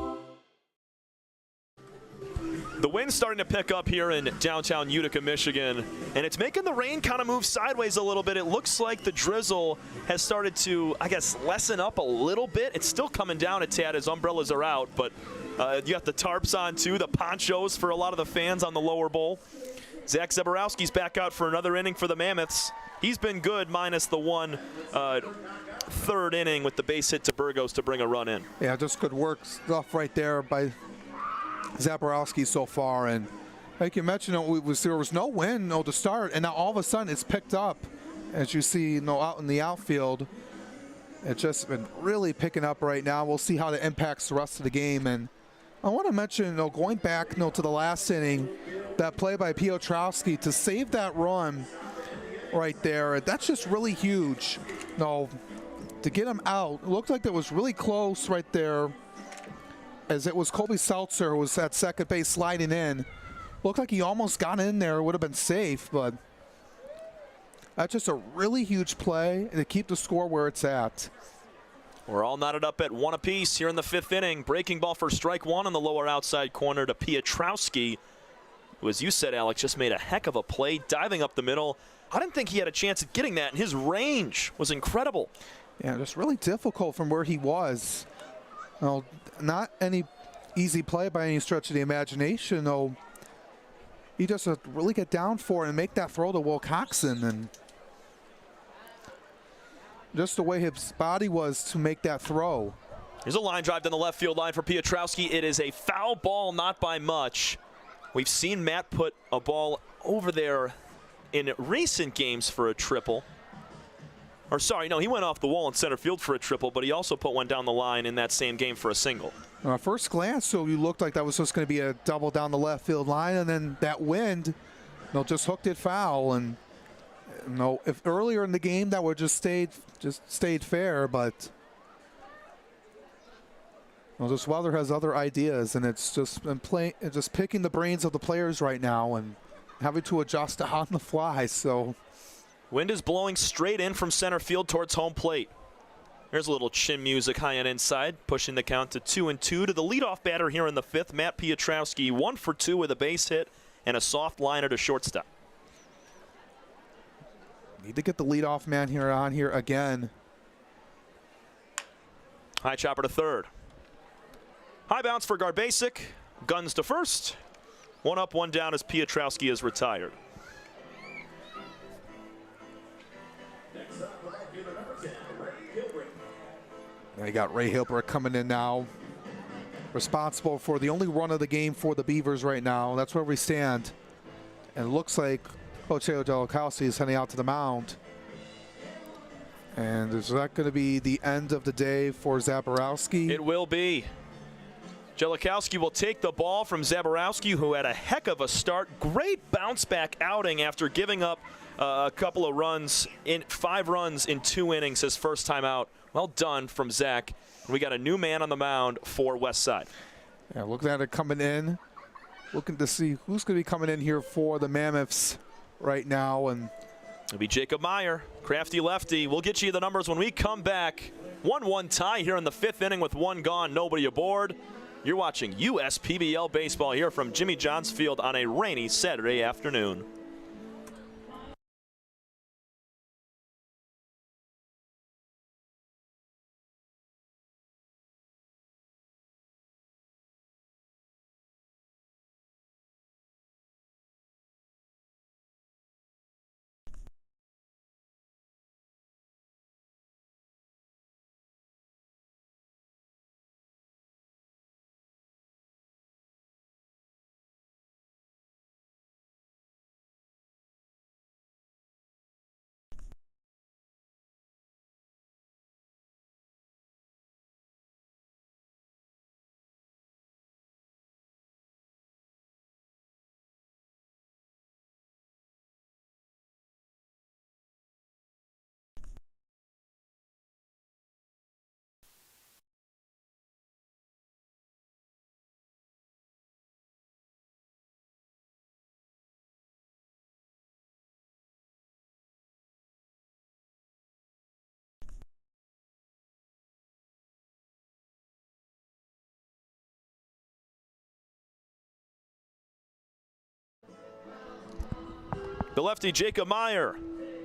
The wind's starting to pick up here in downtown Utica, Michigan, and it's making the rain kind of move sideways a little bit. It looks like the drizzle has started to, I guess, lessen up a little bit. It's still coming down a tad as umbrellas are out, but you got the tarps on too, the ponchos for a lot of the fans on the lower bowl. Zach Zeborowski's back out for another inning for the Mammoths. He's been good minus the one third inning with the base hit to Burgos to bring a run in. Yeah, just good work stuff right there by Zaborowski so far. And like you mentioned, there was no wind to start, and now all of a sudden it's picked up. As you see, out in the outfield, it's just been really picking up right now. We'll see how that impacts the rest of the game. And I want to mention, going back to the last inning, that play by Piotrowski to save that run right there. That's just really huge. To get him out, it looked like that was really close right there, as it was Colby Seltzer who was at second base sliding in. Looked like he almost got in there, would have been safe, but that's just a really huge play to keep the score where it's at. We're all knotted up at 1 apiece here in the 5th inning. Breaking ball for strike 1 on the lower outside corner to Piotrowski, who, as you said, Alex, just made a heck of a play, diving up the middle. I didn't think he had a chance at getting that, and his range was incredible. Yeah, just really difficult from where he was. Not any easy play by any stretch of the imagination, though. He just had to really get down for it and make that throw to Will Coxon, and just the way his body was to make that throw. Here's a line drive down the left field line for Piotrowski. It is a foul ball, not by much. We've seen Matt put a ball over there in recent games for a triple. Or sorry, no, he went off the wall in center field for a triple, but he also put one down the line in that same game for a single. At first glance, so you looked like that was just going to be a double down the left field line, and then that wind, just hooked it foul. And if earlier in the game that would just stayed fair, but this weather has other ideas, and it's just been just picking the brains of the players right now and having to adjust on the fly. So. Wind is blowing straight in from center field towards home plate. There's a little chin music high and inside, pushing the count to 2-2 to the leadoff batter here in the 5th, Matt Piotrowski, 1 for 2 with a base hit and a soft liner to shortstop. Need to get the leadoff man on here again. High chopper to third. High bounce for Garbasic. Guns to first. 1 up, 1 down as Piotrowski is retired. You got Ray Hilbert coming in now, responsible for the only run of the game for the Beavers right now. That's where we stand. And it looks like Ocho Delacausi is heading out to the mound. And is that going to be the end of the day for Zaborowski? It will be. Jellikowski will take the ball from Zaborowski, who had a heck of a start. Great bounce back outing after giving up a couple of runs, 5 runs in 2 innings his first time out. Well done from Zach. We got a new man on the mound for Westside. Yeah, looking at it coming in. Looking to see who's going to be coming in here for the Mammoths right now. And it'll be Jacob Meyer, crafty lefty. We'll get you the numbers when we come back. 1-1 tie here in the 5th inning with 1 gone, nobody aboard. You're watching USPBL baseball here from Jimmy John's Field on a rainy Saturday afternoon. The lefty Jacob Meyer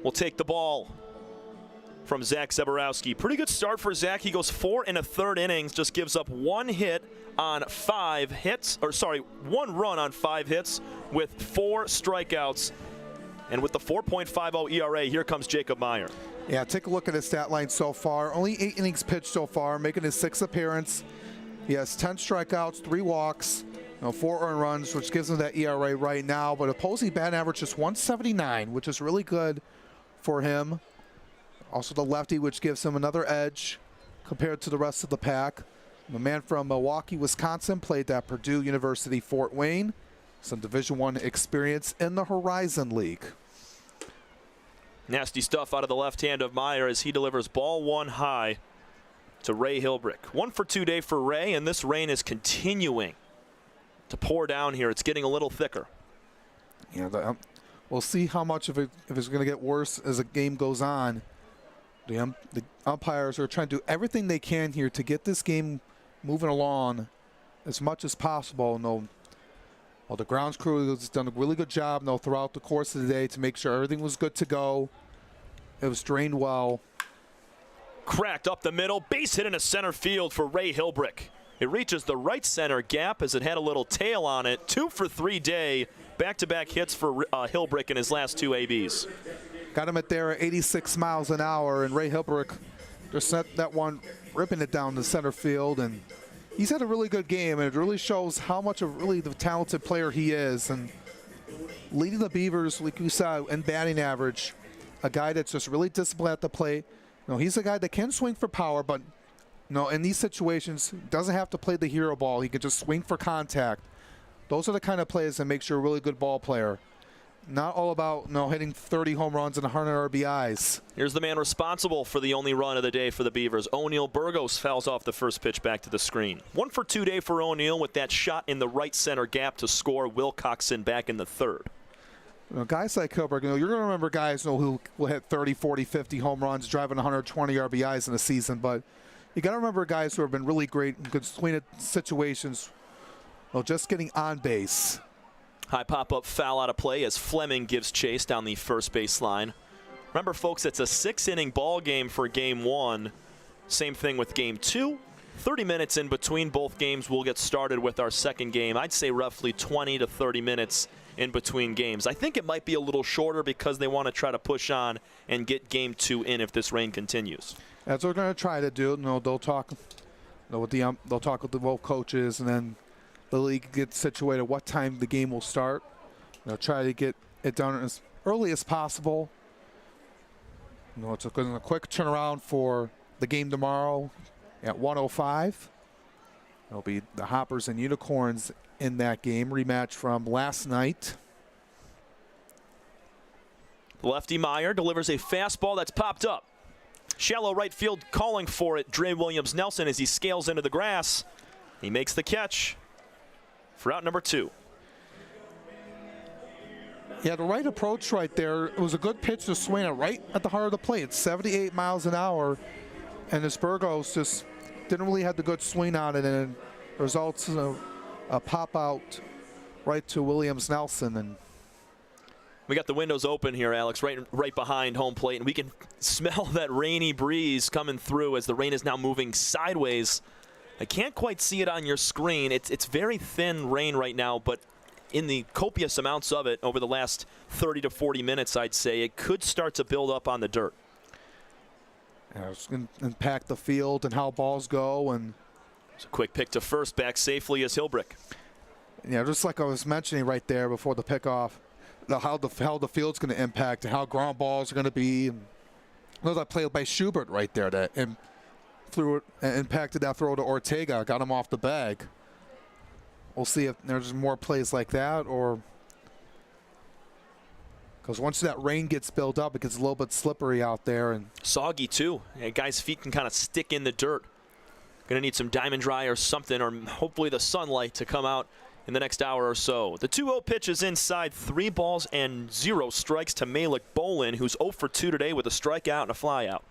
will take the ball from Zach Zeborowski. Pretty good start for Zach. He goes 4 1/3 innings, just gives up 1 hit on 5 hits, or sorry, 1 run on 5 hits with 4 strikeouts. And with the 4.50 ERA, here comes Jacob Meyer. Yeah, take a look at his stat line so far. Only 8 innings pitched so far, making his 6th appearance. He has 10 strikeouts, 3 walks, 4 earned runs, which gives him that ERA right now. But opposing batting average is 179, which is really good for him. Also the lefty, which gives him another edge compared to the rest of the pack. The man from Milwaukee, Wisconsin, played at Purdue University, Fort Wayne. Some Division I experience in the Horizon League. Nasty stuff out of the left hand of Meyer as he delivers ball 1 high to Ray Hilbrick. 1 for 2 day for Ray, and this rain is continuing to pour down here. It's getting a little thicker. Yeah, we'll see how much of it, if it's going to get worse as the game goes on. The umpires are trying to do everything they can here to get this game moving along as much as possible. Well, the grounds crew has done a really good job throughout the course of the day to make sure everything was good to go. It was drained well. Cracked up the middle, base hit into center field for Ray Hilbrick. It reaches the right center gap as it had a little tail on it. 2 for 3 day, back-to-back hits for Hilbrick in his last 2 ABs. Got him at there at 86 miles an hour, and Ray Hilbrick just sent that one, ripping it down to center field. And he's had a really good game, and it really shows how much of really the talented player he is. And leading the Beavers, like you said, in batting average, a guy that's just really disciplined at the plate. He's a guy that can swing for power, but in these situations, doesn't have to play the hero ball. He can just swing for contact. Those are the kind of plays that makes you a really good ball player. Not all about hitting 30 home runs and 100 RBIs. Here's the man responsible for the only run of the day for the Beavers. O'Neal Burgos fouls off the first pitch back to the screen. 1 for 2 day for O'Neal with that shot in the right center gap to score Wilcoxon back in the 3rd. Guys like Hilbrick, you're going to remember guys who will hit 30, 40, 50 home runs, driving 120 RBIs in a season. But you got to remember guys who have been really great in good swing situations, just getting on base. High pop-up foul out of play as Fleming gives chase down the first baseline. Remember, folks, it's a 6-inning ball game for Game 1. Same thing with Game 2. 30 minutes in between both games. We'll get started with our second game. I'd say roughly 20 to 30 minutes in between games. I think it might be a little shorter because they want to try to push on and get Game 2 in if this rain continues. That's what they're going to try to do. They'll talk with they'll talk with the both coaches, and then the league gets situated what time the game will start. They'll try to get it done as early as possible. It's a quick turnaround for the game tomorrow at 1:05. It'll be the Hoppers and Unicorns in that game, rematch from last night. Lefty Meyer delivers a fastball that's popped up. Shallow right field calling for it. Dre Williams-Nelson as he scales into the grass. He makes the catch for out number 2. Yeah, the right approach right there. It was a good pitch to swing it right at the heart of the plate. It's 78 miles an hour, and this Burgos just didn't really have the good swing on it, and it results in a pop out right to Williams-Nelson. And we got the windows open here, Alex, right behind home plate, and we can smell that rainy breeze coming through as the rain is now moving sideways. I can't quite see it on your screen. It's very thin rain right now, but in the copious amounts of it over the last 30 to 40 minutes, I'd say, it could start to build up on the dirt. Yeah, it's going to impact the field and how balls go. And it's a quick pick to first, back safely as Hilbrick. Yeah, just like I was mentioning right there before the pickoff, how the field's going to impact and how ground balls are going to be. And that play by Schubert right there that impacted that throw to Ortega, got him off the bag. We'll see if there's more plays like that, or because once that rain gets built up, it gets a little bit slippery out there and soggy too. Yeah, guys' feet can kind of stick in the dirt. Gonna need some diamond dry or something, or hopefully the sunlight to come out in the next hour or so. The 2-0 pitch is inside. 3 balls and 0 strikes to Malik Bolin, who's 0 for 2 today with a strikeout and a flyout.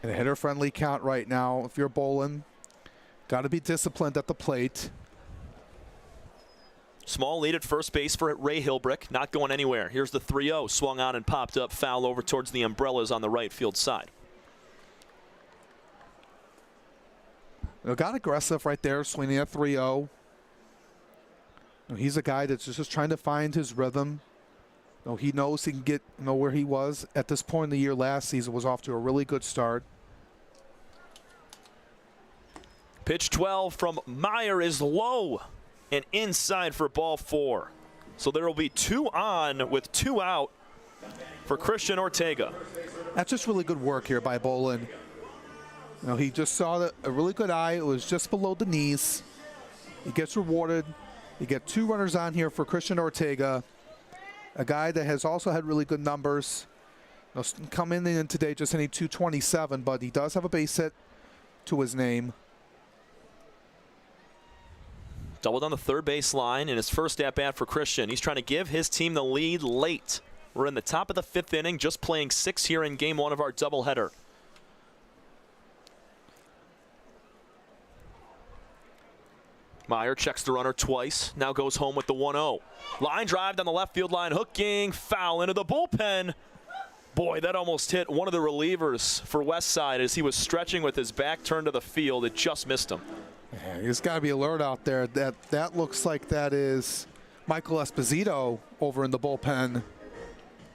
And a hitter-friendly count right now. If you're Bolin, got to be disciplined at the plate. Small lead at first base for Ray Hilbrick, not going anywhere. Here's the 3-0, swung on and popped up, foul over towards the umbrellas on the right field side. Got aggressive right there, swinging at 3-0. He's a guy that's just trying to find his rhythm. He knows he can get where he was at this point in the year last season, was off to a really good start. Pitch 12 from Meyer is low and inside for ball 4. So there will be 2 on with 2 out for Christian Ortega. That's just really good work here by Bolin. He just saw a really good eye. It was just below the knees. He gets rewarded. You get 2 runners on here for Christian Ortega, a guy that has also had really good numbers. Coming in today just hitting 227, but he does have a base hit to his name. Doubled on the third base line in his first at-bat for Christian. He's trying to give his team the lead late. We're in the top of the 5th inning, just playing 6 here in game 1 of our doubleheader. Meyer checks the runner twice, now goes home with the 1-0. Line drive down the left field line, hooking, foul into the bullpen. Boy, that almost hit one of the relievers for Westside as he was stretching with his back turned to the field. It just missed him. Yeah, he's got to be alert out there. That looks like that is Michael Esposito over in the bullpen.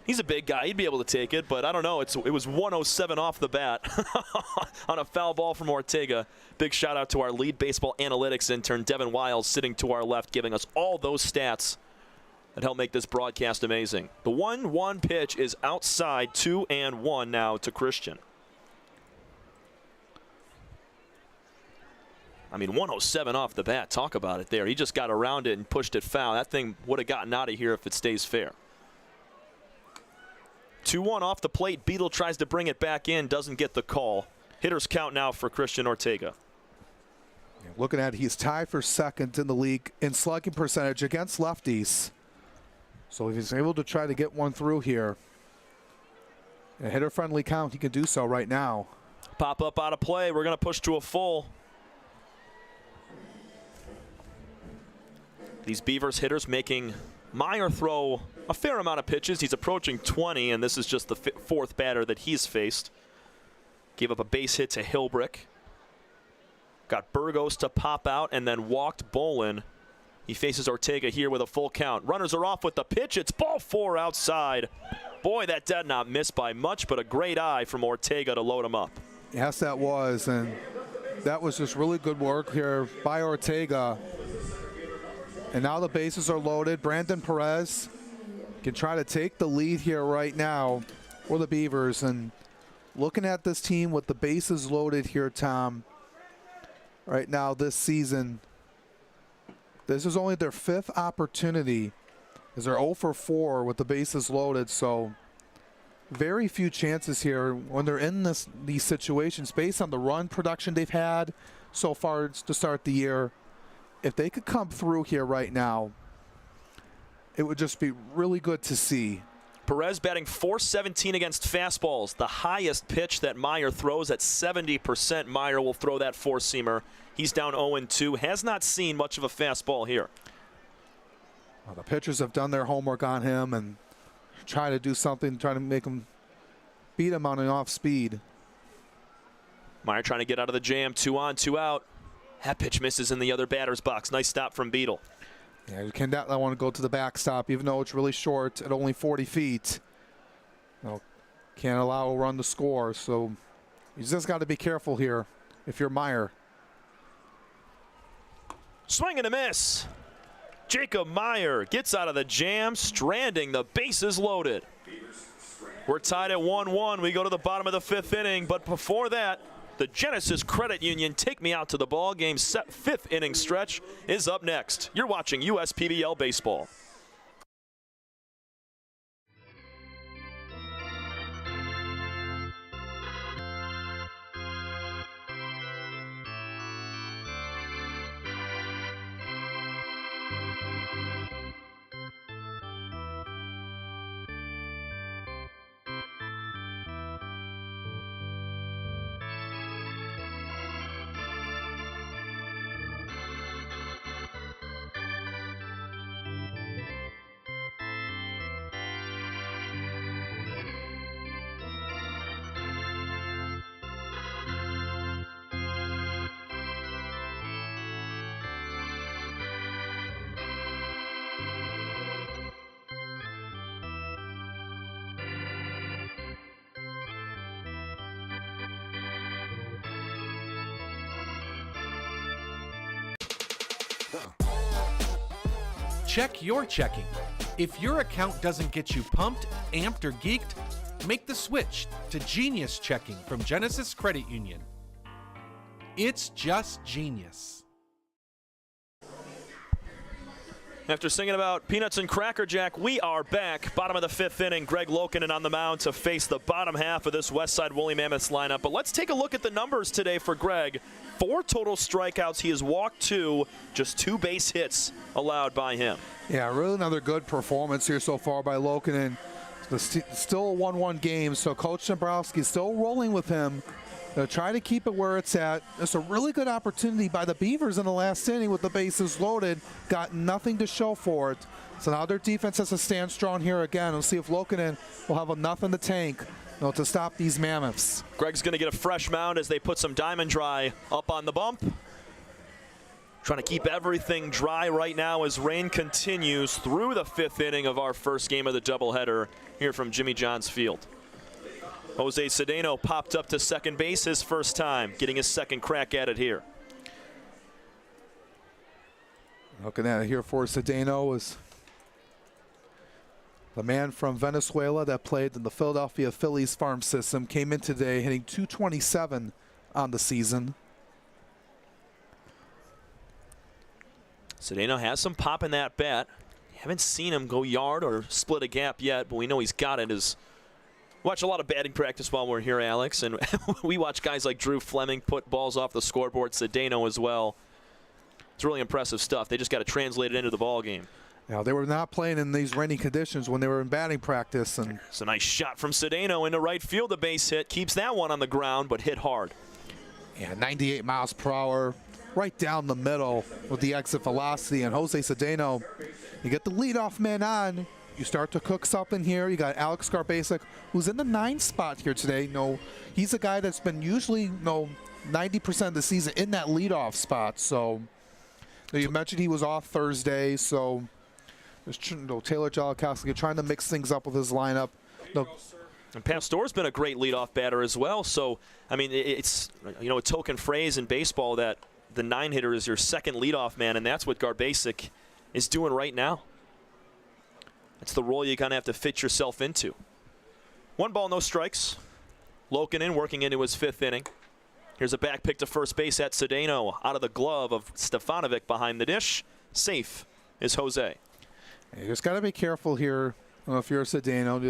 He's a big guy. He'd be able to take it, but I don't know. It was 107 off the bat on a foul ball from Ortega. Big shout out to our lead baseball analytics intern, Devin Wiles, sitting to our left, giving us all those stats that help make this broadcast amazing. The 1-1 pitch is outside, 2-1 now to Christian. I mean, 107 off the bat. Talk about it there. He just got around it and pushed it foul. That thing would have gotten out of here if it stays fair. 2-1 off the plate. Beetle tries to bring it back in, doesn't get the call. Hitters count now for Christian Ortega. Looking at it, he's tied for second in the league in slugging percentage against lefties. So if he's able to try to get one through here, a hitter-friendly count, he can do so right now. Pop up out of play. We're going to push to a full. These Beavers hitters making Meyer throw a fair amount of pitches. He's approaching 20, and this is just the 4th batter that he's faced. Gave up a base hit to Hilbrick. Got Burgos to pop out and then walked Bolin. He faces Ortega here with a full count. Runners are off with the pitch. It's ball 4 outside. Boy, that did not miss by much, but a great eye from Ortega to load him up. Yes, that was, and that was just really good work here by Ortega. And now the bases are loaded. Brandon Perez can try to take the lead here right now for the Beavers. And looking at this team with the bases loaded here, Tom, right now this season, this is only their 5th opportunity as they're 0 for 4 with the bases loaded. So very few chances here when they're in these situations based on the run production they've had so far to start the year. If they could come through here right now, it would just be really good to see. Perez batting .417 against fastballs, the highest pitch that Meyer throws at 70%. Meyer will throw that 4-seamer. He's down 0-2, has not seen much of a fastball here. Well, the pitchers have done their homework on him and try to do something, trying to make him beat him on an off speed. Meyer trying to get out of the jam, 2 on, 2 out. That pitch misses in the other batter's box. Nice stop from Beetle. Yeah, you cannot want to go to the backstop, even though it's really short at only 40 feet. Can't allow a run to score, so you just got to be careful here if you're Meyer. Swing and a miss. Jacob Meyer gets out of the jam, stranding the bases loaded. We're tied at 1-1. We go to the bottom of the 5th inning, but before that, the Genesis Credit Union Take Me Out to the Ball Game 5th inning stretch is up next. You're watching USPBL Baseball. Check your checking. If your account doesn't get you pumped, amped, or geeked, make the switch to Genius Checking from Genesis Credit Union. It's just genius. After singing about peanuts and Cracker Jack, we are back. Bottom of the 5th inning, Greg Lokinen on the mound to face the bottom half of this Westside Woolly Mammoths lineup. But let's take a look at the numbers today for Greg. 4 total strikeouts. He has walked 2, just 2 base hits allowed by him. Yeah, really another good performance here so far by Lokinen. Still a 1-1 game, so Coach Dombrowski is still rolling with him. They'll try to keep it where it's at. It's a really good opportunity by the Beavers in the last inning with the bases loaded. Got nothing to show for it. So now their defense has to stand strong here again. We'll see if Lokinen will have enough in the tank to stop these Mammoths. Greg's going to get a fresh mound as they put some Diamond Dry up on the bump. Trying to keep everything dry right now as rain continues through the 5th inning of our first game of the doubleheader here from Jimmy John's Field. Jose Cedeno popped up to second base his first time, getting his second crack at it here. Looking at it here for Cedeno is the man from Venezuela that played in the Philadelphia Phillies farm system. Came in today hitting .227 on the season. Cedeno has some pop in that bat. Haven't seen him go yard or split a gap yet, but we know he's got it. Watch a lot of batting practice while we're here, Alex, and we watch guys like Drew Fleming put balls off the scoreboard, Cedeno as well. It's really impressive stuff. They just got to translate it into the ball game. Now, they were not playing in these rainy conditions when they were in batting practice. And it's a nice shot from Cedeno into right field. A base hit. Keeps that one on the ground, but hit hard. Yeah, 98 miles per hour, right down the middle with the exit velocity. And Jose Cedeno, you get the leadoff man on. You start to cook something here. You got Alex Garbasic, who's in the 9th spot here today. He's a guy that's been usually 90% of the season in that leadoff spot. So you mentioned he was off Thursday. So there's Taylor Jalikowski trying to mix things up with his lineup. And Pastor's been a great leadoff batter as well. So I mean, it's a token phrase in baseball that the 9-hitter is your second leadoff man, and that's what Garbasic is doing right now. It's the role you kind of have to fit yourself into. 1 ball, no strikes. Lokinen working into his 5th inning. Here's a back pick to first base at Cedeno. Out of the glove of Stefanovic behind the dish. Safe is Jose. You just got to be careful here if you're Cedeno.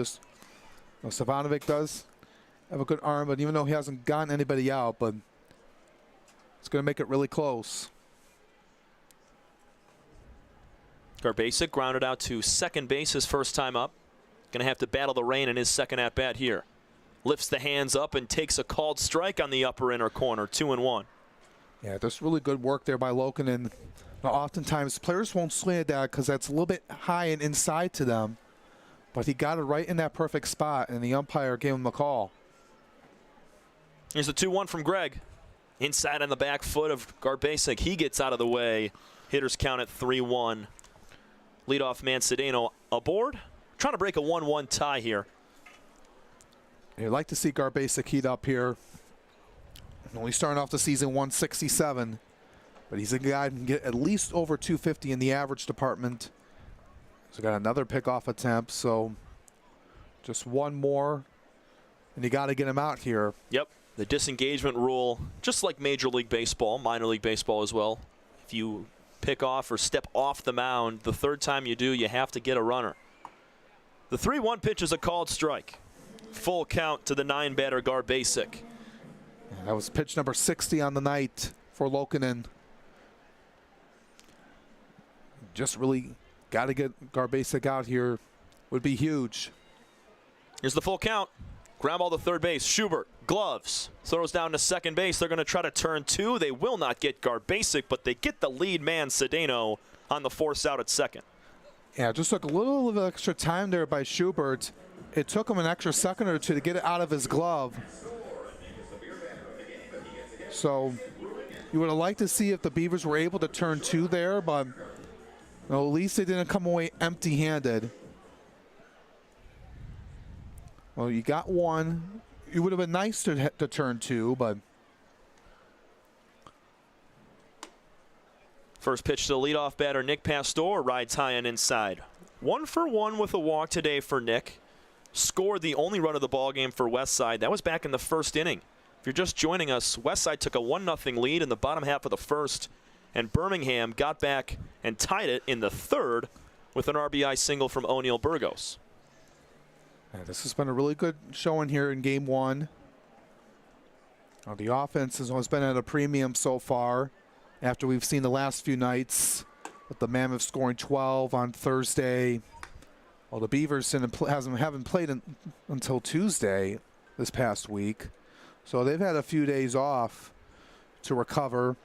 Stefanovic does have a good arm, but even though he hasn't gotten anybody out, but it's going to make it really close. Garbasic grounded out to second base his first time up. Going to have to battle the rain in his second at-bat here. Lifts the hands up and takes a called strike on the upper inner corner, 2-1. Yeah, that's really good work there by Lokinen. Now, oftentimes players won't swing at that because that's a little bit high and inside to them. But he got it right in that perfect spot, and the umpire gave him the call. Here's the 2-1 from Greg. Inside on the back foot of Garbasic. He gets out of the way. Hitters count at 3-1. Leadoff man Cedeno aboard. Trying to break a 1-1 tie here. You'd like to see Garbasic heat up here. Only starting off the season 167, but he's a guy who can get at least over 250 in the average department. So got another pickoff attempt, so just one more, and you got to get him out here. Yep, the disengagement rule, just like Major League Baseball, minor league baseball as well. If you pick off or step off the mound, the 3rd time you do, you have to get a runner. The 3-1 pitch is a called strike. Full count to the 9-batter Garbasic. That was pitch number 60 on the night for Lokinen. Just really got to get Garbasic out here. Would be huge. Here's the full count. Ground ball to third base. Schubert, gloves, throws down to second base. They're going to try to turn 2. They will not get Garbasic, but they get the lead man, Cedeno, on the force out at second. Yeah, just took a little bit of extra time there by Schubert. It took him an extra second or two to get it out of his glove. So you would have liked to see if the Beavers were able to turn 2 there, but at least they didn't come away empty-handed. Well, you got 1. It would have been nice to turn 2, but First pitch to the leadoff batter, Nick Pastor, rides high and inside. 1 for 1 with a walk today for Nick. Scored the only run of the ballgame for Westside. That was back in the first inning. If you're just joining us, Westside took a 1-0 lead in the bottom half of the first, and Birmingham got back and tied it in the third with an RBI single from O'Neal Burgos. Yeah, this has been a really good showing here in Game 1. The offense has been at a premium so far after we've seen the last few nights with the Mammoths scoring 12 on Thursday. Well, the Beavers haven't played until Tuesday this past week, so they've had a few days off to recover.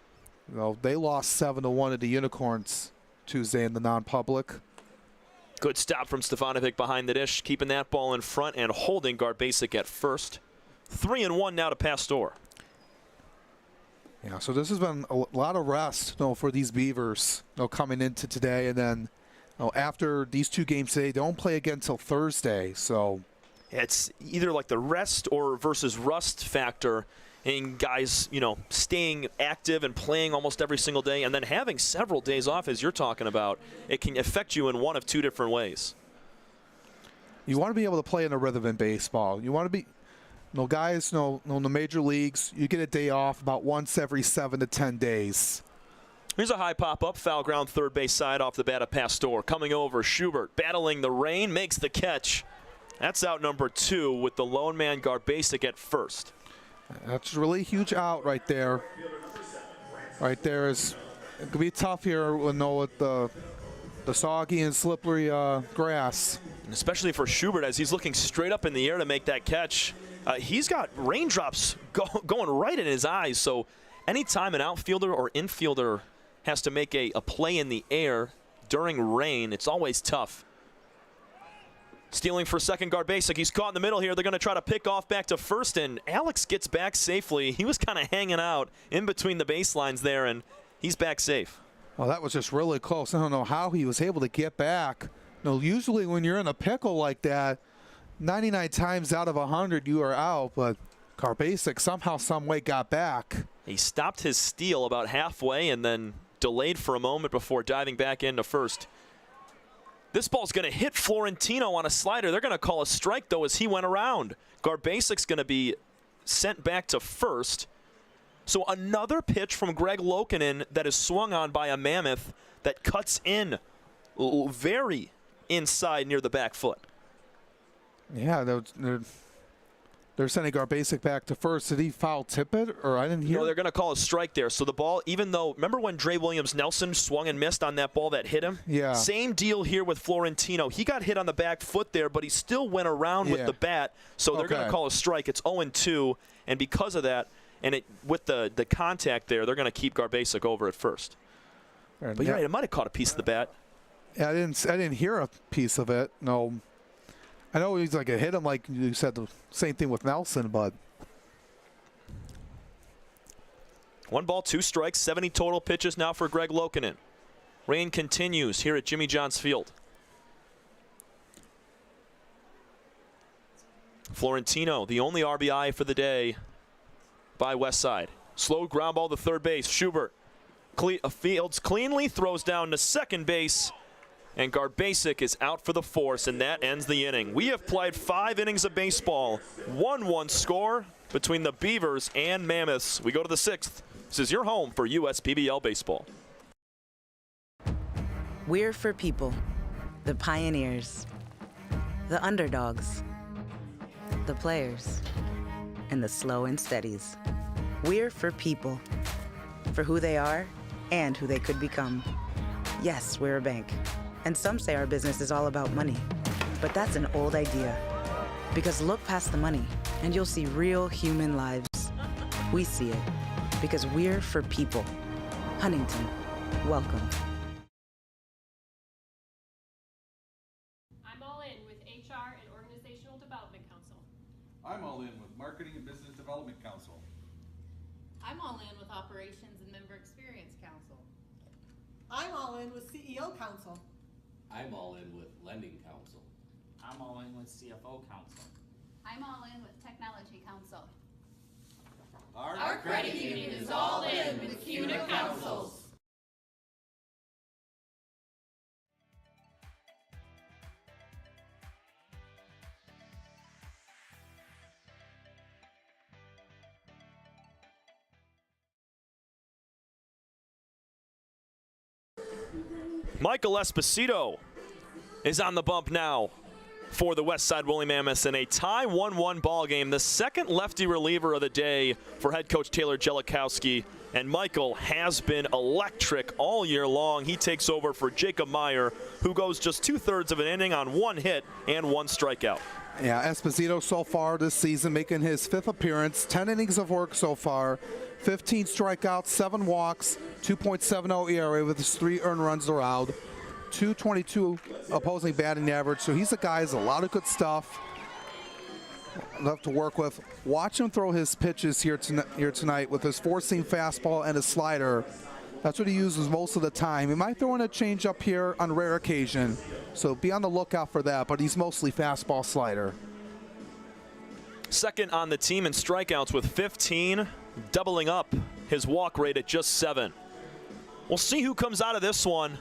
They lost 7-1 at the Unicorns Tuesday in the non-public. Good stop from Stefanovic behind the dish, keeping that ball in front and holding Garbasic at first. 3-1 now to Pastor. Yeah, so this has been a lot of rest for these Beavers coming into today, and then after these 2 games today, they don't play again until Thursday. So it's either like the rest or versus rust factor, and guys, staying active and playing almost every single day, and then having several days off, as you're talking about. It can affect you in one of 2 different ways. You want to be able to play in a rhythm in baseball. You want to be, guys, in the major leagues, you get a day off about once every 7 to 10 days. Here's a high pop-up, foul ground, third base side off the bat of Pastor. Coming over, Schubert battling the rain, makes the catch. That's out number 2 with the lone man Garbasic at first. That's a really huge out right there. Right there is, it could be tough here with the soggy and slippery grass. And especially for Schubert as he's looking straight up in the air to make that catch. He's got raindrops going right in his eyes, so anytime an outfielder or infielder has to make a play in the air during rain, it's always tough. Stealing for second, Garbasic. He's caught in the middle here. They're going to try to pick off back to first, and Alex gets back safely. He was kind of hanging out in between the baselines there, and he's back safe. Well, that was just really close. I don't know how he was able to get back. Usually when you're in a pickle like that, 99 times out of 100 you are out, but Garbasic somehow, some way got back. He stopped his steal about halfway and then delayed for a moment before diving back into first. This ball's going to hit Florentino on a slider. They're going to call a strike, though, as he went around. Garbasic's going to be sent back to first. So another pitch from Greg Lokinen that is swung on by a Mammoth that cuts in very inside near the back foot. Yeah, they're sending Garbasic back to first. Did he foul tip it, or I didn't hear? No, they're going to call a strike there. So the ball, even though, remember when Dre Williams-Nelson swung and missed on that ball that hit him? Yeah. Same deal here with Florentino. He got hit on the back foot there, but he still went around with the bat. So they're going to call a strike. It's 0-2, and because of that, and with the contact there, they're going to keep Garbasic over at first. But you're right, it might have caught a piece of the bat. Yeah, I didn't hear a piece of it. No. I know he's like it hit him, like you said, the same thing with Nelson, but 1 ball, 2 strikes, 70 total pitches now for Greg Lokinen. Rain continues here at Jimmy John's Field. Florentino, the only RBI for the day by Westside. Slow ground ball to third base. Schubert fields cleanly, throws down to second base. And Garbasic is out for the force, and that ends the inning. We have played 5 innings of baseball. 1-1 score between the Beavers and Mammoths. We go to the 6th. This is your home for USPBL baseball. We're for people, the pioneers, the underdogs, the players, and the slow and steadies. We're for people, for who they are and who they could become. Yes, we're a bank. And some say our business is all about money, but that's an old idea. Because look past the money, and you'll see real human lives. We see it, because we're for people. Huntington, welcome. I'm all in with HR and Organizational Development Council. I'm all in with Marketing and Business Development Council. I'm all in with Operations and Member Experience Council. I'm all in with CEO Council. I'm all in with Lending Council. I'm all in with CFO Council. I'm all in with Technology Council. Our credit union is all in with CUNA Councils. Michael Esposito is on the bump now for the Westside Woolly Mammoths in a tie 1-1 ball game. The second lefty reliever of the day for head coach Taylor Jellikowski. And Michael has been electric all year long. He takes over for Jacob Meyer, who goes just 2/3 of an inning on 1 hit and 1 strikeout. Yeah, Esposito so far this season making his 5th appearance, 10 innings of work so far, 15 strikeouts, 7 walks, 2.70 ERA with his 3 earned runs allowed, 222 opposing batting average. So he's a guy who has a lot of good stuff left to work with. Watch him throw his pitches here tonight with his 4-seam fastball and his slider. That's what he uses most of the time. He might throw in a changeup here on rare occasion, so be on the lookout for that, but he's mostly fastball slider. Second on the team in strikeouts with 15, doubling up his walk rate at just 7. We'll see who comes out of this one.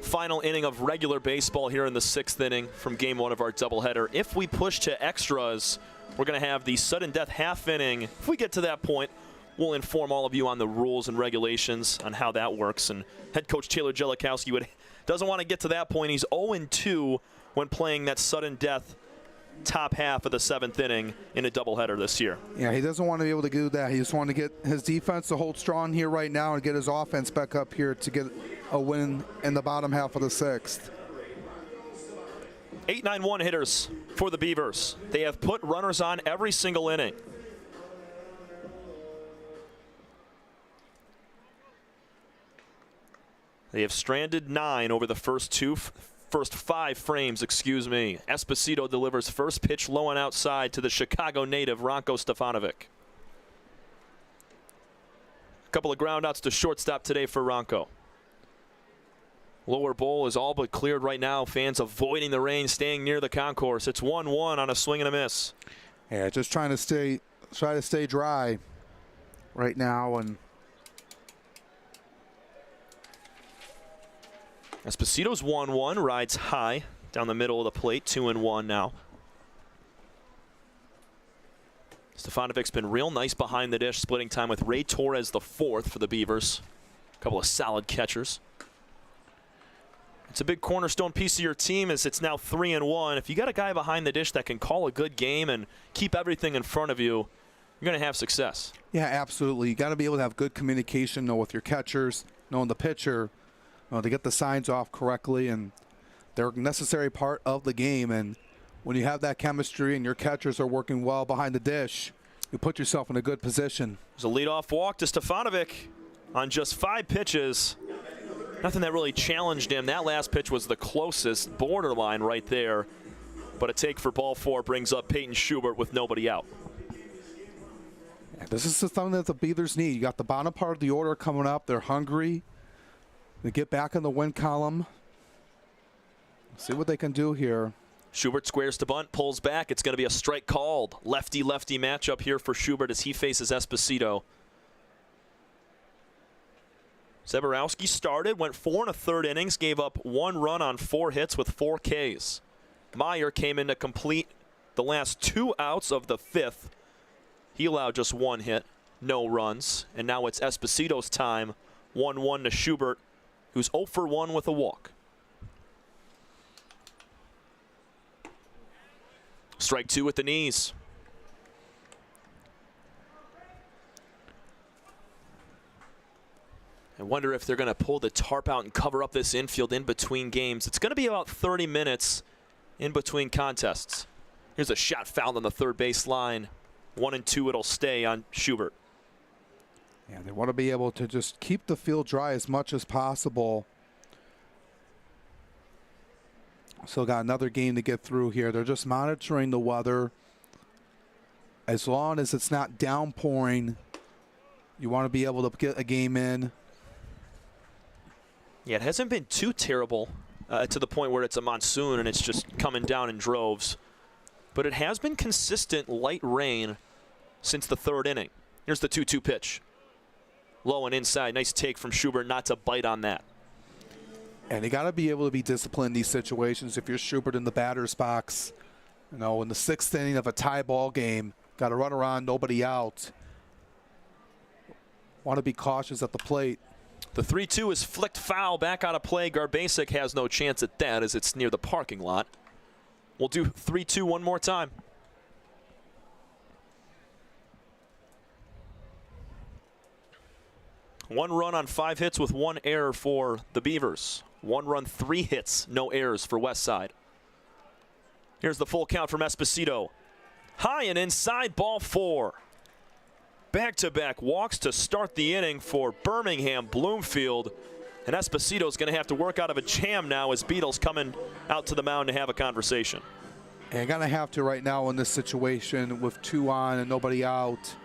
Final inning of regular baseball here in the 6th inning from game 1 of our doubleheader. If we push to extras, we're going to have the sudden death half inning. If we get to that point, we'll inform all of you on the rules and regulations on how that works. And head coach Taylor Jellikowski doesn't want to get to that point. He's 0-2 when playing that sudden death top half of the 7th inning in a doubleheader this year. Yeah, he doesn't want to be able to do that. He just wants to get his defense to hold strong here right now and get his offense back up here to get a win in the bottom half of the 6th. 8-9-1 hitters for the Beavers. They have put runners on every single inning. They have stranded 9 over the first 5 frames, Esposito delivers first pitch low and outside to the Chicago native, Ranko Stefanovic. A couple of groundouts to shortstop today for Ranko. Lower bowl is all but cleared right now. Fans avoiding the rain, staying near the concourse. It's 1-1 on a swing and a miss. Yeah, just try to stay dry right now. And Esposito's 1-1, rides high down the middle of the plate, 2-1 now. Stefanovic's been real nice behind the dish, splitting time with Ray Torres the 4th for the Beavers. A couple of solid catchers. It's a big cornerstone piece of your team as it's now 3-1. If you got a guy behind the dish that can call a good game and keep everything in front of you, you're going to have success. Yeah, absolutely. You got to be able to have good communication, know with your catchers, knowing the pitcher, to get the signs off correctly, and they're a necessary part of the game. And when you have that chemistry and your catchers are working well behind the dish, you put yourself in a good position. There's a leadoff walk to Stefanovic on just 5 pitches. Nothing that really challenged him. That last pitch was the closest, borderline right there. But a take for ball 4 brings up Peyton Schubert with nobody out. Yeah, this is something that the Beavers need. You got the bottom part of the order coming up. They're hungry. They get back in the win column. See what they can do here. Schubert squares to bunt, pulls back. It's going to be a strike called. Lefty-lefty matchup here for Schubert as he faces Esposito. Zeborowski started, went 4 1/3 innings, gave up 1 run on 4 hits with 4 Ks. Meyer came in to complete the last 2 outs of the 5th. He allowed just 1 hit, no runs, and now it's Esposito's time. 1-1 to Schubert, who's 0 for 1 with a walk. Strike 2 with the knees. I wonder if they're going to pull the tarp out and cover up this infield in between games. It's going to be about 30 minutes in between contests. Here's a shot fouled on the 3rd base line. 1-2 it'll stay on Schubert. Yeah, they want to be able to just keep the field dry as much as possible. Still got another game to get through here. They're just monitoring the weather. As long as it's not downpouring, you want to be able to get a game in. Yeah, it hasn't been too terrible to the point where it's a monsoon and it's just coming down in droves. But it has been consistent light rain since the 3rd inning. Here's the 2-2 pitch. Low and inside. Nice take from Schubert not to bite on that. And you got to be able to be disciplined in these situations. If you're Schubert in the batter's box, in the 6th inning of a tie ball game, got to run around, nobody out. Want to be cautious at the plate. The 3-2 is flicked foul, back out of play. Garbasic has no chance at that as it's near the parking lot. We'll do 3-2 one more time. One run on 5 hits with 1 error for the Beavers. 1 run, 3 hits, no errors for Westside. Here's the full count from Esposito. High and inside, ball 4. Back-to-back walks to start the inning for Birmingham Bloomfield. And Esposito's going to have to work out of a jam now as Beadle's coming out to the mound to have a conversation. And going to have to right now in this situation with 2 on and nobody out.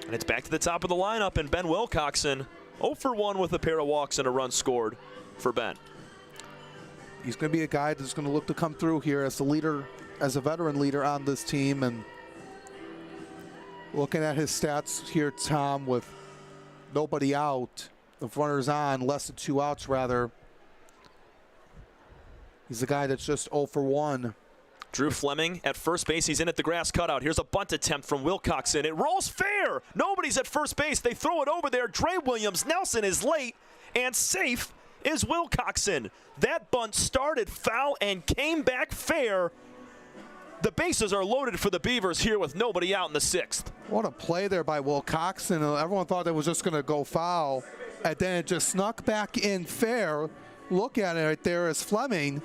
And it's back to the top of the lineup, and Ben Wilcoxon 0 for 1 with a pair of walks and a run scored for Ben. He's going to be a guy that's going to look to come through here as the leader, as a veteran leader on this team. And looking at his stats here, Tom, with nobody out, with runners on, less than 2 outs rather, he's a guy that's just 0 for 1. Drew Fleming at first base. He's in at the grass cutout. Here's a bunt attempt from Wilcoxon. It rolls fair. Nobody's at first base. They throw it over there. Dre Williams Nelson is late, and safe is Wilcoxon. That bunt started foul and came back fair. The bases are loaded for the Beavers here with nobody out in the 6th. What a play there by Wilcoxon. Everyone thought it was just going to go foul, and then it just snuck back in fair. Look at it right there as Fleming.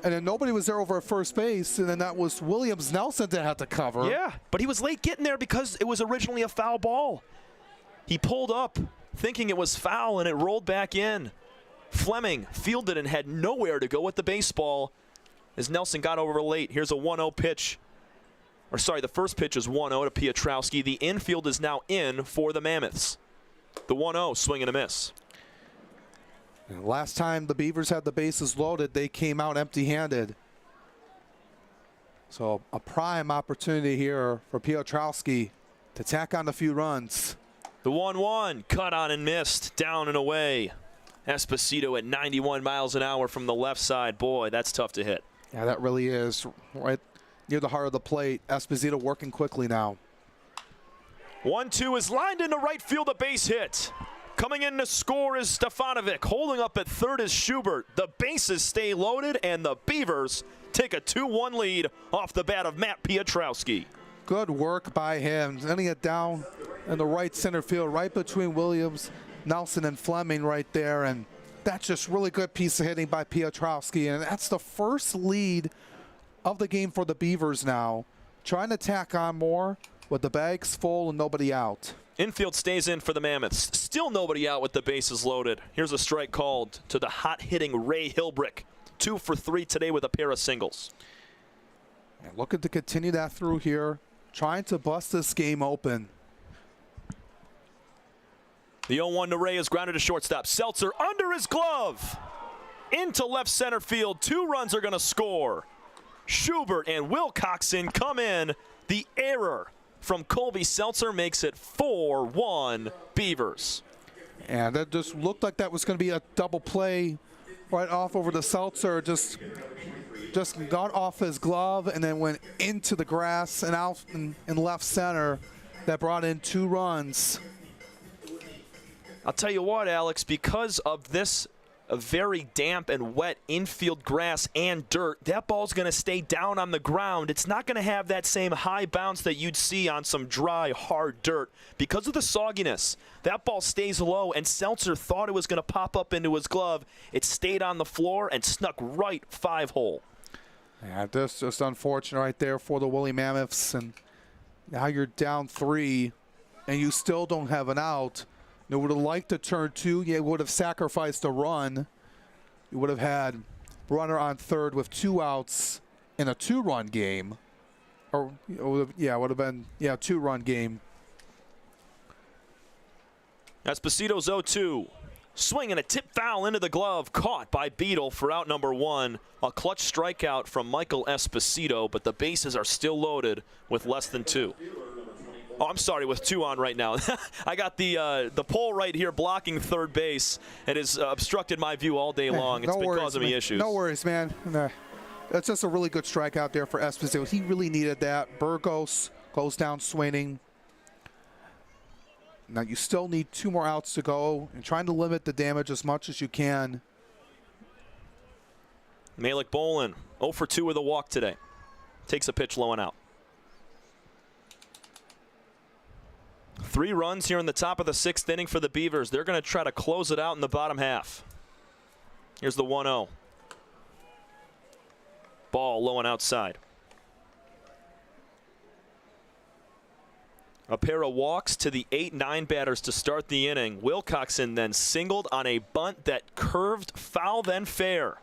And then nobody was there over at first base, and then that was Williams Nelson that had to cover. Yeah, but he was late getting there because it was originally a foul ball. He pulled up thinking it was foul, and it rolled back in. Fleming fielded and had nowhere to go with the baseball as Nelson got over late. Here's a 1-0 pitch. Or sorry, the first pitch is 1-0 to Piotrowski. The infield is now in for the Mammoths. The 1-0, swing and a miss. And last time the Beavers had the bases loaded, they came out empty-handed. So a prime opportunity here for Piotrowski to tack on a few runs. The 1-1, cut on and missed, down and away. Esposito at 91 miles an hour from the left side. Boy, that's tough to hit. Yeah, that really is. Right near the heart of the plate. Esposito working quickly now. 1-2 is lined into right field, a base hit. Coming in to score is Stefanovic. Holding up at third is Schubert. The bases stay loaded, and the Beavers take a 2-1 lead off the bat of Matt Piotrowski. Good work by him. Sending it down in the right center field, right between Williams, Nelson, and Fleming right there. And that's just really good piece of hitting by Piotrowski. And that's the first lead of the game for the Beavers now. Trying to tack on more with the bags full and nobody out. Infield stays in for the Mammoths. Still nobody out with the bases loaded. Here's a strike called to the hot-hitting Ray Hilbrick. 2 for 3 today with a pair of singles. And looking to continue that through here. Trying to bust this game open. The 0-1 to Ray is grounded to shortstop. Seltzer under his glove. Into left center field. 2 runs are going to score. Schubert and Wilcoxon come in. The error from Colby Seltzer makes it 4-1 Beavers. And that just looked like that was going to be a double play right off over the Seltzer. Just got off his glove and then went into the grass and out in left center. That brought in 2 runs. I'll tell you what, Alex, because of this very damp and wet infield grass and dirt, that ball's going to stay down on the ground. It's not going to have that same high bounce that you'd see on some dry, hard dirt. Because of the sogginess, that ball stays low, and Seltzer thought it was going to pop up into his glove. It stayed on the floor and snuck right 5-hole. Yeah, that's just unfortunate right there for the Woolly Mammoths. And now you're down 3, and you still don't have an out. You would have liked to turn 2. You would have sacrificed a run. You would have had runner on third with 2 outs in a 2-run game. Or, it would have been, 2-run game. Esposito's 0-2. Swing and a tip foul into the glove. Caught by Beadle for out number 1. A clutch strikeout from Michael Esposito, but the bases are still loaded with less than 2. Oh, I'm sorry, with 2 on right now. I got the pole right here blocking third base. It has obstructed my view all day long. It's been causing me issues. No worries, man. That's just a really good strikeout there for Esposito. He really needed that. Burgos goes down swinging. Now you still need 2 more outs to go and trying to limit the damage as much as you can. Malik Bolin, 0 for 2 with a walk today. Takes a pitch low and out. 3 runs here in the top of the 6th inning for the Beavers. They're going to try to close it out in the bottom half. Here's the 1-0. Ball low and outside. A pair of walks to the 8-9 batters to start the inning. Wilcoxon then singled on a bunt that curved foul, then fair.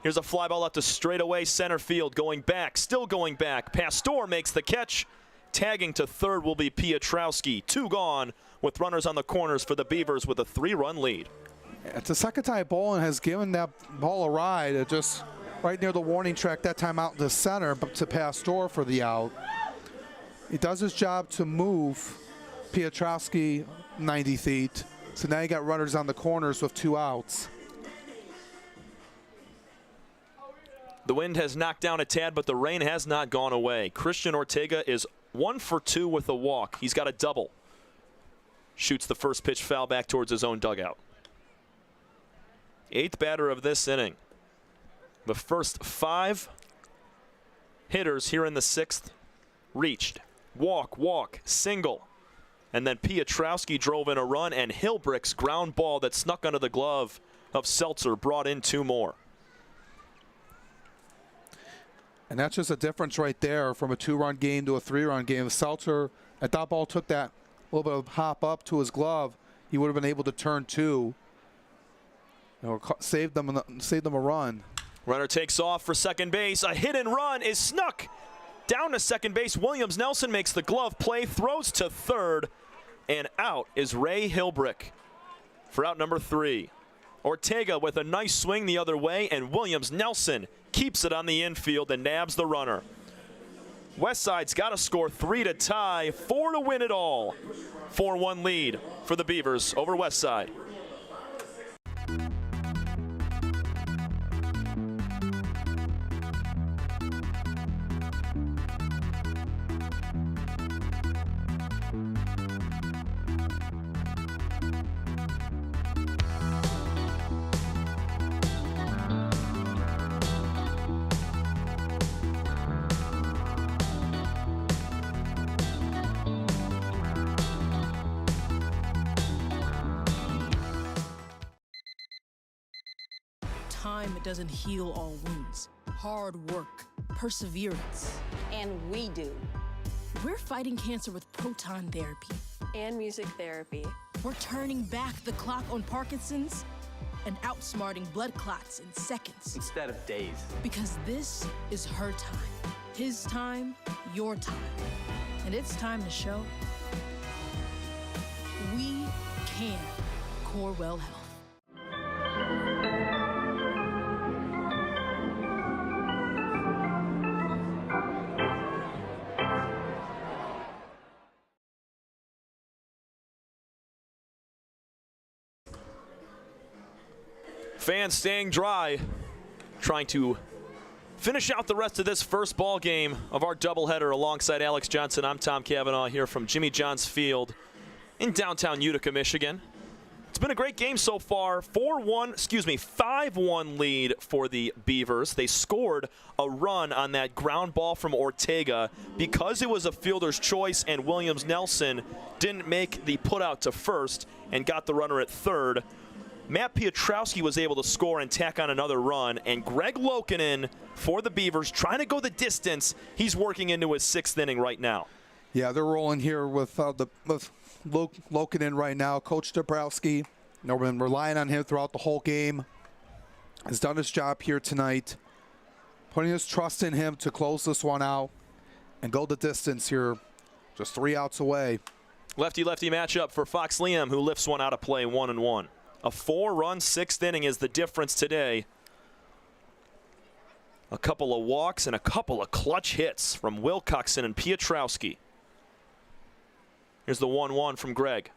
Here's a fly ball out to straightaway center field. Going back, still going back. Pastor makes the catch. Tagging to third will be Piotrowski. 2 gone with runners on the corners for the Beavers with a 3-run lead. It's the second time Bolin has given that ball a ride. It just right near the warning track, that time out in the center, but to Pastor for the out. He does his job to move Piotrowski 90 feet. So now you got runners on the corners with 2 outs. The wind has knocked down a tad, but the rain has not gone away. Christian Ortega is 1 for 2 with a walk. He's got a double. Shoots the first pitch foul back towards his own dugout. 8th batter of this inning. The first 5 hitters here in the 6th reached. Walk, single. And then Piotrowski drove in a run, and Hilbrick's ground ball that snuck under the glove of Seltzer brought in 2 more. And that's just a difference right there from a 2-run game to a 3-run game. If Seltzer, if that ball took that little bit of hop up to his glove, he would have been able to turn 2. Save them a run. Runner takes off for second base. A hit and run is snuck down to second base. Williams Nelson makes the glove play, throws to third, and out is Ray Hilbrick for out number 3. Ortega with a nice swing the other way, and Williams Nelson keeps it on the infield and nabs the runner. Westside's got to score 3 to tie, 4 to win it all. 4-1 lead for the Beavers over Westside. Time doesn't heal all wounds. Hard work, perseverance. And we do. We're fighting cancer with proton therapy. And music therapy. We're turning back the clock on Parkinson's and outsmarting blood clots in seconds. Instead of days. Because this is her time. His time, your time. And it's time to show we can. Corewell Health. Fans staying dry, trying to finish out the rest of this first ball game of our doubleheader alongside Alex Johnson. I'm Tom Cavanaugh here from Jimmy John's Field in downtown Utica, Michigan. It's been a great game so far. 5-1 lead for the Beavers. They scored a run on that ground ball from Ortega because it was a fielder's choice, and Williams Nelson didn't make the put out to first and got the runner at third. Matt Piotrowski was able to score and tack on another run, and Greg Lokinen for the Beavers trying to go the distance. He's working into his 6th inning right now. Yeah, they're rolling here with Lokinen right now. Coach Dabrowski, we've been relying on him throughout the whole game. Has done his job here tonight, putting his trust in him to close this one out and go the distance here, just 3 outs away. Lefty-lefty matchup for Fox Liam, who lifts one out of play 1-1. A 4-run 6th inning is the difference today. A couple of walks and a couple of clutch hits from Wilcoxon and Piotrowski. Here's the 1-1 from Greg.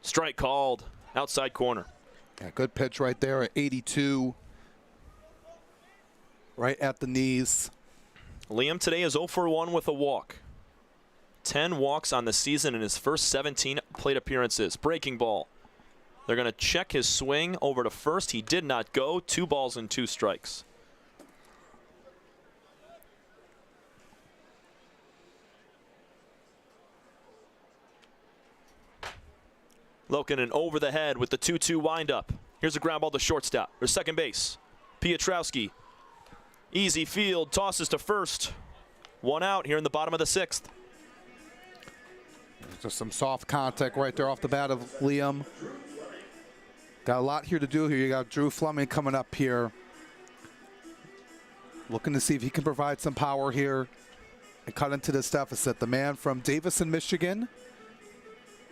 Strike called, outside corner. Yeah, good pitch right there at 82. Right at the knees. Liam today is 0 for 1 with a walk. 10 walks on the season in his first 17 plate appearances. Breaking ball. They're going to check his swing over to first. He did not go. 2 balls and 2 strikes. Lokinen over the head with the 2-2 windup. Here's a ground ball to shortstop, or second base. Piotrowski. Easy field, tosses to first. 1 out here in the bottom of the 6th. Just some soft contact right there off the bat of Liam. Got a lot here to do here. You got Drew Fleming coming up here. Looking to see if he can provide some power here and cut into this deficit. The man from Davison, Michigan.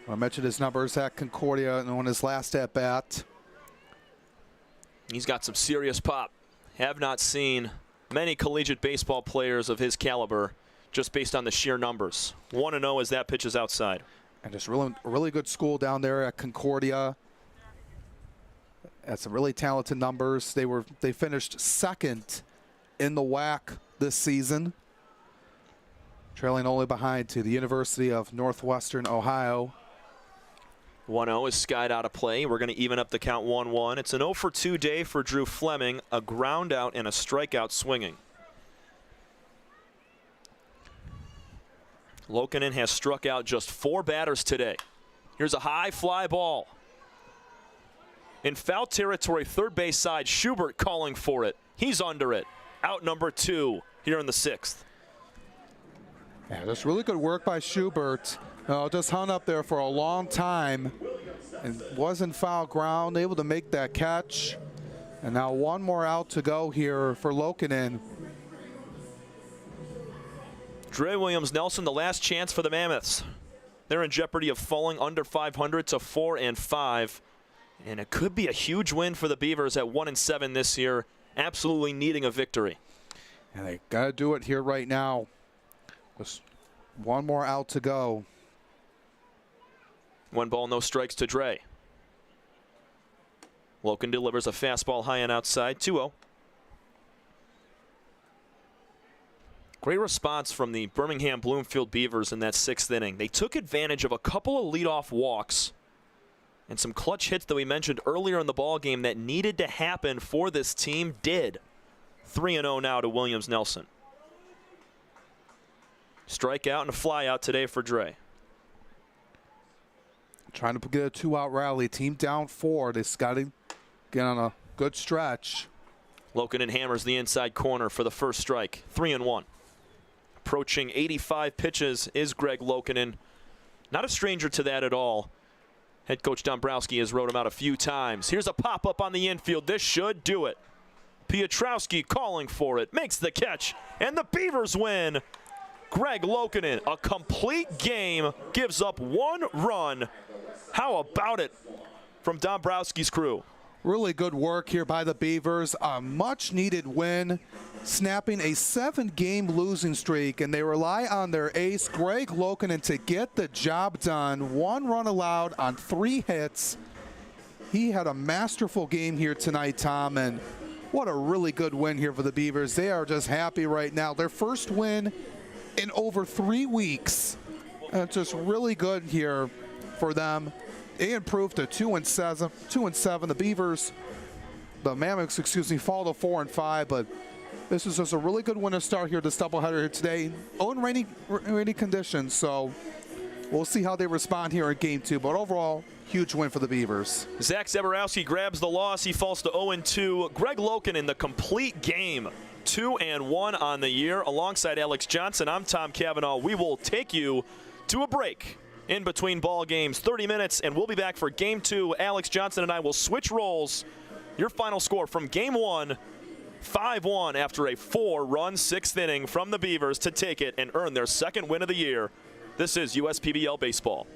I mentioned his numbers at Concordia and on his last at bat. He's got some serious pop. Have not seen many collegiate baseball players of his caliber just based on the sheer numbers. 1-0 as that pitch is outside. And just really good school down there at Concordia. Had some really talented numbers. They finished second in the WAC this season, trailing only behind to the University of Northwestern Ohio. 1-0 is skied out of play. We're going to even up the count 1-1. It's an 0-for-2 day for Drew Fleming, a ground out and a strikeout swinging. Lokinen has struck out just 4 batters today. Here's a high fly ball. In foul territory, third base side, Schubert calling for it. He's under it. Out number 2 here in the 6th. Yeah, that's really good work by Schubert. Just hung up there for a long time and wasn't foul ground, able to make that catch. And now 1 more out to go here for Lokinen. Dre Williams-Nelson, the last chance for the Mammoths. They're in jeopardy of falling under 500 to 4-5. And it could be a huge win for the Beavers at 1-7 this year, absolutely needing a victory. And they got to do it here right now. Just 1 more out to go. 1 ball, no strikes to Dre. Loken delivers a fastball high and outside, 2-0. Great response from the Birmingham Bloomfield Beavers in that 6th inning. They took advantage of a couple of leadoff walks and some clutch hits that we mentioned earlier in the ballgame that needed to happen for this team did. 3-0 now to Williams-Nelson. Strikeout and a flyout today for Dre. Trying to get a 2-out rally. Team down 4. They got to get on a good stretch. Lokinen hammers the inside corner for the first strike. 3-1. Approaching 85 pitches is Greg Lokinen. Not a stranger to that at all. Head coach Dombrowski has wrote him out a few times. Here's a pop-up on the infield. This should do it. Piotrowski calling for it. Makes the catch. And the Beavers win. Greg Lokinen, a complete game, gives up 1 run. How about it from Dombrowski's crew? Really good work here by the Beavers. A much-needed win, snapping a 7-game losing streak, and they rely on their ace, Greg Lokinen, to get the job done. 1 run allowed on 3 hits. He had a masterful game here tonight, Tom, and what a really good win here for the Beavers. They are just happy right now. Their first win in over 3 weeks. And it's just really good here for them. They improved to 2-7. The Beavers, the Mammoths, fall to 4-5. But this is just a really good win to start here, this doubleheader here today. In rainy conditions, so we'll see how they respond here in Game 2. But overall, huge win for the Beavers. Zach Zeborowski grabs the loss. He falls to 0-2. Greg Lokinen, the complete game. 2-1 on the year. Alongside Alex Johnson, I'm Tom Cavanaugh. We will take you to a break in between ball games, 30 minutes, and we'll be back for Game 2. Alex Johnson and I will switch roles. Your final score from Game 1, 5-1 after a 4-run 6th inning from the Beavers to take it and earn their 2nd win of the year. This is USPBL Baseball.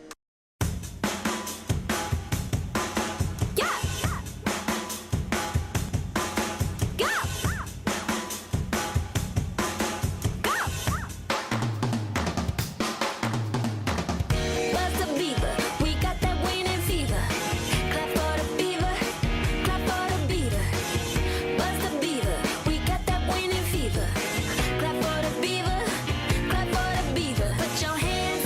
Put your hands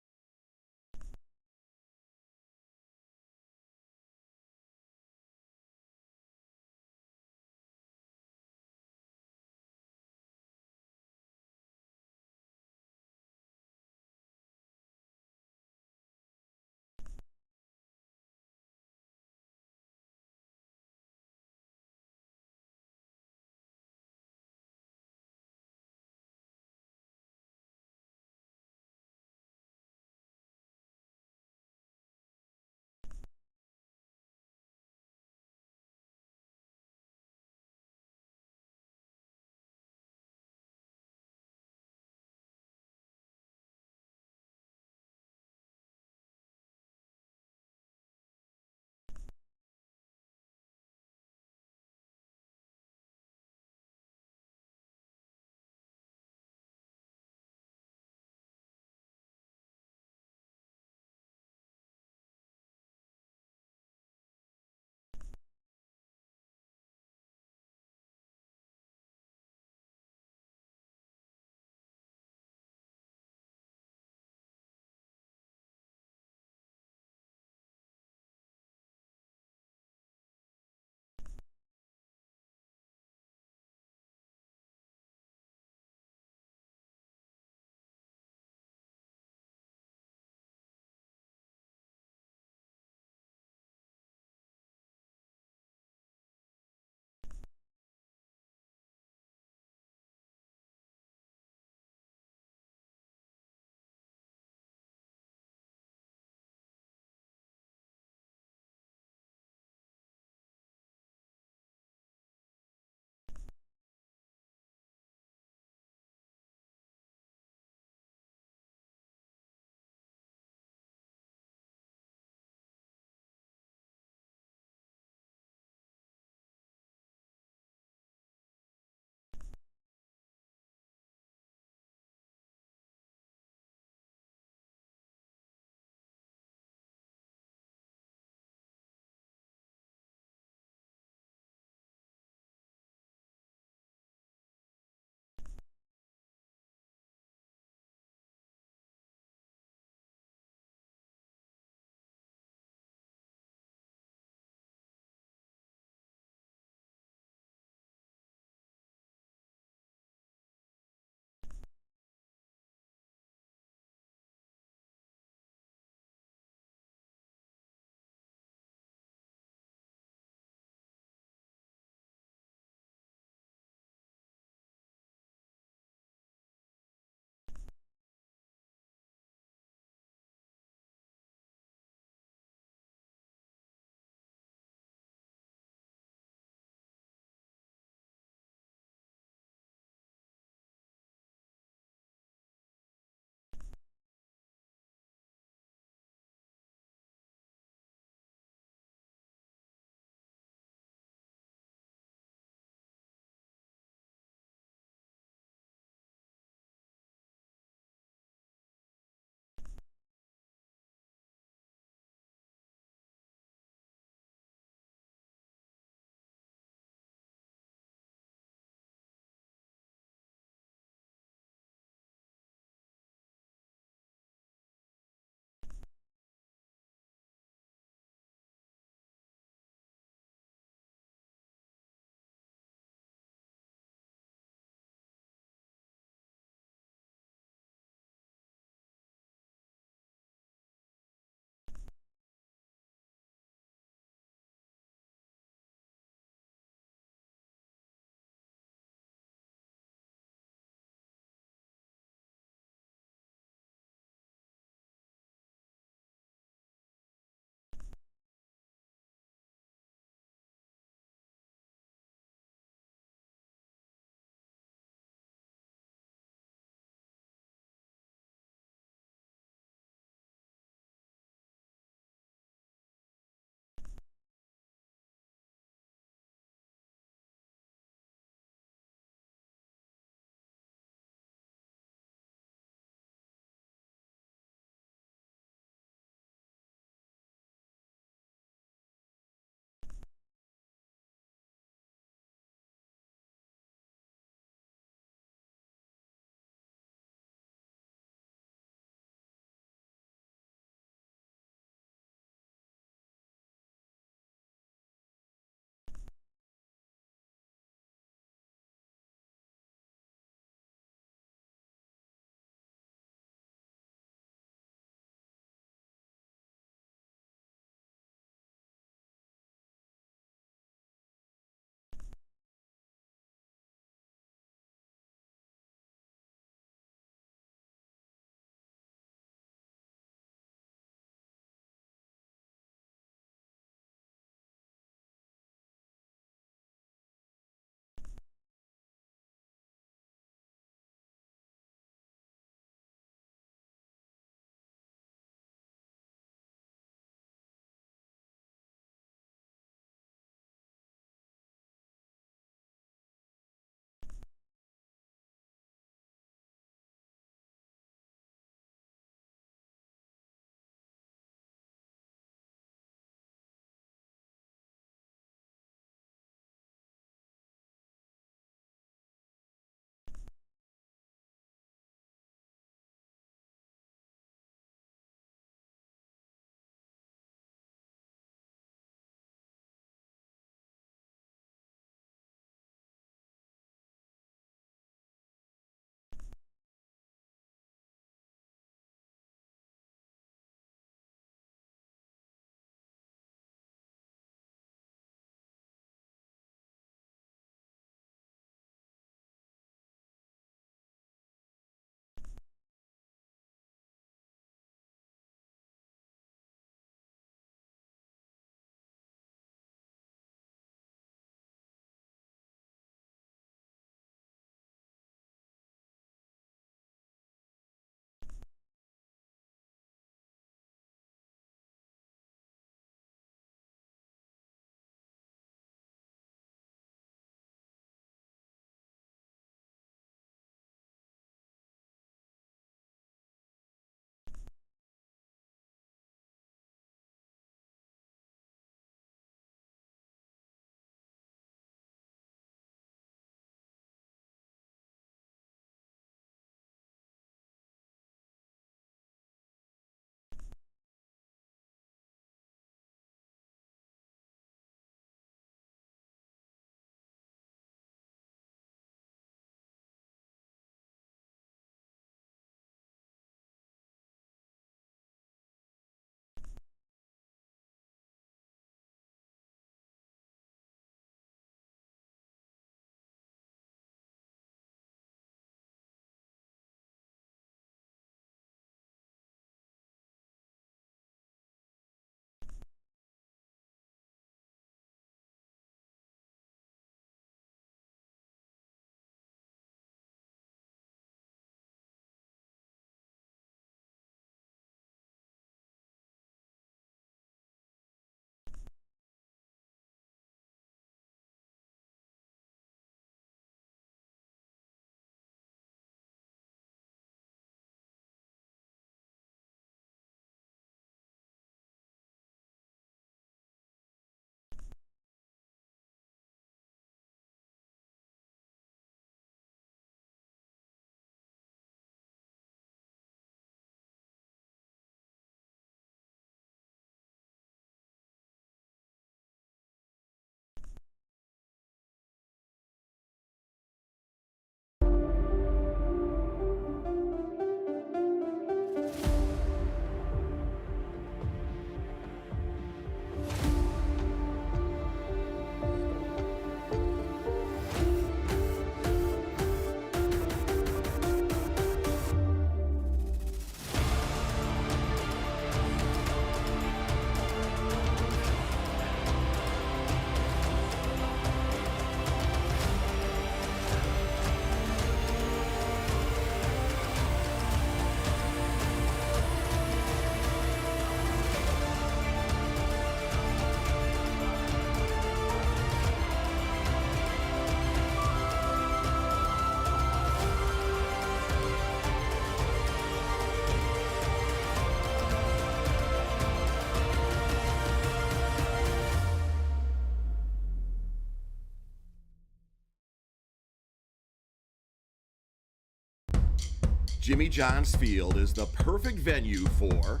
Jimmy John's Field is the perfect venue for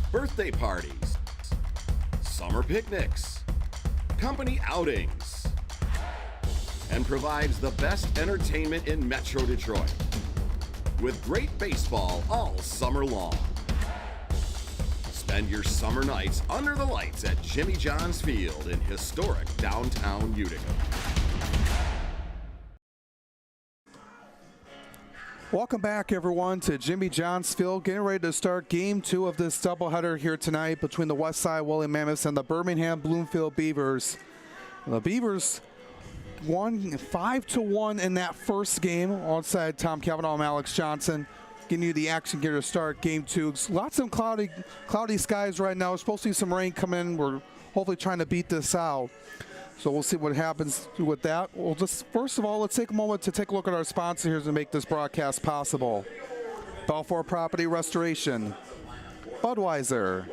birthday parties, summer picnics, company outings, and provides the best entertainment in Metro Detroit with great baseball all summer long. Spend your summer nights under the lights at Jimmy John's Field in historic downtown Utica. Welcome back, everyone, to Jimmy John's Field. Getting ready to start Game 2 of this doubleheader here tonight between the Westside Woolly Mammoths and the Birmingham Bloomfield Beavers. The Beavers won 5-1 in that first game. Alongside Tom Cavanaugh and Alex Johnson, giving you the action gear to start Game 2. Lots of cloudy skies right now. There's supposed to be some rain coming in. We're hopefully trying to beat this out. So we'll see what happens with that. We'll just, first of all, let's take a moment to take a look at our sponsors to make this broadcast possible. Balfour Property Restoration, Budweiser,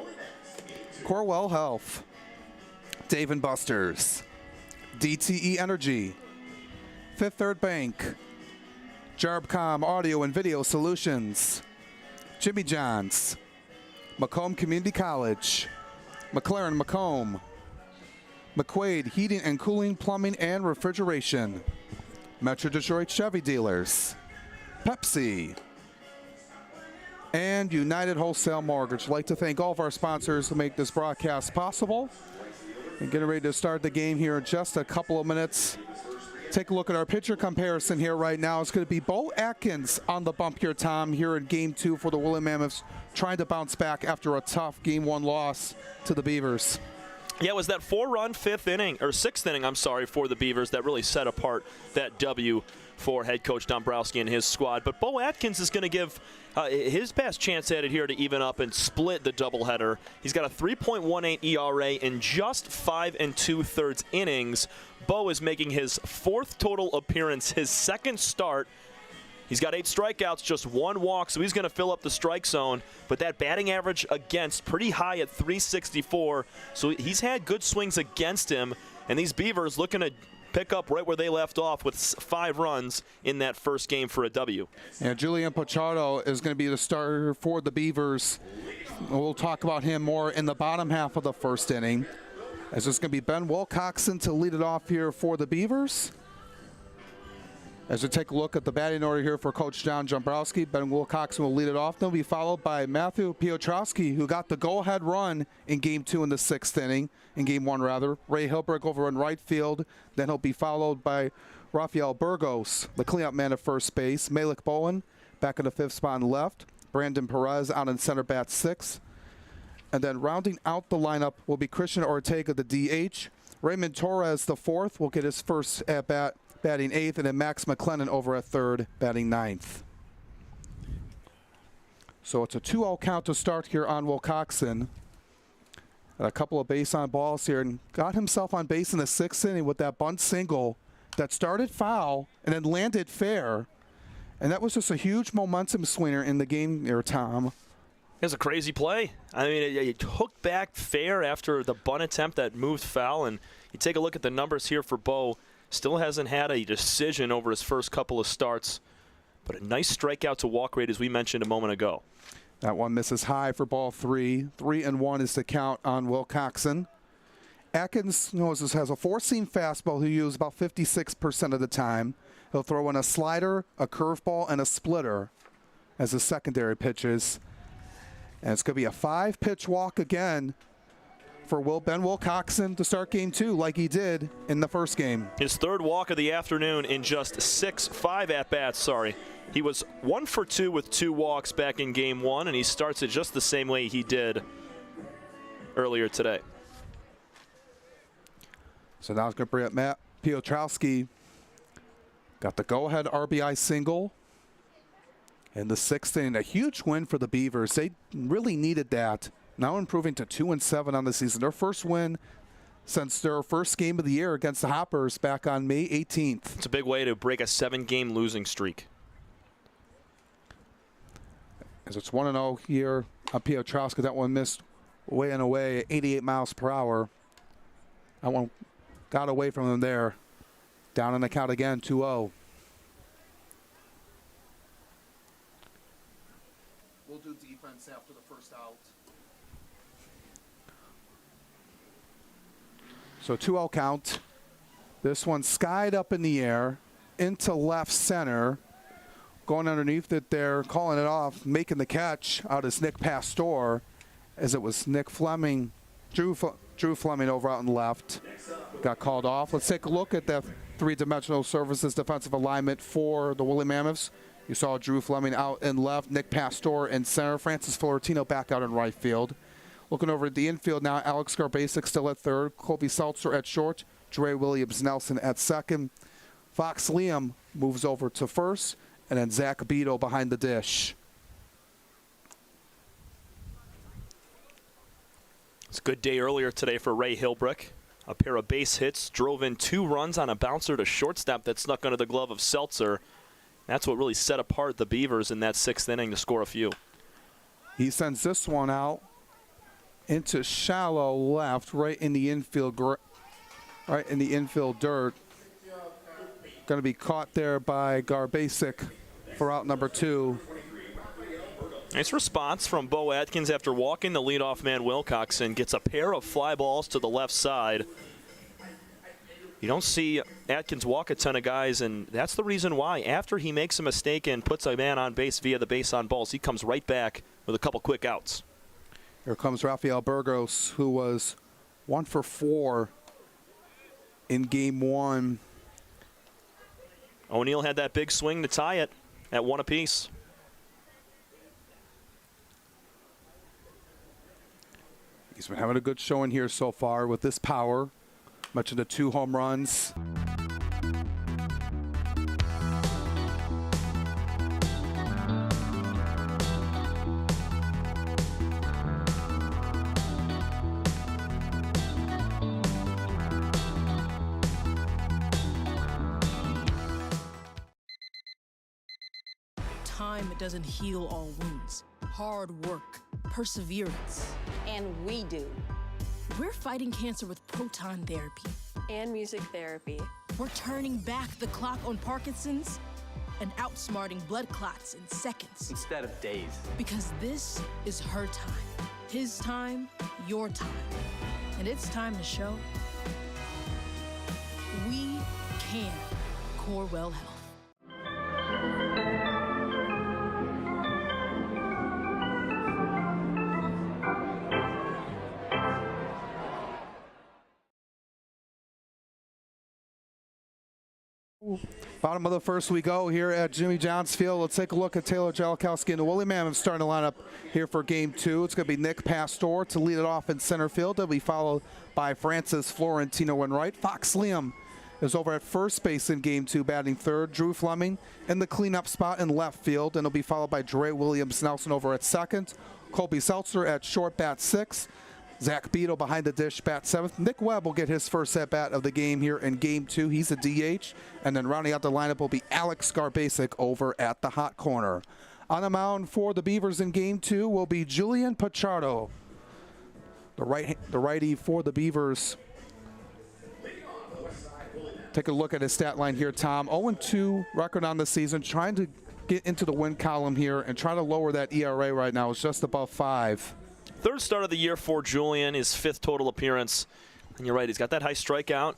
Corwell Health, Dave & Buster's, DTE Energy, Fifth Third Bank, Jarbcom Audio and Video Solutions, Jimmy John's, Macomb Community College, McLaren Macomb, McQuaid Heating and Cooling, Plumbing and Refrigeration, Metro Detroit Chevy Dealers, Pepsi, and United Wholesale Mortgage. I'd like to thank all of our sponsors who make this broadcast possible. And getting ready to start the game here in just a couple of minutes. Take a look at our pitcher comparison here right now. It's going to be Bo Atkins on the bump here, Tom, here in Game 2 for the Woolly Mammoths, trying to bounce back after a tough Game 1 loss to the Beavers. Yeah, it was that 4-run sixth inning, for the Beavers that really set apart that W for head coach Dombrowski and his squad. But Bo Atkins is going to give his best chance at it here to even up and split the doubleheader. He's got a 3.18 ERA in just 5 2/3 innings. Bo is making his 4th total appearance, his 2nd start. He's got 8 strikeouts, just 1 walk, so he's going to fill up the strike zone. But that batting average against pretty high at 364, so he's had good swings against him. And these Beavers looking to pick up right where they left off with 5 runs in that first game for a W. And Julian Pichardo is going to be the starter for the Beavers. We'll talk about him more in the bottom half of the first inning. As it's going to be Ben Wilcoxon to lead it off here for the Beavers. As we take a look at the batting order here for Coach John Dombrowski, Ben Wilcoxon will lead it off. They'll be followed by Matthew Piotrowski, who got the go-ahead run in Game 2 in the 6th inning, in Game 1 rather. Ray Hilberg over in right field. Then he'll be followed by Rafael Burgos, the cleanup man at first base. Malik Bowen back in the 5th spot on left. Brandon Perez out in center bat 6. And then rounding out the lineup will be Christian Ortega, the DH. Raymond Torres, the 4th, will get his first at-bat, batting 8th, and then Max McLennan over at 3rd, batting 9th. So it's a 2-0 count to start here on Wilcoxon. A couple of base on balls here, and got himself on base in the 6th inning with that bunt single that started foul and then landed fair. And that was just a huge momentum swinger in the game there, Tom. It was a crazy play. I mean, it hooked back fair after the bunt attempt that moved foul, and you take a look at the numbers here for Bo. Still hasn't had a decision over his first couple of starts, but a nice strikeout to walk rate, as we mentioned a moment ago. That one misses high for ball 3. 3-1 is the count on Wilcoxon. Atkins has a 4-seam fastball he'll use about 56% of the time. He'll throw in a slider, a curveball, and a splitter as his secondary pitches. And it's going to be a 5-pitch walk again for Ben Wilcoxon to start Game 2 like he did in the first game. His 3rd walk of the afternoon in just 5 at-bats, He was 1 for 2 with 2 walks back in Game 1, and he starts it just the same way he did earlier today. So now it's going to bring up Matt Piotrowski. Got the go-ahead RBI single in the 6th inning. A huge win for the Beavers. They really needed that. Now improving to 2-7 on the season. Their first win since their first game of the year against the Hoppers back on May 18th. It's a big way to break a 7-game losing streak. As it's 1-0 here on Piotrowski. That one missed way and away, 88 miles per hour. That one got away from him there. Down in the count again, 2-0. offense after the first out. So 2-0 count. This one skied up in the air into left center. Going underneath it there, calling it off, making the catch out is Nick Pastor, as it was Nick Fleming, Drew Fleming over out in left. Got called off. Let's take a look at that three-dimensional services defensive alignment for the Woolly Mammoths. You saw Drew Fleming out in left, Nick Pastor in center, Francis Florentino back out in right field. Looking over at the infield now, Alex Garbasic still at third, Colby Seltzer at short, Dre Williams-Nelson at second. Fox Liam moves over to first, and then Zach Beto behind the dish. It's a good day earlier today for Ray Hilbrick. A pair of base hits, drove in 2 runs on a bouncer to shortstop that snuck under the glove of Seltzer. That's what really set apart the Beavers in that 6th inning to score a few. He sends this one out into shallow left, right in the infield dirt. Going to be caught there by Garbasic for out number 2. Nice response from Bo Atkins after walking the leadoff man Wilcoxon. Gets a pair of fly balls to the left side. You don't see Atkins walk a ton of guys, and that's the reason why. After he makes a mistake and puts a man on base via the base on balls, he comes right back with a couple quick outs. Here comes Rafael Burgos, who was 1 for 4 in game 1. O'Neill had that big swing to tie it at 1 apiece. He's been having a good showing here so far with this power. Much of the 2 home runs. Time doesn't heal all wounds. Hard work, perseverance. And we do. We're fighting cancer with proton therapy. And music therapy. We're turning back the clock on Parkinson's and outsmarting blood clots in seconds. Instead of days. Because this is her time. His time, your time. And it's time to show we can. Corewell Health. Bottom of the first we go here at Jimmy John's Field. Let's take a look at Taylor Jellikowski and the Woolly Mammoths starting to line up here for game 2. It's going to be Nick Pastor to lead it off in center field. They'll be followed by Francis Florentino in right. Fox Liam is over at first base in game 2, batting third. Drew Fleming in the cleanup spot in left field, and it'll be followed by Dre Williams-Nelson over at second. Colby Seltzer at short, bat 6. Zach Beto behind the dish, bat 7th. Nick Webb will get his first at-bat of the game here in game 2. He's a DH. And then rounding out the lineup will be Alex Garbasic over at the hot corner. On the mound for the Beavers in game 2 will be Julian Pichardo, the righty for the Beavers. Take a look at his stat line here, Tom. 0-2 record on the season, trying to get into the win column here and try to lower that ERA right now. It's just above 5. 3rd start of the year for Julian, his 5th total appearance. And you're right, he's got that high strikeout,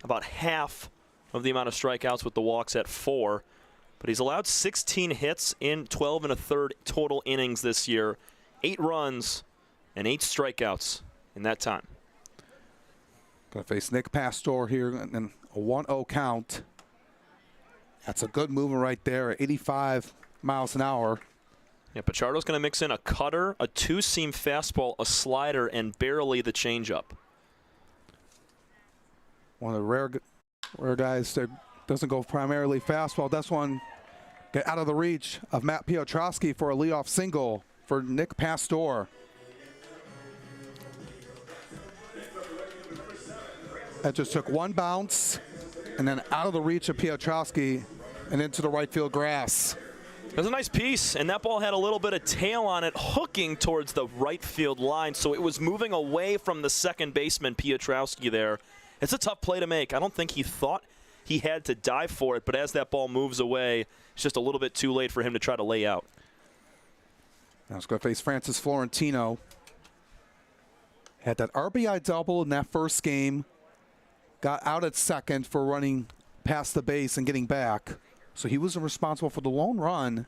about half of the amount of strikeouts with the walks at 4. But he's allowed 16 hits in 12 1/3 total innings this year, 8 runs and 8 strikeouts in that time. Going to face Nick Pastor here and then a 1-0 count. That's a good movement right there at 85 miles an hour. Yeah, Pichardo's going to mix in a cutter, a 2-seam fastball, a slider, and barely the changeup. One of the rare guys that doesn't go primarily fastball. This one get out of the reach of Matt Piotrowski for a leadoff single for Nick Pastor. That just took one bounce and then out of the reach of Piotrowski and into the right field grass. It was a nice piece, and that ball had a little bit of tail on it, hooking towards the right field line, so it was moving away from the second baseman, Piotrowski, there. It's a tough play to make. I don't think he thought he had to dive for it, but as that ball moves away, it's just a little bit too late for him to try to lay out. Now it's going to face Francis Florentino. Had that RBI double in that first game. Got out at second for running past the base and getting back. So he was responsible for the lone run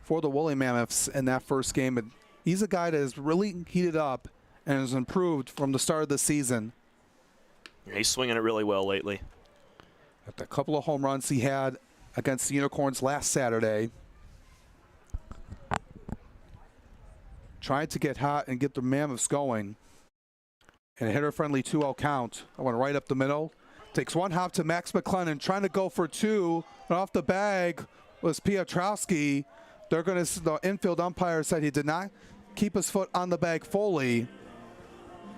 for the Woolly Mammoths in that first game. And he's a guy that has really heated up and has improved from the start of the season. He's swinging it really well lately. After a couple of home runs he had against the Unicorns last Saturday. Trying to get hot and get the Mammoths going. And a hitter-friendly 2-0 count. I went right up the middle. Takes one hop to Max McLennan, trying to go for two. And off the bag was Piotrowski. The infield umpire said he did not keep his foot on the bag fully.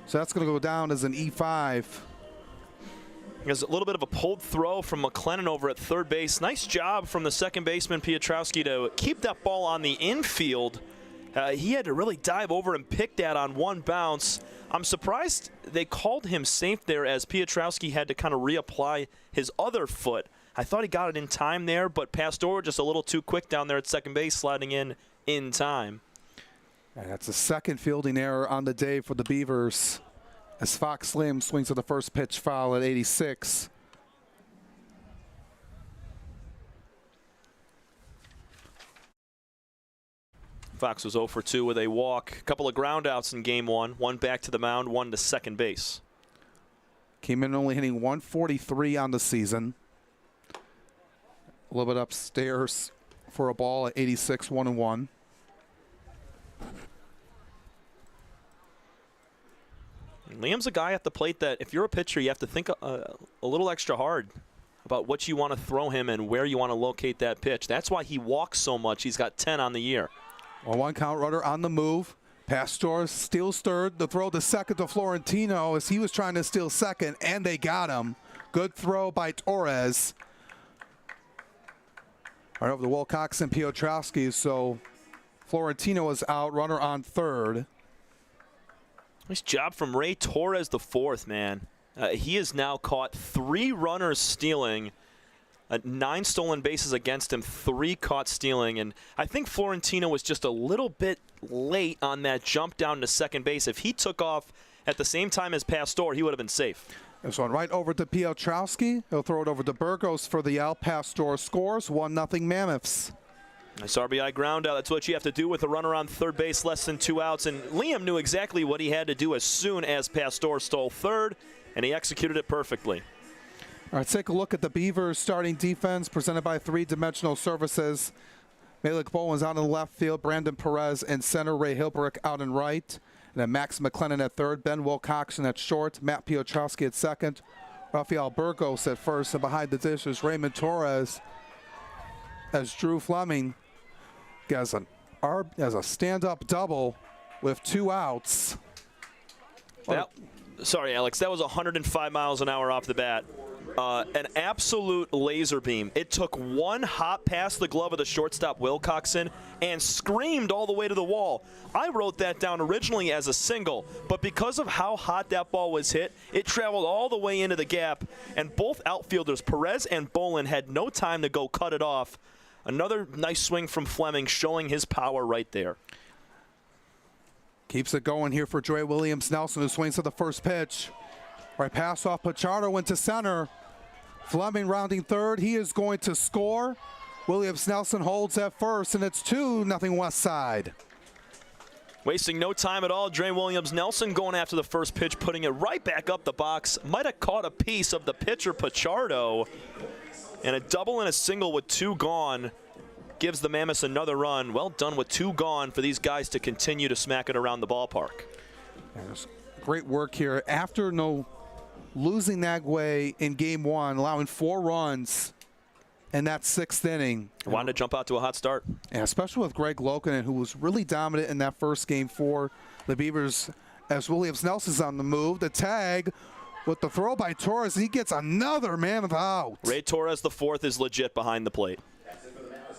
So that's going to go down as an E5. There's a little bit of a pulled throw from McLennan over at third base. Nice job from the second baseman, Piotrowski, to keep that ball on the infield. He had to really dive over and pick that on one bounce. I'm surprised they called him safe there, as Piotrowski had to kind of reapply his other foot. I thought he got it in time there, but Pastor just a little too quick down there at second base, sliding in time. And that's a second fielding error on the day for the Beavers, as Fox Slim swings to the first pitch foul at 86. Fox was 0 for 2 with a walk. A couple of ground outs in game one. One back to the mound, one to second base. Came in only hitting 143 on the season. A little bit upstairs for a ball at 86, 1-1. Liam's a guy at the plate that if you're a pitcher, you have to think a little extra hard about what you want to throw him and where you want to locate that pitch. That's why he walks so much. He's got 10 on the year. Well, one count runner on the move. Pastor steals third. The throw to second to Florentino as he was trying to steal second, and they got him. Good throw by Torres. Right over to Wilcox and Piotrowski, so Florentino is out. Runner on third. Nice job from Ray Torres, the fourth, man. He has now caught 3 runners stealing. 9 stolen bases against him, 3 caught stealing. And I think Florentino was just a little bit late on that jump down to second base. If he took off at the same time as Pastor, he would have been safe. This one right over to Piotrowski. He'll throw it over to Burgos for the out. Pastor scores 1-0 Mammoths. Nice RBI ground out. That's what you have to do with a runner on third base, less than 2 outs. And Liam knew exactly what he had to do as soon as Pastor stole third, and he executed it perfectly. All right, take a look at the Beavers starting defense presented by 3 Dimensional Services. Malik Bowen's out in the left field, Brandon Perez in center, Ray Hilberick out in right, and then Max McLennan at third, Ben Wilcoxon at short, Matt Piotrowski at second, Rafael Burgos at first, and behind the dish is Raymond Torres as Drew Fleming has a stand-up double with 2 outs. Sorry, Alex, that was 105 miles an hour off the bat. An absolute laser beam. It took one hop past the glove of the shortstop Wilcoxon and screamed all the way to the wall. I wrote that down originally as a single, but because of how hot that ball was hit, it traveled all the way into the gap, and both outfielders, Perez and Bolin, had no time to go cut it off. Another nice swing from Fleming, showing his power right there. Keeps it going here for Dre Williams-Nelson, who swings to the first pitch. Right pass off Pichardo went to center. Fleming rounding third. He is going to score. Williams-Nelson holds at first, and it's 2-0 Westside. Wasting no time at all, Dre Williams-Nelson going after the first pitch, putting it right back up the box. Might have caught a piece of the pitcher Pichardo. And a double and a single with 2 gone gives the Mammoths another run. Well done with 2 gone for these guys to continue to smack it around the ballpark. There's great work here. After losing that way in game 1, allowing 4 runs in that 6th inning. Wanted to jump out to a hot start. And especially with Greg Lokinen, who was really dominant in that first game for the Beavers, as Williams-Nelson's on the move. The tag with the throw by Torres. He gets another Mammoth out. Ray Torres, the fourth, is legit behind the plate.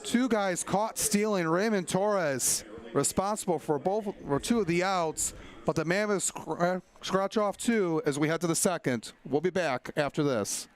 2 guys caught stealing. Raymond Torres responsible for 2 of the outs. But the Mammoths scratch off 2 as we head to the second. We'll be back after this.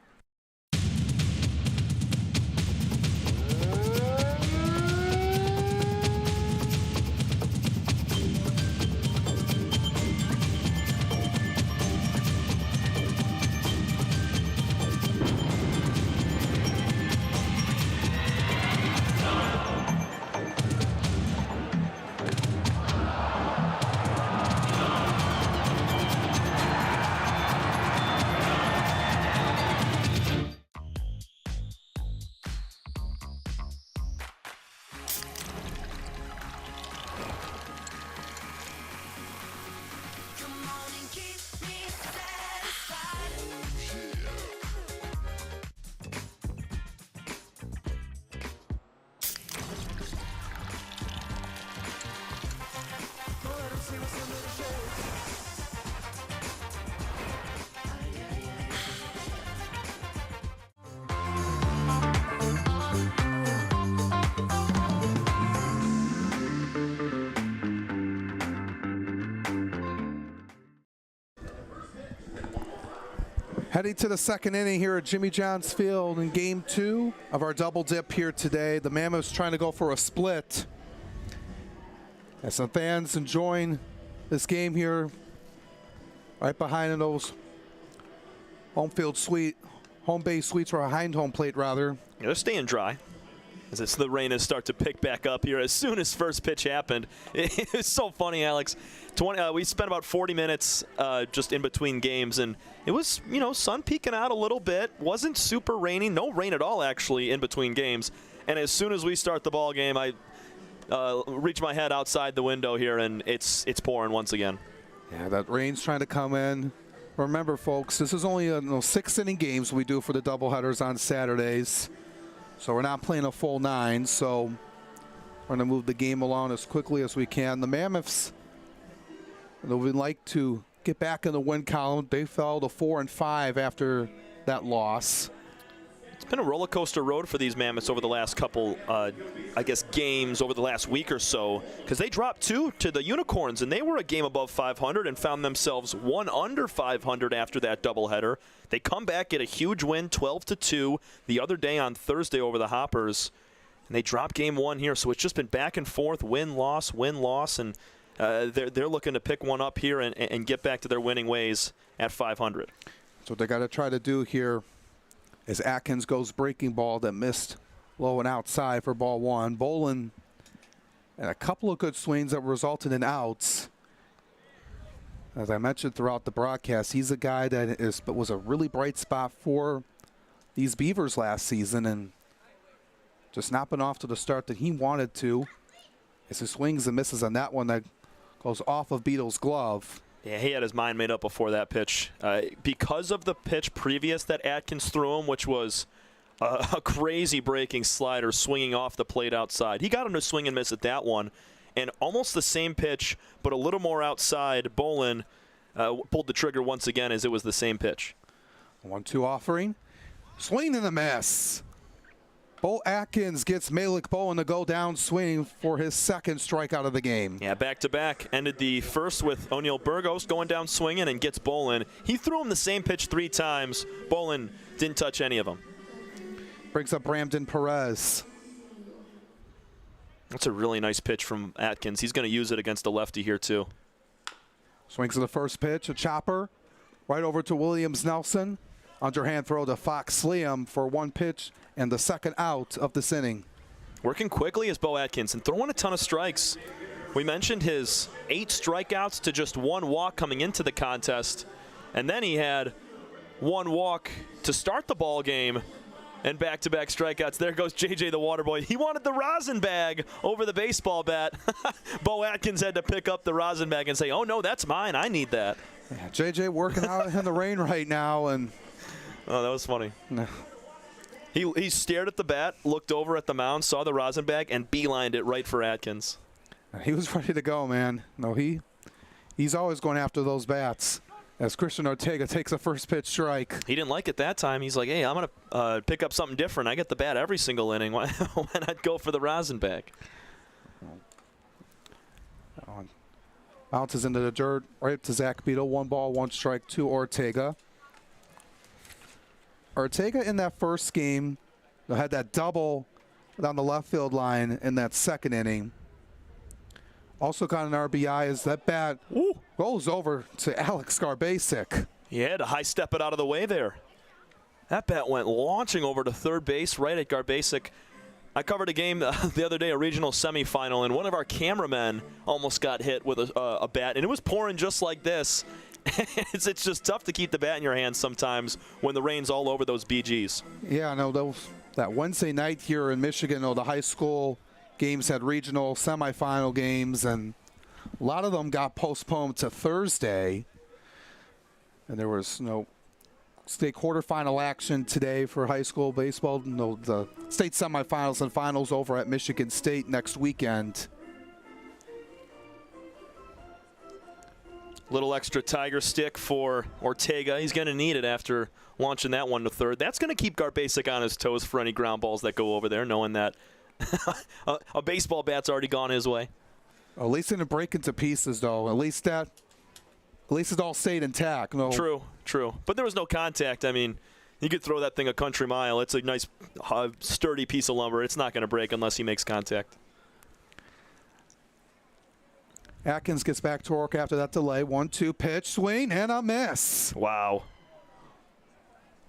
Heading to the second inning here at Jimmy John's Field in Game 2 of our double dip here today. The Mammoths trying to go for a split. As some fans enjoying this game here, right behind those home base suites, or behind home plate rather. Yeah, they're staying dry. As the rain is start to pick back up here as soon as first pitch happened. It was so funny, Alex. We spent about 40 minutes just in between games, and it was, sun peeking out a little bit. Wasn't super rainy. No rain at all, actually, in between games. And as soon as we start the ball game, I reach my head outside the window here, and it's pouring once again. Yeah, that rain's trying to come in. Remember, folks, this is only a 6-inning games we do for the doubleheaders on Saturdays. So we're not playing a full 9, so we're going to move the game along as quickly as we can. The Mammoths, they would like to get back in the win column. They fell to 4-5 after that loss. It's been a roller coaster road for these Mammoths over the last couple, games over the last week or so, because they dropped 2 to the Unicorns, and they were a game above 500 and found themselves 1 under 500 after that doubleheader. They come back, get a huge win, 12-2, the other day on Thursday over the Hoppers, and they drop game 1 here. So it's just been back and forth, win-loss, and they're looking to pick one up here and get back to their winning ways at 500. So what they got to try to do here as Atkins goes breaking ball that missed low and outside for ball 1. Bolin and a couple of good swings that resulted in outs. As I mentioned throughout the broadcast, he's a guy that was a really bright spot for these Beavers last season, and just not been off to the start that he wanted to. As he swings and misses on that one that goes off of Beetle's glove. Yeah, he had his mind made up before that pitch. Because of the pitch previous that Atkins threw him, which was a crazy breaking slider swinging off the plate outside. He got him to swing and miss at that one. And almost the same pitch, but a little more outside, Bolin pulled the trigger once again as it was the same pitch. 1-2 offering. Swing and a miss. Bo Atkins gets Malik Bolin to go down swing for his second strikeout of the game. Yeah, back-to-back. Ended the first with O'Neal Burgos going down swinging and gets Bolin. He threw him the same pitch 3 times. Bolin didn't touch any of them. Brings up Bramden Perez. That's a really nice pitch from Atkins. He's going to use it against a lefty here, too. Swings to the first pitch, a chopper. Right over to Williams Nelson. Underhand throw to Fox Liam for 1 pitch and the second out of this inning. Working quickly is Bo Atkins and throwing a ton of strikes. We mentioned his 8 strikeouts to just 1 walk coming into the contest. And then he had 1 walk to start the ball game. And back-to-back strikeouts. There goes JJ the water boy. He wanted the rosin bag over the baseball bat. Bo Atkins had to pick up the rosin bag and say, oh, no, that's mine. I need that. Yeah, JJ working out in the rain right now. And oh, that was funny. No. He stared at the bat, looked over at the mound, saw the rosin bag, and beelined it right for Atkins. He was ready to go, man. No, he's always going after those bats. As Christian Ortega takes a first pitch strike. He didn't like it that time. He's like, hey, I'm going to pick up something different. I get the bat every single inning. Why not go for the rosin bag? Bounces into the dirt right to Zach Beadle. 1 ball, 1 strike to Ortega. Ortega in that first game had that double down the left field line in that second inning. Also got an RBI as that bat rolls over to Alex Garbasic. He had to high step it out of the way there. That bat went launching over to third base right at Garbasic. I covered a game the other day, a regional semifinal, and one of our cameramen almost got hit with a bat, and it was pouring just like this. It's just tough to keep the bat in your hands sometimes when the rain's all over those BGs. Yeah, I know that Wednesday night here in Michigan, the high school games had regional semifinal games, and a lot of them got postponed to Thursday. And there was no state quarterfinal action today for high school baseball. No, the state semifinals and finals over at Michigan State next weekend. Little extra Tiger stick for Ortega. He's going to need it after launching that one to third. That's going to keep Garbasic on his toes for any ground balls that go over there, knowing that a baseball bat's already gone his way. At least in a break into pieces, though. At least that At least it all stayed intact. No. True. But there was no contact. I mean, you could throw that thing a country mile. It's a nice, sturdy piece of lumber. It's not going to break unless he makes contact. Atkins gets back to work after that delay. 1-2 pitch, swing, and a miss. Wow.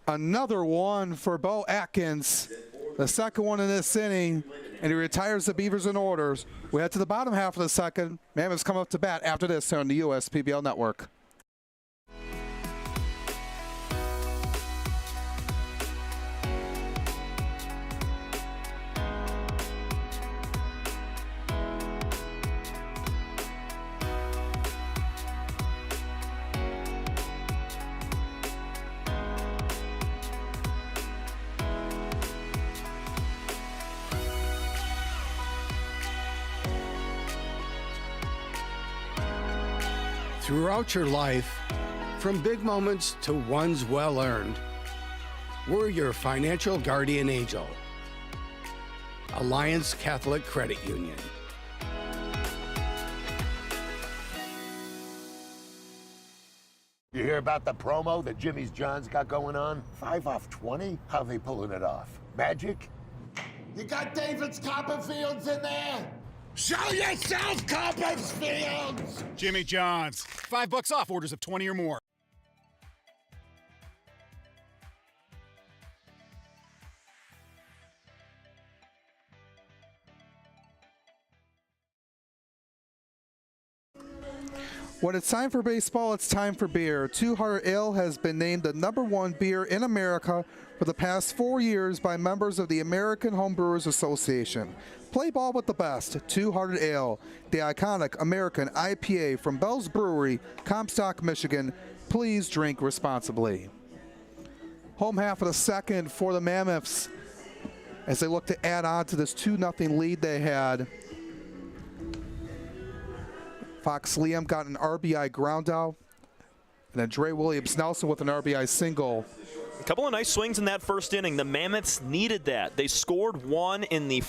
Another one for Bo Atkins. The second one in this inning, and he retires the Beavers in orders. We head to the bottom half of the second. Mammoths come up to bat after this here on the USPBL Network. Throughout your life, from big moments to ones well earned, we're your financial guardian angel. Alliance Catholic Credit Union. You hear about the promo that Jimmy's John's got going on? 5 off 20? How they pulling it off? Magic? You got David's Copperfields in there? Show yourself, Copperfields! Jimmy John's. $5 off orders of 20 or more. When it's time for baseball, it's time for beer. Two Hearted Ale has been named the #1 beer in America for the past 4 years by members of the American Homebrewers Association. Play ball with the best. Two Hearted Ale, the iconic American IPA from Bell's Brewery, Comstock, Michigan. Please drink responsibly. Home half of the second for the Mammoths as they look to add on to this 2-0 lead they had. Fox Liam got an RBI ground out, and then Dre Williams-Nelson with an RBI single. A couple of nice swings in that first inning. The Mammoths needed that. They scored one in the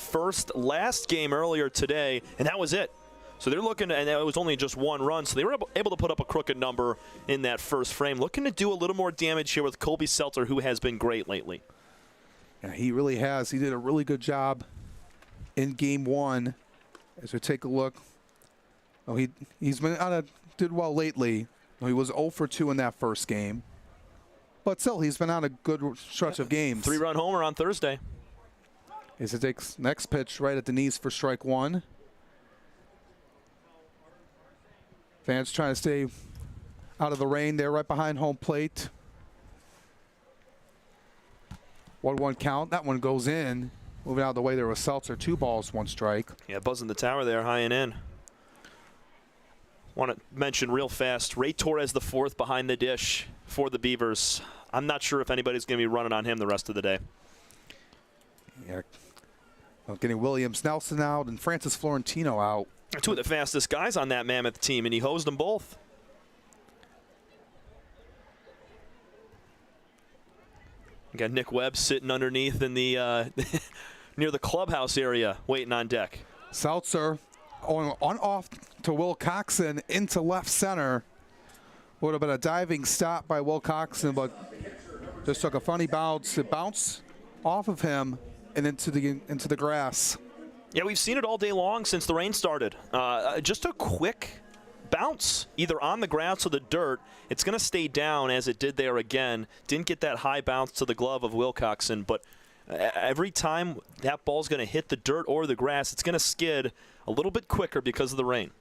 last game earlier today, and that was it. So they're looking, and it was only just one run, so they were able to put up a crooked number in that first frame. Looking to do a little more damage here with Colby Seltzer, who has been great lately. Yeah, he really has. He did a really good job in game one. As we take a look, oh, he's been did well lately. He was 0 for 2 in that first game. But still, he's been on a good stretch of games. 3-run homer on Thursday. As it takes next pitch right at the knees for strike one. Fans trying to stay out of the rain there right behind home plate. 1-1 count. That one goes in. Moving out of the way there was Seltzer. 2 balls, 1 strike. Yeah, buzzing the tower there, high and in. Want to mention real fast, Ray Torres the 4th behind the dish for the Beavers. I'm not sure if anybody's going to be running on him the rest of the day. Yeah, well, getting Williams-Nelson out and Francis Florentino out. 2 of the fastest guys on that Mammoth team, and he hosed them both. You got Nick Webb sitting underneath in the near the clubhouse area, waiting on deck. Seltzer on off to Will Coxon into left center. Would have been a diving stop by Will Coxon, but just took a funny bounce. It bounced off of him and into the grass. Yeah, we've seen it all day long since the rain started. Just a quick bounce, either on the grass or the dirt. It's going to stay down as it did there again. Didn't get that high bounce to the glove of Will Coxon, but every time that ball's going to hit the dirt or the grass, it's going to skid a little bit quicker because of the rain.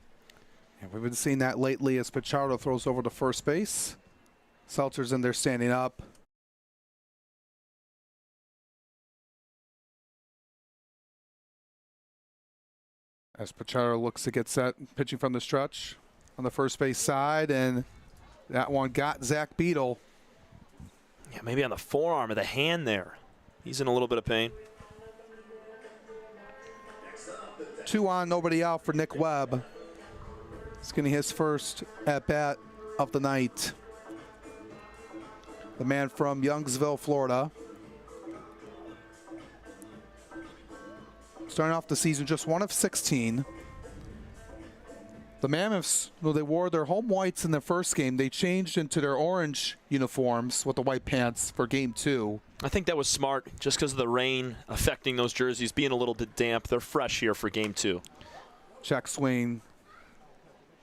And we've been seeing that lately as Pichardo throws over to first base. Seltzer's in there standing up. As Pichardo looks to get set, pitching from the stretch on the first base side, and that one got Zach Beadle. Yeah, maybe on the forearm or the hand there. He's in a little bit of pain. 2 on, nobody out for Nick Webb. He's getting his first at-bat of the night. The man from Youngsville, Florida. Starting off the season just 1 of 16. The Mammoths, though they wore their home whites in the first game, they changed into their orange uniforms with the white pants for game 2. I think that was smart just because of the rain affecting those jerseys, being a little bit damp. They're fresh here for game 2. Check swing.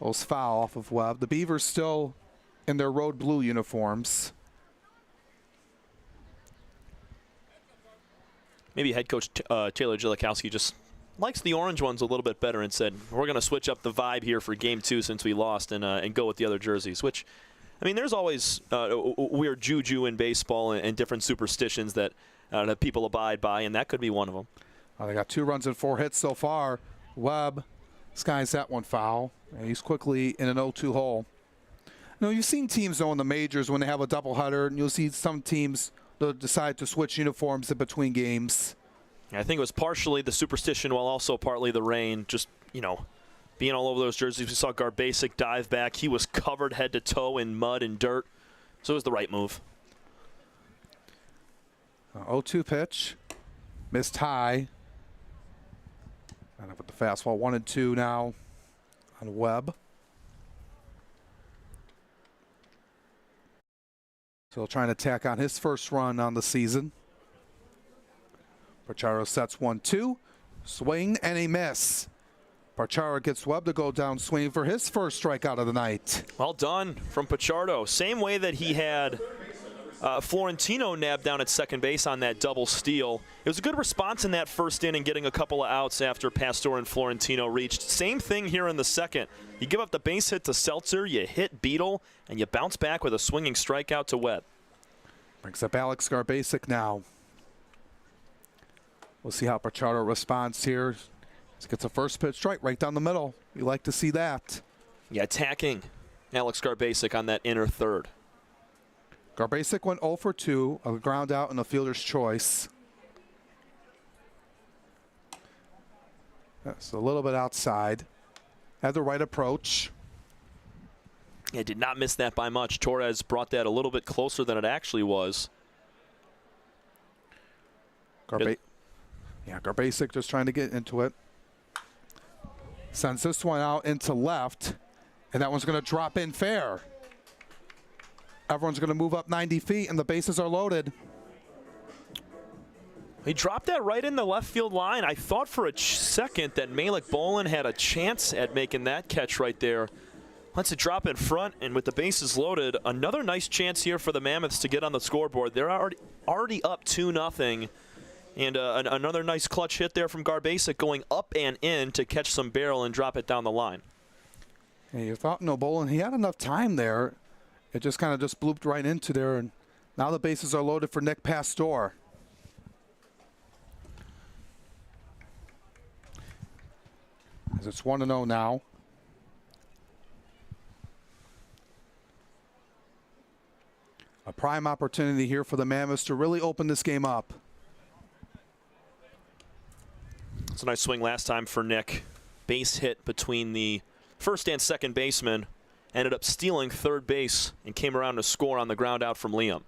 Those foul off of Webb. The Beavers still in their road blue uniforms. Maybe head coach Taylor Jilikowski just likes the orange ones a little bit better and said, we're going to switch up the vibe here for game 2 since we lost and go with the other jerseys, which, I mean, there's always weird juju in baseball and different superstitions that people abide by, and that could be one of them. They got 2 runs and 4 hits so far. Webb skies that one foul, and he's quickly in an 0-2 hole. You know, you've seen teams, though, in the majors when they have a doubleheader, and you'll see some teams that decide to switch uniforms in between games. I think it was partially the superstition while also partly the rain, just, you know, being all over those jerseys. We saw Garbasic dive back. He was covered head to toe in mud and dirt, so it was the right move. 0-2 pitch. Missed high. And up with the fastball. 1-2 now on Webb. Still trying to tack on his first run on the season. Pacharo sets 1-2. Swing and a miss. Pacharo gets Webb to go down swinging for his first strikeout of the night. Well done from Pachardo. Same way that he had Florentino nabbed down at second base on that double steal. It was a good response in that first inning, getting a couple of outs after Pastor and Florentino reached. Same thing here in the second. You give up the base hit to Seltzer, you hit Beetle, and you bounce back with a swinging strikeout to Webb. Brings up Alex Garbasic now. We'll see how Pachardo responds here. He gets a first pitch strike right down the middle. We like to see that. Yeah, attacking Alex Garbasic on that inner third. Garbasic went 0 for 2, a ground out and a fielder's choice. That's a little bit outside. Had the right approach. Yeah, did not miss that by much. Torres brought that a little bit closer than it actually was. Garbasic just trying to get into it. Sends this one out into left, and that one's going to drop in fair. Everyone's going to move up 90 feet, and the bases are loaded. He dropped that right in the left field line. I thought for a second that Malik Bolin had a chance at making that catch right there. Lets it drop in front, and with the bases loaded, another nice chance here for the Mammoths to get on the scoreboard. They're already up 2-0. And another nice clutch hit there from Garbasic going up and in to catch some barrel and drop it down the line. Yeah, you thought, no, Bolin, he had enough time there. It just kind of just blooped right into there, and now the bases are loaded for Nick Pastor. As it's 1-0 now. A prime opportunity here for the Mammoths to really open this game up. It's a nice swing last time for Nick. Base hit between the first and second baseman. Ended up stealing third base and came around to score on the ground out from Liam.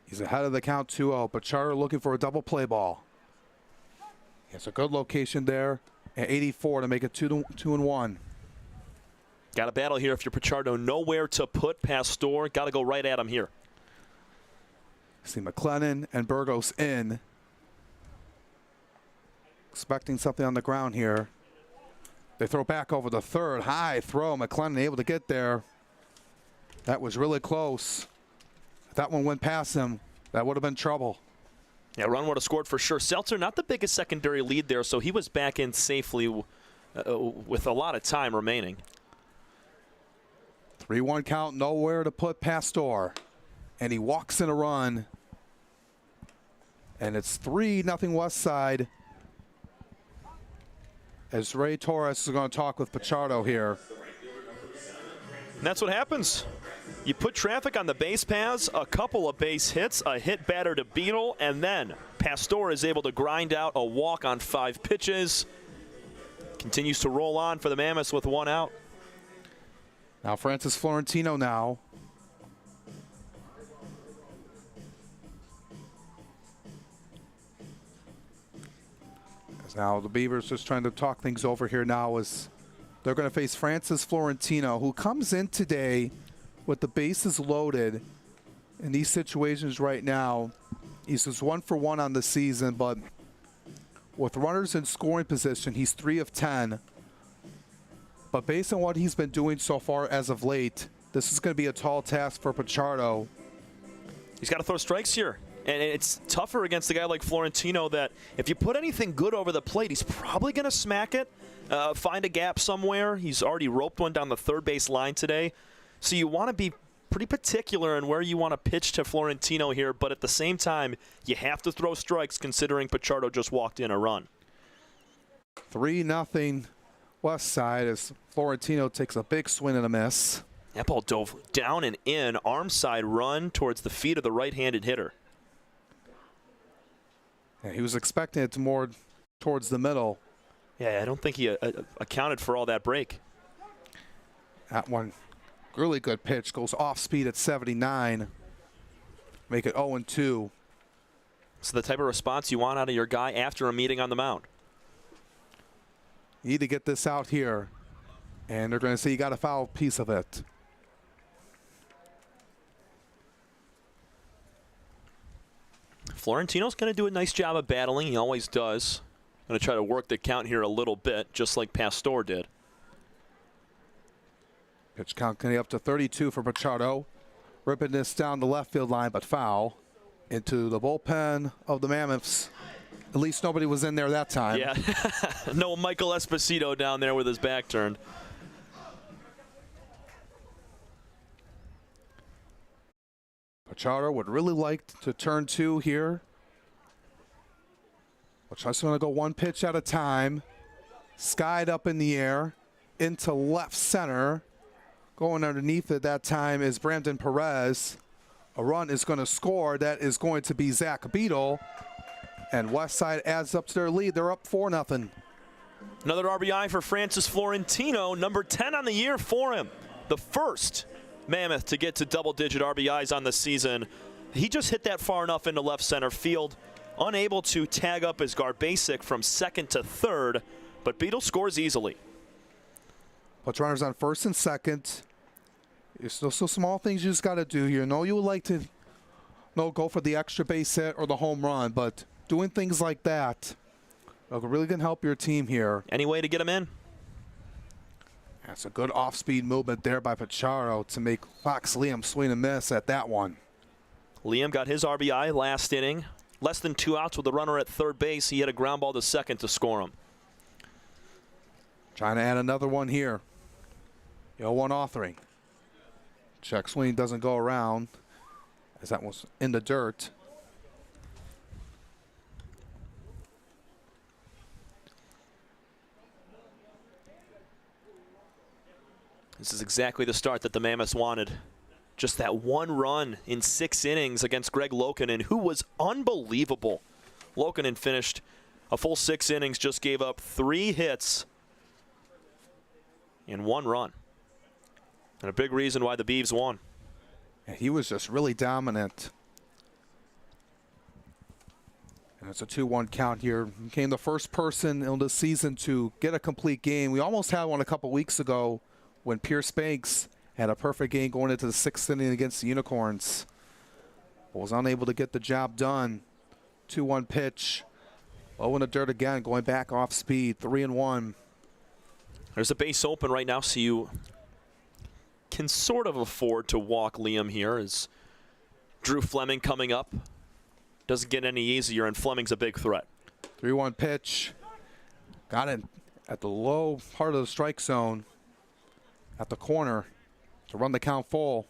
He's ahead of the count 2-0. Pachardo looking for a double play ball. He has a good location there at 84 to make it 2-1. Got a battle here if you're Pachardo. Nowhere to put Pastor. Got to go right at him here. See McLennan and Burgos in. Expecting something on the ground here. They throw back over the third. High throw. McLennan able to get there. That was really close. If that one went past him, that would have been trouble. Yeah, run would have scored for sure. Seltzer, not the biggest secondary lead there, so he was back in safely with a lot of time remaining. 3-1 count, nowhere to put Pastor. And he walks in a run. And it's 3-0 Westside. As Ray Torres is going to talk with Pachardo here. And that's what happens. You put traffic on the base paths, a couple of base hits, a hit batter to Beetle, and then Pastor is able to grind out a walk on 5 pitches. Continues to roll on for the Mammoths with 1 out. Now Francis Florentino now. Now the Beavers just trying to talk things over here now as they're going to face Francis Florentino, who comes in today with the bases loaded in these situations right now. He's just 1 for 1 on the season, but with runners in scoring position, he's 3 of 10. But based on what he's been doing so far as of late, this is going to be a tall task for Pichardo. He's got to throw strikes here. And it's tougher against a guy like Florentino that if you put anything good over the plate, he's probably going to smack it, find a gap somewhere. He's already roped one down the third base line today. So you want to be pretty particular in where you want to pitch to Florentino here, but at the same time, you have to throw strikes considering Pichardo just walked in a run. 3-0 Westside as Florentino takes a big swing and a miss. That ball dove down and in, arm side run towards the feet of the right-handed hitter. Yeah, he was expecting it more towards the middle. Yeah, I don't think he accounted for all that break. That one, really good pitch, goes off speed at 79. Make it 0-2. So the type of response you want out of your guy after a meeting on the mound. You need to get this out here. And they're going to say you got a foul piece of it. Florentino's going to do a nice job of battling. He always does. Going to try to work the count here a little bit, just like Pastor did. Pitch count getting up to 32 for Pichardo. Ripping this down the left field line, but foul. Into the bullpen of the Mammoths. At least nobody was in there that time. Yeah. No Michael Esposito down there with his back turned. Pichardo would really like to turn 2 here. We're just going to go one pitch at a time. Skied up in the air into left center. Going underneath it that time is Brandon Perez. A run is going to score. That is going to be Zach Beadle. And Westside adds up to their lead. They're up 4-0. Another RBI for Francis Florentino, number 10 on the year for him. The first Mammoth to get to double-digit RBIs on the season. He just hit that far enough into left center field, unable to tag up his Garbasic from second to third, but Beadle scores easily. Puts runners on first and second. It's those so small things you just got to do here. No, you would like to go for the extra base hit or the home run, but doing things like that really can help your team here. Any way to get him in? That's a good off-speed movement there by Pichardo to make Fox Liam swing and miss at that one. Liam got his RBI last inning. Less than 2 outs with the runner at third base. He hit a ground ball to second to score him. Trying to add another one here. 0-1 authoring. Check swing doesn't go around as that was in the dirt. This is exactly the start that the Mammoths wanted. Just that one run in 6 innings against Greg Lokinen, who was unbelievable. Lokinen finished a full 6 innings, just gave up 3 hits in 1 run. And a big reason why the Beavs won. Yeah, he was just really dominant. And it's a 2-1 count here. He became the first person in the season to get a complete game. We almost had one a couple weeks ago when Pierce Banks had a perfect game going into the 6th inning against the Unicorns. But was unable to get the job done. 2-1 pitch. Low in the dirt again, going back off speed. 3-1. There's a base open right now, so you can sort of afford to walk Liam here. As Drew Fleming coming up. Doesn't get any easier, and Fleming's a big threat. 3-1 pitch. Got it at the low part of the strike zone. At the corner to run the count full.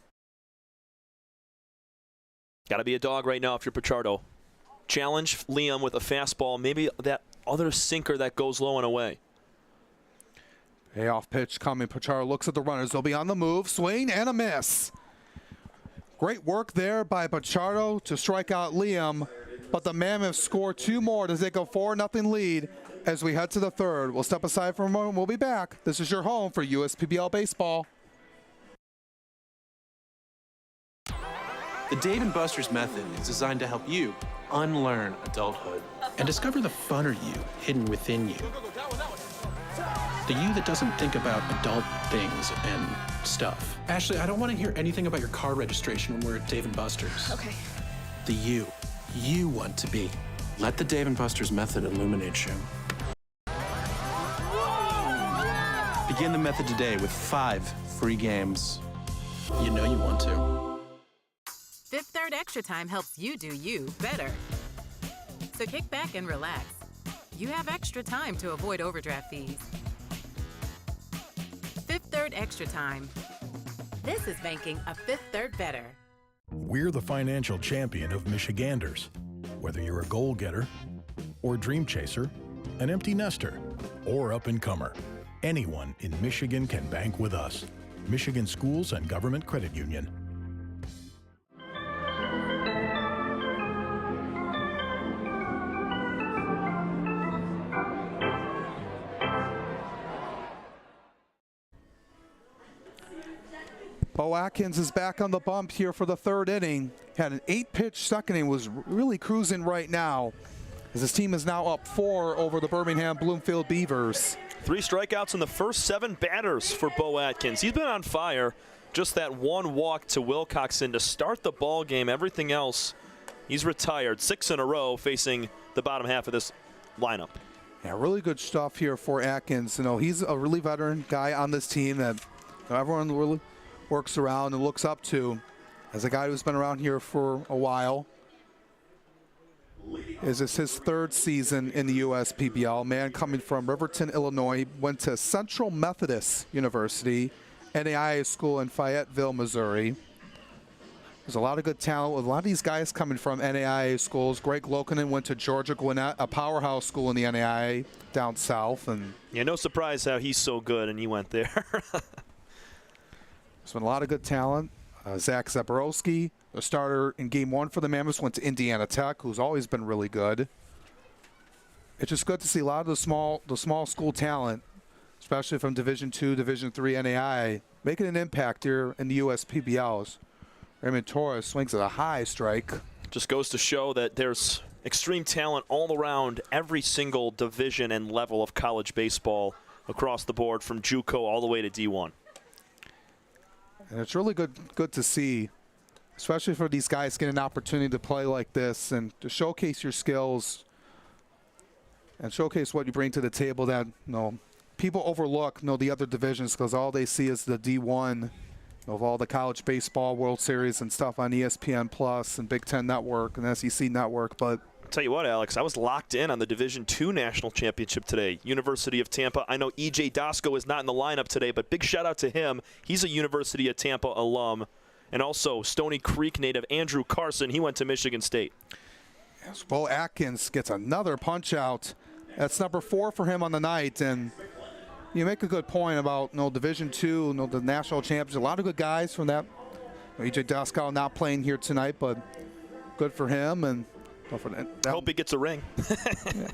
Got to be a dog right now if you're Pichardo. Challenge Liam with a fastball, maybe that other sinker that goes low and away. Payoff pitch coming. Pichardo looks at the runners. They'll be on the move. Swing and a miss. Great work there by Pichardo to strike out Liam, but the Mammoths score 2 more to take a 4-0 lead. As we head to the third, we'll step aside for a moment. We'll be back. This is your home for USPBL Baseball. The Dave & Buster's method is designed to help you unlearn adulthood and discover the funner you hidden within you. The you that doesn't think about adult things and stuff. Ashley, I don't want to hear anything about your car registration when we're at Dave & Buster's. Okay. The you want to be. Let the Dave & Buster's method illuminate you. Begin the method today with 5 free games. You know you want to. Fifth Third Extra Time helps you do you better. So kick back and relax. You have extra time to avoid overdraft fees. Fifth Third Extra Time. This is banking a Fifth Third better. We're the financial champion of Michiganders. Whether you're a goal getter or dream chaser, an empty nester or up-and-comer, anyone in Michigan can bank with us. Michigan Schools and Government Credit Union. Bo Atkins is back on the bump here for the 3rd inning. Had an 8-pitch second inning, was really cruising right now, as his team is now up 4 over the Birmingham Bloomfield Beavers. 3 strikeouts in the first 7 batters for Bo Atkins. He's been on fire. Just that 1 walk to Wilcoxon to start the ball game. Everything else, he's retired. 6 in a row facing the bottom half of this lineup. Yeah, really good stuff here for Atkins. You know, he's a really veteran guy on this team that everyone really works around and looks up to as a guy who's been around here for a while. This is his 3rd season in the USPBL. Man coming from Riverton, Illinois, went to Central Methodist University, NAIA school in Fayetteville, Missouri. There's a lot of good talent with a lot of these guys coming from NAIA schools. Greg Lokinen went to Georgia Gwinnett, a powerhouse school in the NAIA down south. And yeah, no surprise how he's so good and he went there. There's been a lot of good talent. Zach Zaborowski, the starter in Game 1 for the Mammoths, went to Indiana Tech, who's always been really good. It's just good to see a lot of the small school talent, especially from Division II, Division III, NAI, making an impact here in the USPBLs. Raymond Torres swings at a high strike. Just goes to show that there's extreme talent all around every single division and level of college baseball across the board, from JUCO all the way to D1. And it's really good to see, especially for these guys getting an opportunity to play like this and to showcase your skills and showcase what you bring to the table that people overlook the other divisions, because all they see is the D1 of all the college baseball World Series and stuff on ESPN Plus and Big Ten Network and SEC Network. But tell you what, Alex, I was locked in on the Division II National Championship today. University of Tampa. I know E.J. Dosko is not in the lineup today, but big shout out to him. He's a University of Tampa alum. And also Stony Creek native Andrew Carson. He went to Michigan State. Yes, Bo Atkins gets another punch out. That's number 4 for him on the night. And you make a good point about Division II, the national champions. A lot of good guys from that. E.J. Dosko not playing here tonight, but good for him. And I hope he gets a ring. Yeah.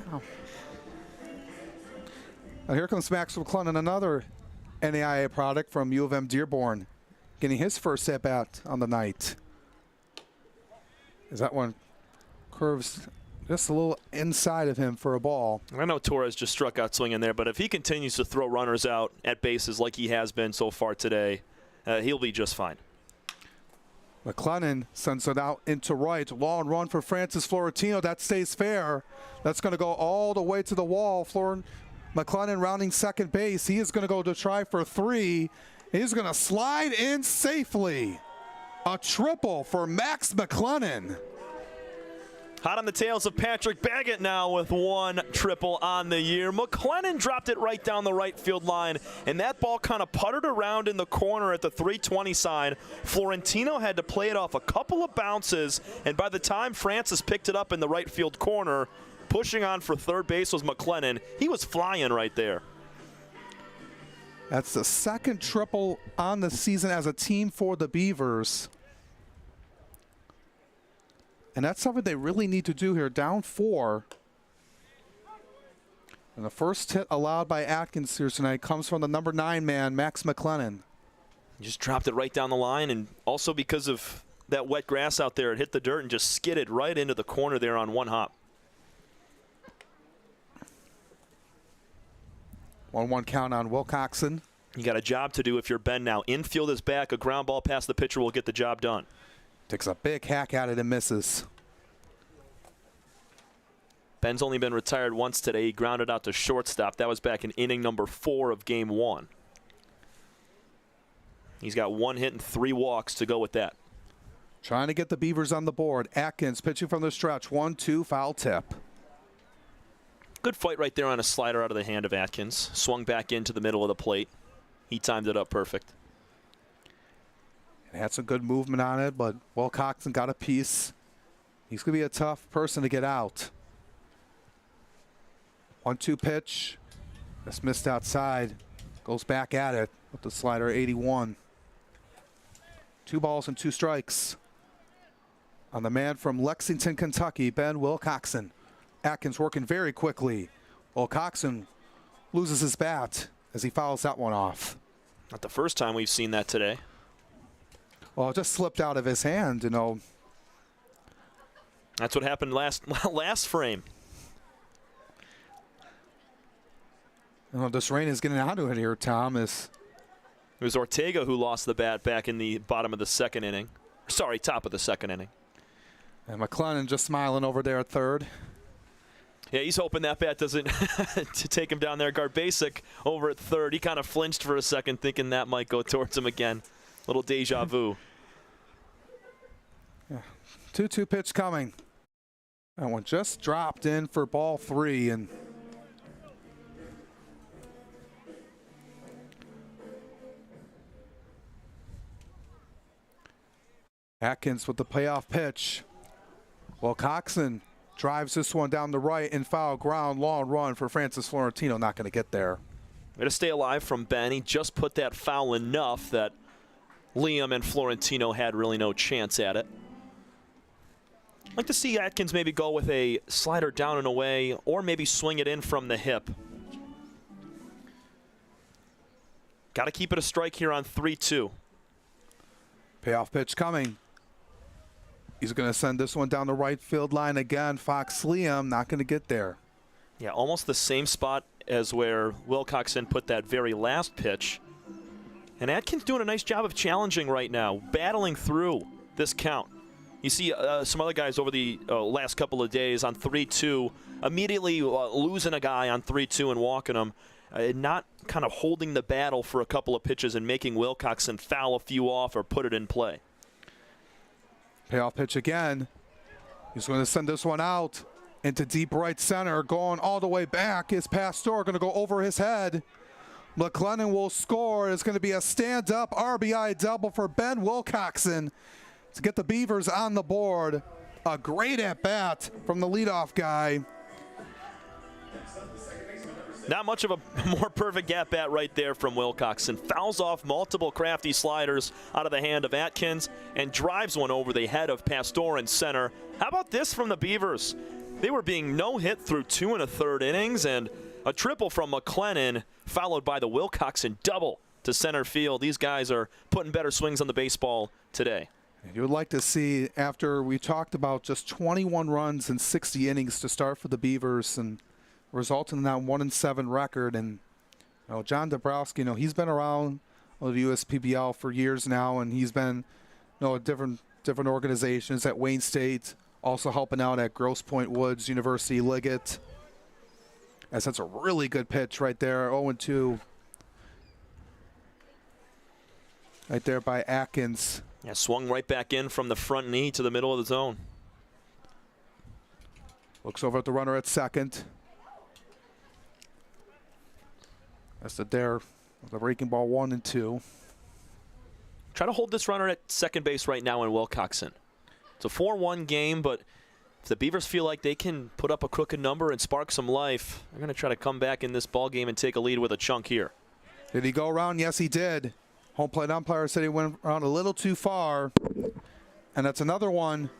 Now here comes Max McClellan, another NAIA product from U of M Dearborn, getting his first at-bat on the night. As that one curves just a little inside of him for a ball. I know Torres just struck out swinging there, but if he continues to throw runners out at bases like he has been so far today, he'll be just fine. McClellan sends it out into right. Long run for Francis Florentino. That stays fair. That's going to go all the way to the wall. McClellan rounding second base. He is going to go to try for 3. He's going to slide in safely. A triple for Max McClellan. Hot on the tails of Patrick Baggett now with 1 triple on the year. McClellan dropped it right down the right field line, and that ball kind of puttered around in the corner at the 320 sign. Florentino had to play it off a couple of bounces, and by the time Francis picked it up in the right field corner, pushing on for third base was McClellan. He was flying right there. That's the 2nd triple on the season as a team for the Beavers. And that's something they really need to do here. Down 4. And the first hit allowed by Atkins here tonight comes from the number 9 man, Max McClellan. He just dropped it right down the line, and also because of that wet grass out there. It hit the dirt and just skidded right into the corner there on one hop. 1-1 count on Wilcoxon. You got a job to do if you're Ben now. Infield is back. A ground ball past the pitcher will get the job done. Takes a big hack at it and misses. Ben's only been retired once today. He grounded out to shortstop. That was back in inning number 4 of game 1. He's got 1 hit and 3 walks to go with that. Trying to get the Beavers on the board. Atkins pitching from the stretch. 1-2, foul tip. Good fight right there on a slider out of the hand of Atkins. Swung back into the middle of the plate. He timed it up perfect. It had some good movement on it, but Wilcoxon got a piece. He's going to be a tough person to get out. 1-2 pitch. That's missed outside. Goes back at it with the slider, 81. 2 balls and 2 strikes on the man from Lexington, Kentucky, Ben Wilcoxon. Atkins working very quickly. Wilcoxon loses his bat as he fouls that one off. Not the first time we've seen that today. Well, it just slipped out of his hand, you know. That's what happened last frame. You know, this rain is getting out of it here, Tom. It was Ortega who lost the bat back in the bottom of the 2nd inning. Sorry, top of the 2nd inning. And McClellan just smiling over there at 3rd. Yeah, he's hoping that bat doesn't to take him down there. Garbasic over at 3rd. He kind of flinched for a second, thinking that might go towards him again. Little deja vu. Yeah. 2-2 pitch coming. That one just dropped in for ball 3, and Atkins with the payoff pitch. Wilcoxon drives this one down the right and foul ground, long run for Francis Florentino. Not going to get there. Way to stay alive from Ben. He just put that foul enough that Liam and Florentino had really no chance at it. I'd like to see Atkins maybe go with a slider down and away, or maybe swing it in from the hip. Got to keep it a strike here on 3-2. Payoff pitch coming. He's going to send this one down the right field line again. Fox Liam not going to get there. Yeah, almost the same spot as where Wilcoxon put that very last pitch. And Atkins doing a nice job of challenging right now, battling through this count. You see some other guys over the last couple of days on 3-2, immediately losing a guy on 3-2 and walking him, not kind of holding the battle for a couple of pitches and making Wilcoxon foul a few off or put it in play. Payoff pitch again. He's going to send this one out into deep right center. Going all the way back is Pastor, going to go over his head. McLennan will score. It's going to be a stand-up RBI double for Ben Wilcoxon to get the Beavers on the board. A great at-bat from the leadoff guy. Not much of a more perfect at-bat right there from Wilcoxon. Fouls off multiple crafty sliders out of the hand of Atkins and drives one over the head of Pastor in center. How about this from the Beavers? They were being no-hit through 2 1/3 innings, and a triple from McLennan, followed by the Wilcoxon double to center field. These guys are putting better swings on the baseball today. You would like to see, after we talked about just 21 runs and 60 innings to start for the Beavers, and resulting in that 1-7 record. And you know, John Dabrowski, you know, he's been around the USPBL for years now, and he's been, you know, at different organizations at Wayne State, also helping out at Grosse Pointe Woods University Liggett. As that's a really good pitch right there, 0-2. Right there by Atkins. Yeah, swung right back in from the front knee to the middle of the zone. Looks over at the runner at second. That's the dare. The breaking ball 1-2. Try to hold this runner at second base right now in Wilcoxon. It's a 4-1 game, but if the Beavers feel like they can put up a crooked number and spark some life, they're going to try to come back in this ball game and take a lead with a chunk here. Did he go around? Yes, he did. Home plate umpire said he went around a little too far. And that's another one.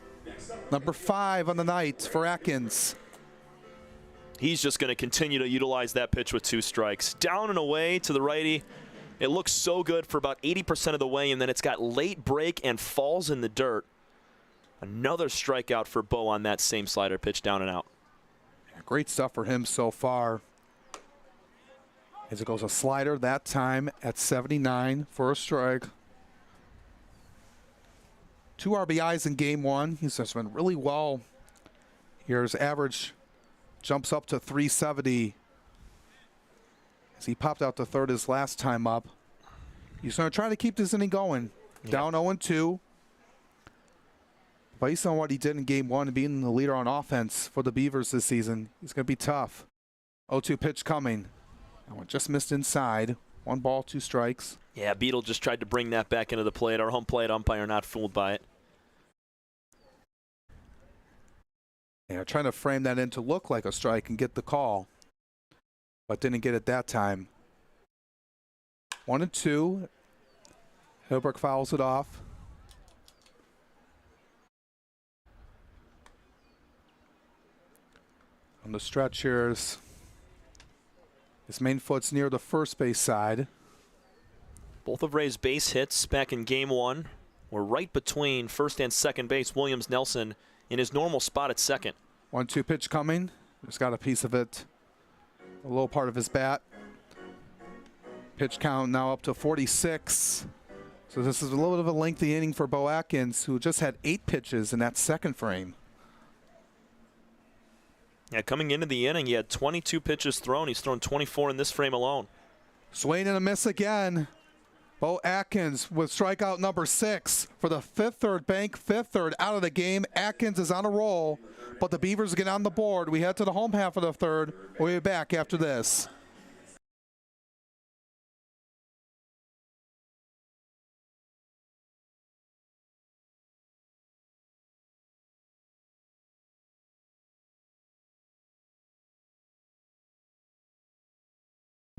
Number 5 on the night for Atkins. He's just going to continue to utilize that pitch with 2 strikes. Down and away to the righty. It looks so good for about 80% of the way, and then it's got late break and falls in the dirt. Another strikeout for Bo on that same slider pitch, down and out. Yeah, great stuff for him so far. As it goes a slider that time at 79 for a strike. 2 RBIs in game 1. He's just been really well. His average jumps up to 370 as he popped out to third his last time up. He's going to try to keep this inning going. Yep. Down 0-2. Based on what he did in game 1 and being the leader on offense for the Beavers this season, he's going to be tough. 0-2 pitch coming. That one just missed inside. 1 ball, 2 strikes. Yeah, Beetle just tried to bring that back into the plate. Our home plate umpire not fooled by it. Yeah, trying to frame that in to look like a strike and get the call, but didn't get it that time. 1-2. Hilbrook fouls it off. On the stretch here, his main foot's near the first base side. Both of Ray's base hits back in game 1 were right between first and second base. Williams Nelson in his normal spot at second. 1-2 pitch coming. Just got a piece of it, a low part of his bat. Pitch count now up to 46. So this is a little bit of a lengthy inning for Bo Atkins, who just had 8 pitches in that second frame. Yeah, coming into the inning, he had 22 pitches thrown. He's thrown 24 in this frame alone. Swing and a miss again. Bo Atkins with strikeout number 6 for the fifth third bank, fifth third out of the game. Atkins is on a roll, but the Beavers get on the board. We head to the home half of the third. We'll be back after this.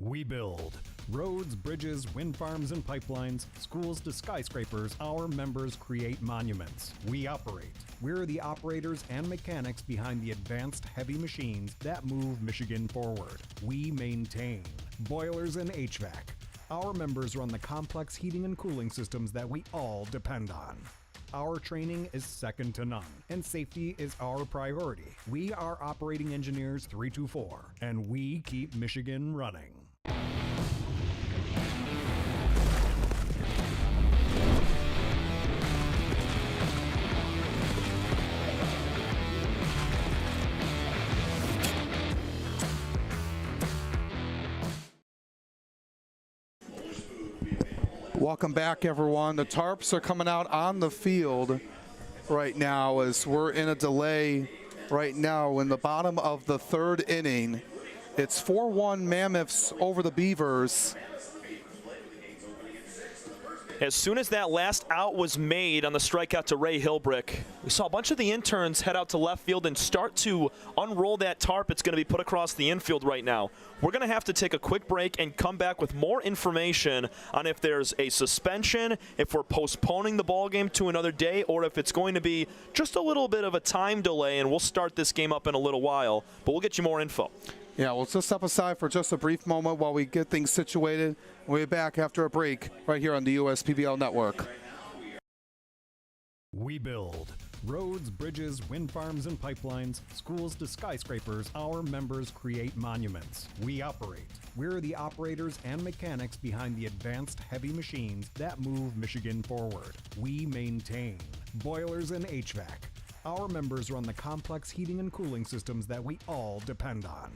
We build roads, bridges, wind farms and pipelines, schools to skyscrapers. Our members create monuments. We operate. We're the operators and mechanics behind the advanced heavy machines that move Michigan forward. We maintain boilers and HVAC. Our members run the complex heating and cooling systems that we all depend on. Our training is second to none, and safety is our priority. We are Operating Engineers 324, and we keep Michigan running. Welcome back, everyone. The Tarps are coming out on the field right now as we're in a delay right now in the bottom of the third inning. It's 4-1 Mammoths over the Beavers. As soon as that last out was made on the strikeout to Ray Hilbrick, we saw a bunch of the interns head out to left field and start to unroll that tarp. It's going to be put across the infield right now. We're going to have to take a quick break and come back with more information on if there's a suspension, if we're postponing the ball game to another day, or if it's going to be just a little bit of a time delay, and we'll start this game up in a little while. But we'll get you more info. Yeah, we'll just step aside for just a brief moment while we get things situated. We'll be back after a break right here on the USPBL Network. We build roads, bridges, wind farms and pipelines, schools to skyscrapers. Our members create monuments. We operate. We're the operators and mechanics behind the advanced heavy machines that move Michigan forward. We maintain boilers and HVAC. Our members run the complex heating and cooling systems that we all depend on.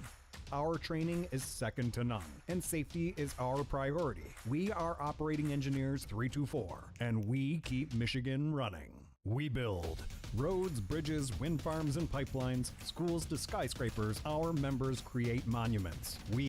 Our training is second to none, and safety is our priority. We are Operating Engineers 324, and we keep Michigan running. We build roads, bridges, wind farms and pipelines, schools to skyscrapers. Our members create monuments. We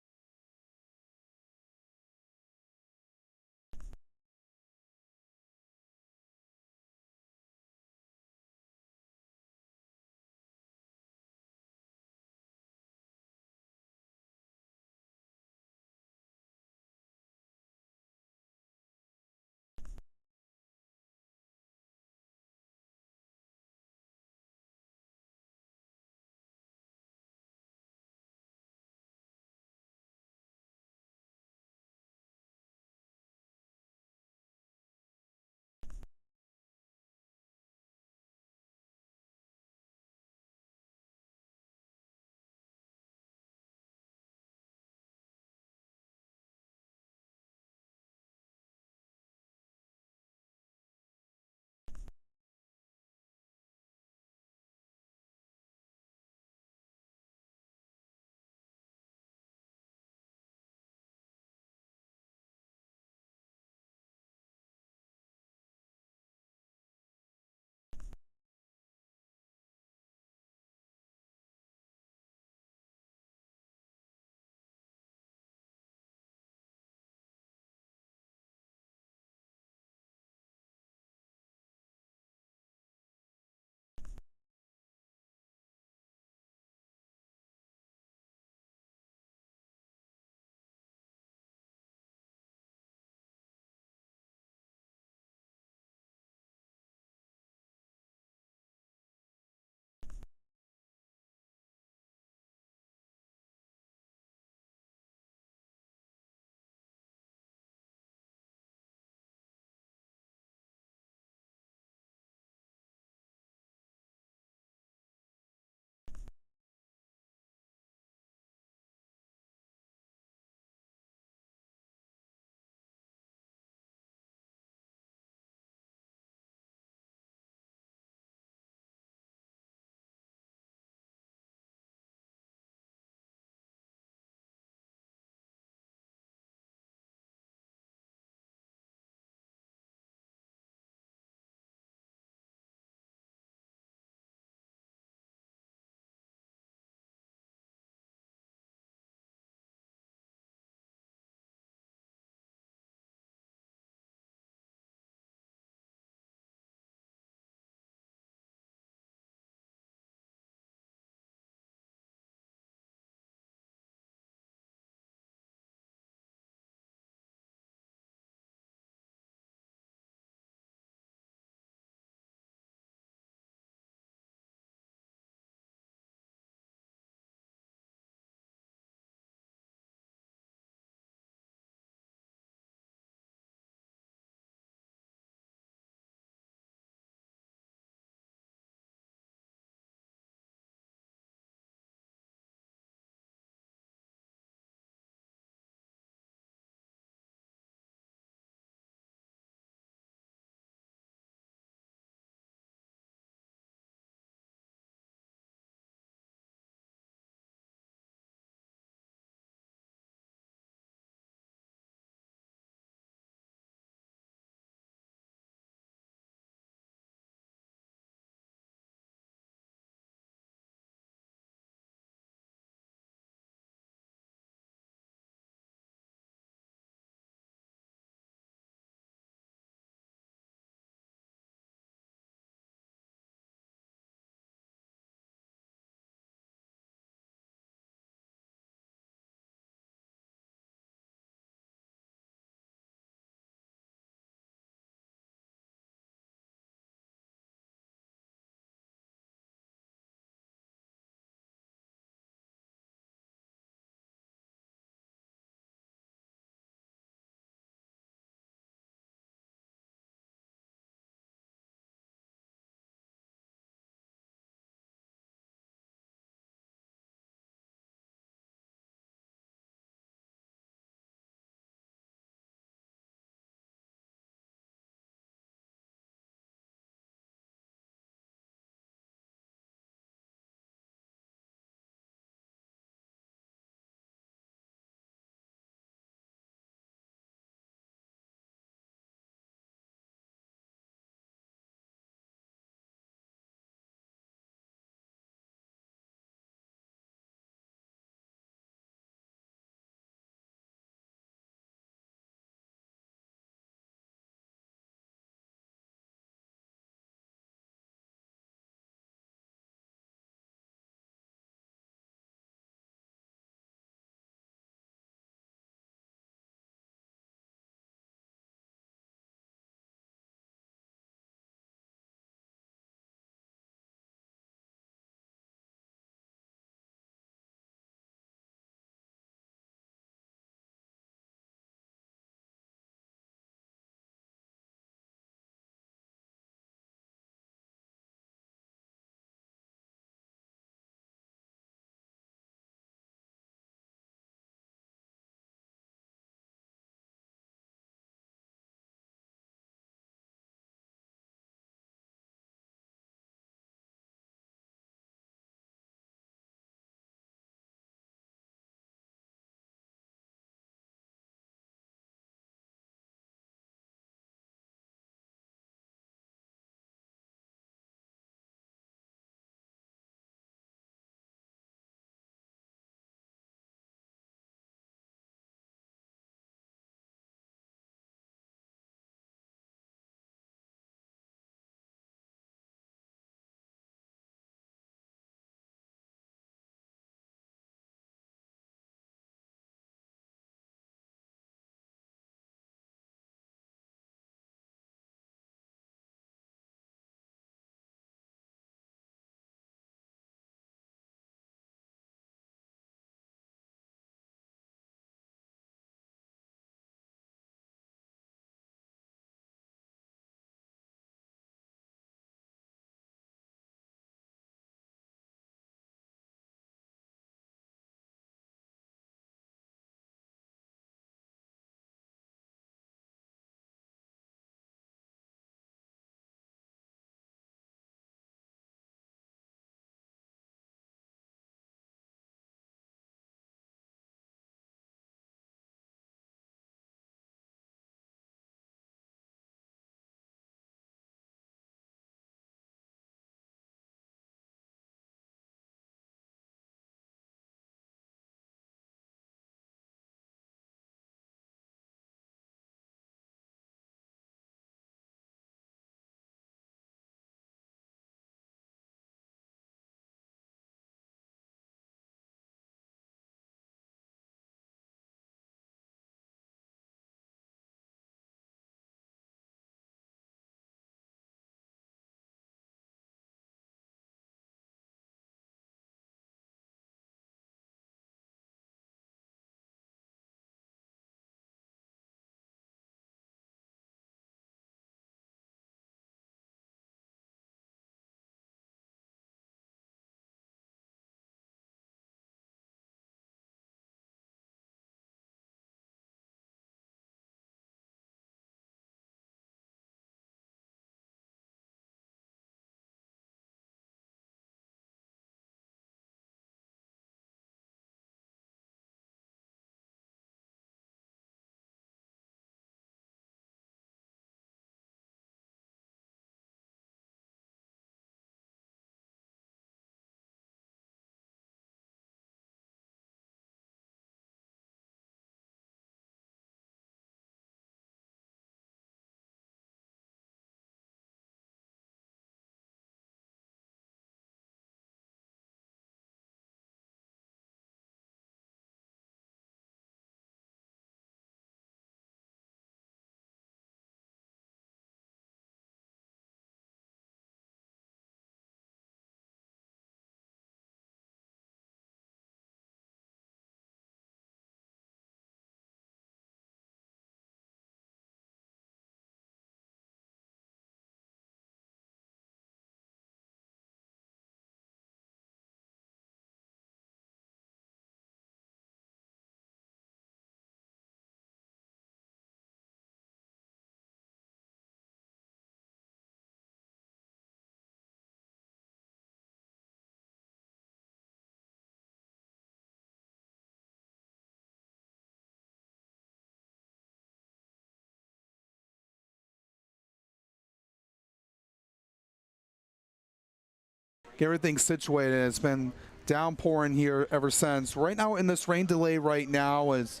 get everything situated. It's been downpouring here ever since. Right now in this rain delay right now is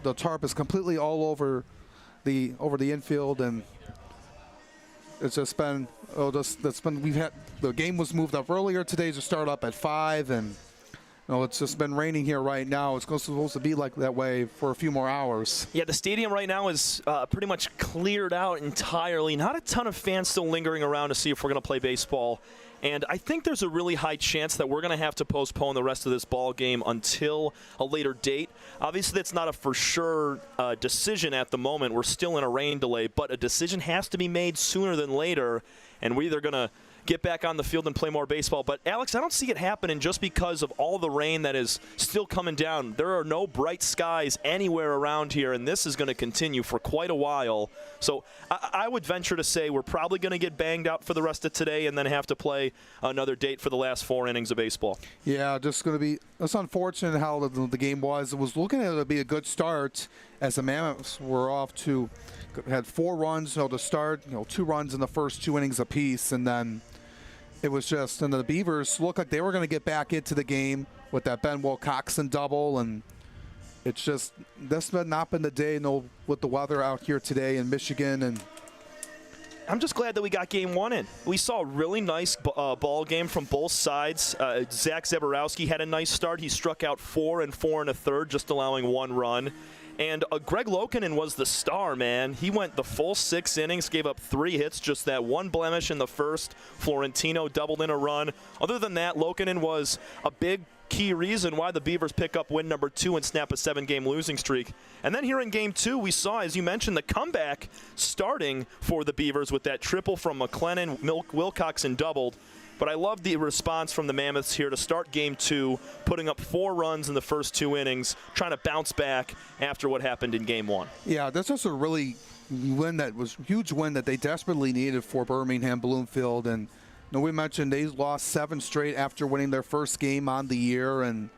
the tarp is completely all over the infield, and it's just been the game was moved up earlier today to start up at 5, and it's just been raining here right now. It's supposed to be like that way for a few more hours. Yeah, the stadium right now is pretty much cleared out entirely. Not a ton of fans still lingering around to see if we're going to play baseball. And I think there's a really high chance that we're going to have to postpone the rest of this ball game until a later date. Obviously, that's not a for sure decision at the moment. We're still in a rain delay, but a decision has to be made sooner than later, and we're either going to get back on the field and play more baseball. But, Alex, I don't see it happening just because of all the rain that is still coming down. There are no bright skies anywhere around here, and this is going to continue for quite a while. So I would venture to say we're probably going to get banged out for the rest of today and then have to play another date for the last 4 innings of baseball. Yeah, just going to be – it's unfortunate how the game was. It was looking at it to be a good start as the Mammoths were off to – had 4 runs to start, 2 runs in the first 2 innings apiece, and then – it was just, and the Beavers looked like they were going to get back into the game with that Ben Wilcoxon double, and it's just, this has not been the day, with the weather out here today in Michigan. And I'm just glad that we got game 1 in. We saw a really nice ball game from both sides. Zach Zaborowski had a nice start. He struck out 4 and 4 1/3, just allowing 1 run. And Greg Lokinen was the star, man. He went the full 6 innings, gave up 3 hits, just that 1 blemish in the first. Florentino doubled in a run. Other than that, Lokinen was a big key reason why the Beavers pick up win number 2 and snap a 7-game losing streak. And then here in game 2, we saw, as you mentioned, the comeback starting for the Beavers with that triple from McLennan. Wilcoxon doubled. But I love the response from the Mammoths here to start game 2, putting up 4 runs in the first 2 innings, trying to bounce back after what happened in game 1. Yeah, this was a really huge win that they desperately needed for Birmingham Bloomfield. And we mentioned they lost 7 straight after winning their first game on the year, and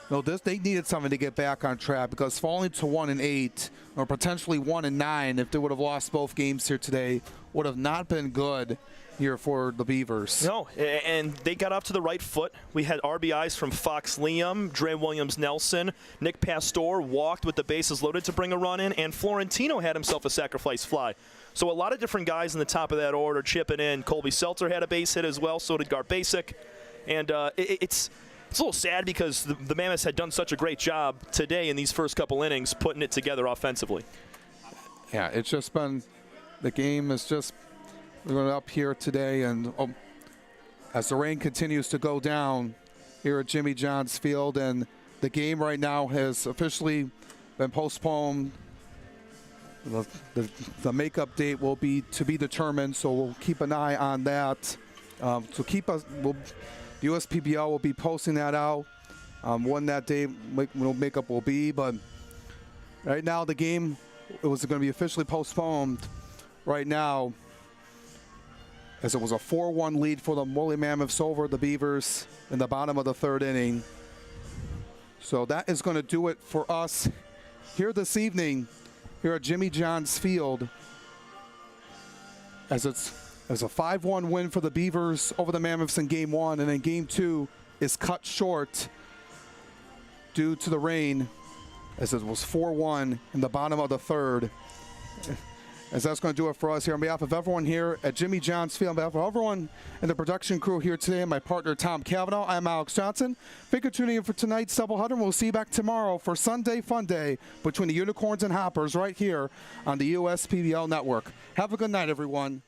they needed something to get back on track, because falling to 1-8 or potentially 1-9 if they would have lost both games here today would have not been good here for the Beavers. No, and they got off to the right foot. We had RBIs from Fox Liam, Dre Williams-Nelson, Nick Pastor walked with the bases loaded to bring a run in, and Florentino had himself a sacrifice fly. So a lot of different guys in the top of that order chipping in. Colby Seltzer had a base hit as well, so did Gar Basic. And it's a little sad because the Mammoths had done such a great job today in these first couple innings putting it together offensively. Yeah, it's just been, the game is just, we're going up here today, and as the rain continues to go down here at Jimmy John's Field, and the game right now has officially been postponed. The makeup date will be to be determined, so we'll keep an eye on that. USPBL will be posting that out when that day makeup will be. But right now, the game, it was going to be officially postponed right now, as it was a 4-1 lead for the Woolly Mammoths over the Beavers in the bottom of the 3rd inning. So that is going to do it for us here this evening here at Jimmy John's Field, as a 5-1 win for the Beavers over the Mammoths in game 1, and then game 2 is cut short due to the rain, as it was 4-1 in the bottom of the 3rd. As that's going to do it for us here on behalf of everyone here at Jimmy John's Field, on behalf of everyone in the production crew here today, and my partner Tom Cavanaugh, I'm Alex Johnson. Thank you for tuning in for tonight's doubleheader, and we'll see you back tomorrow for Sunday Fun Day between the Unicorns and Hoppers right here on the USPBL Network. Have a good night, everyone.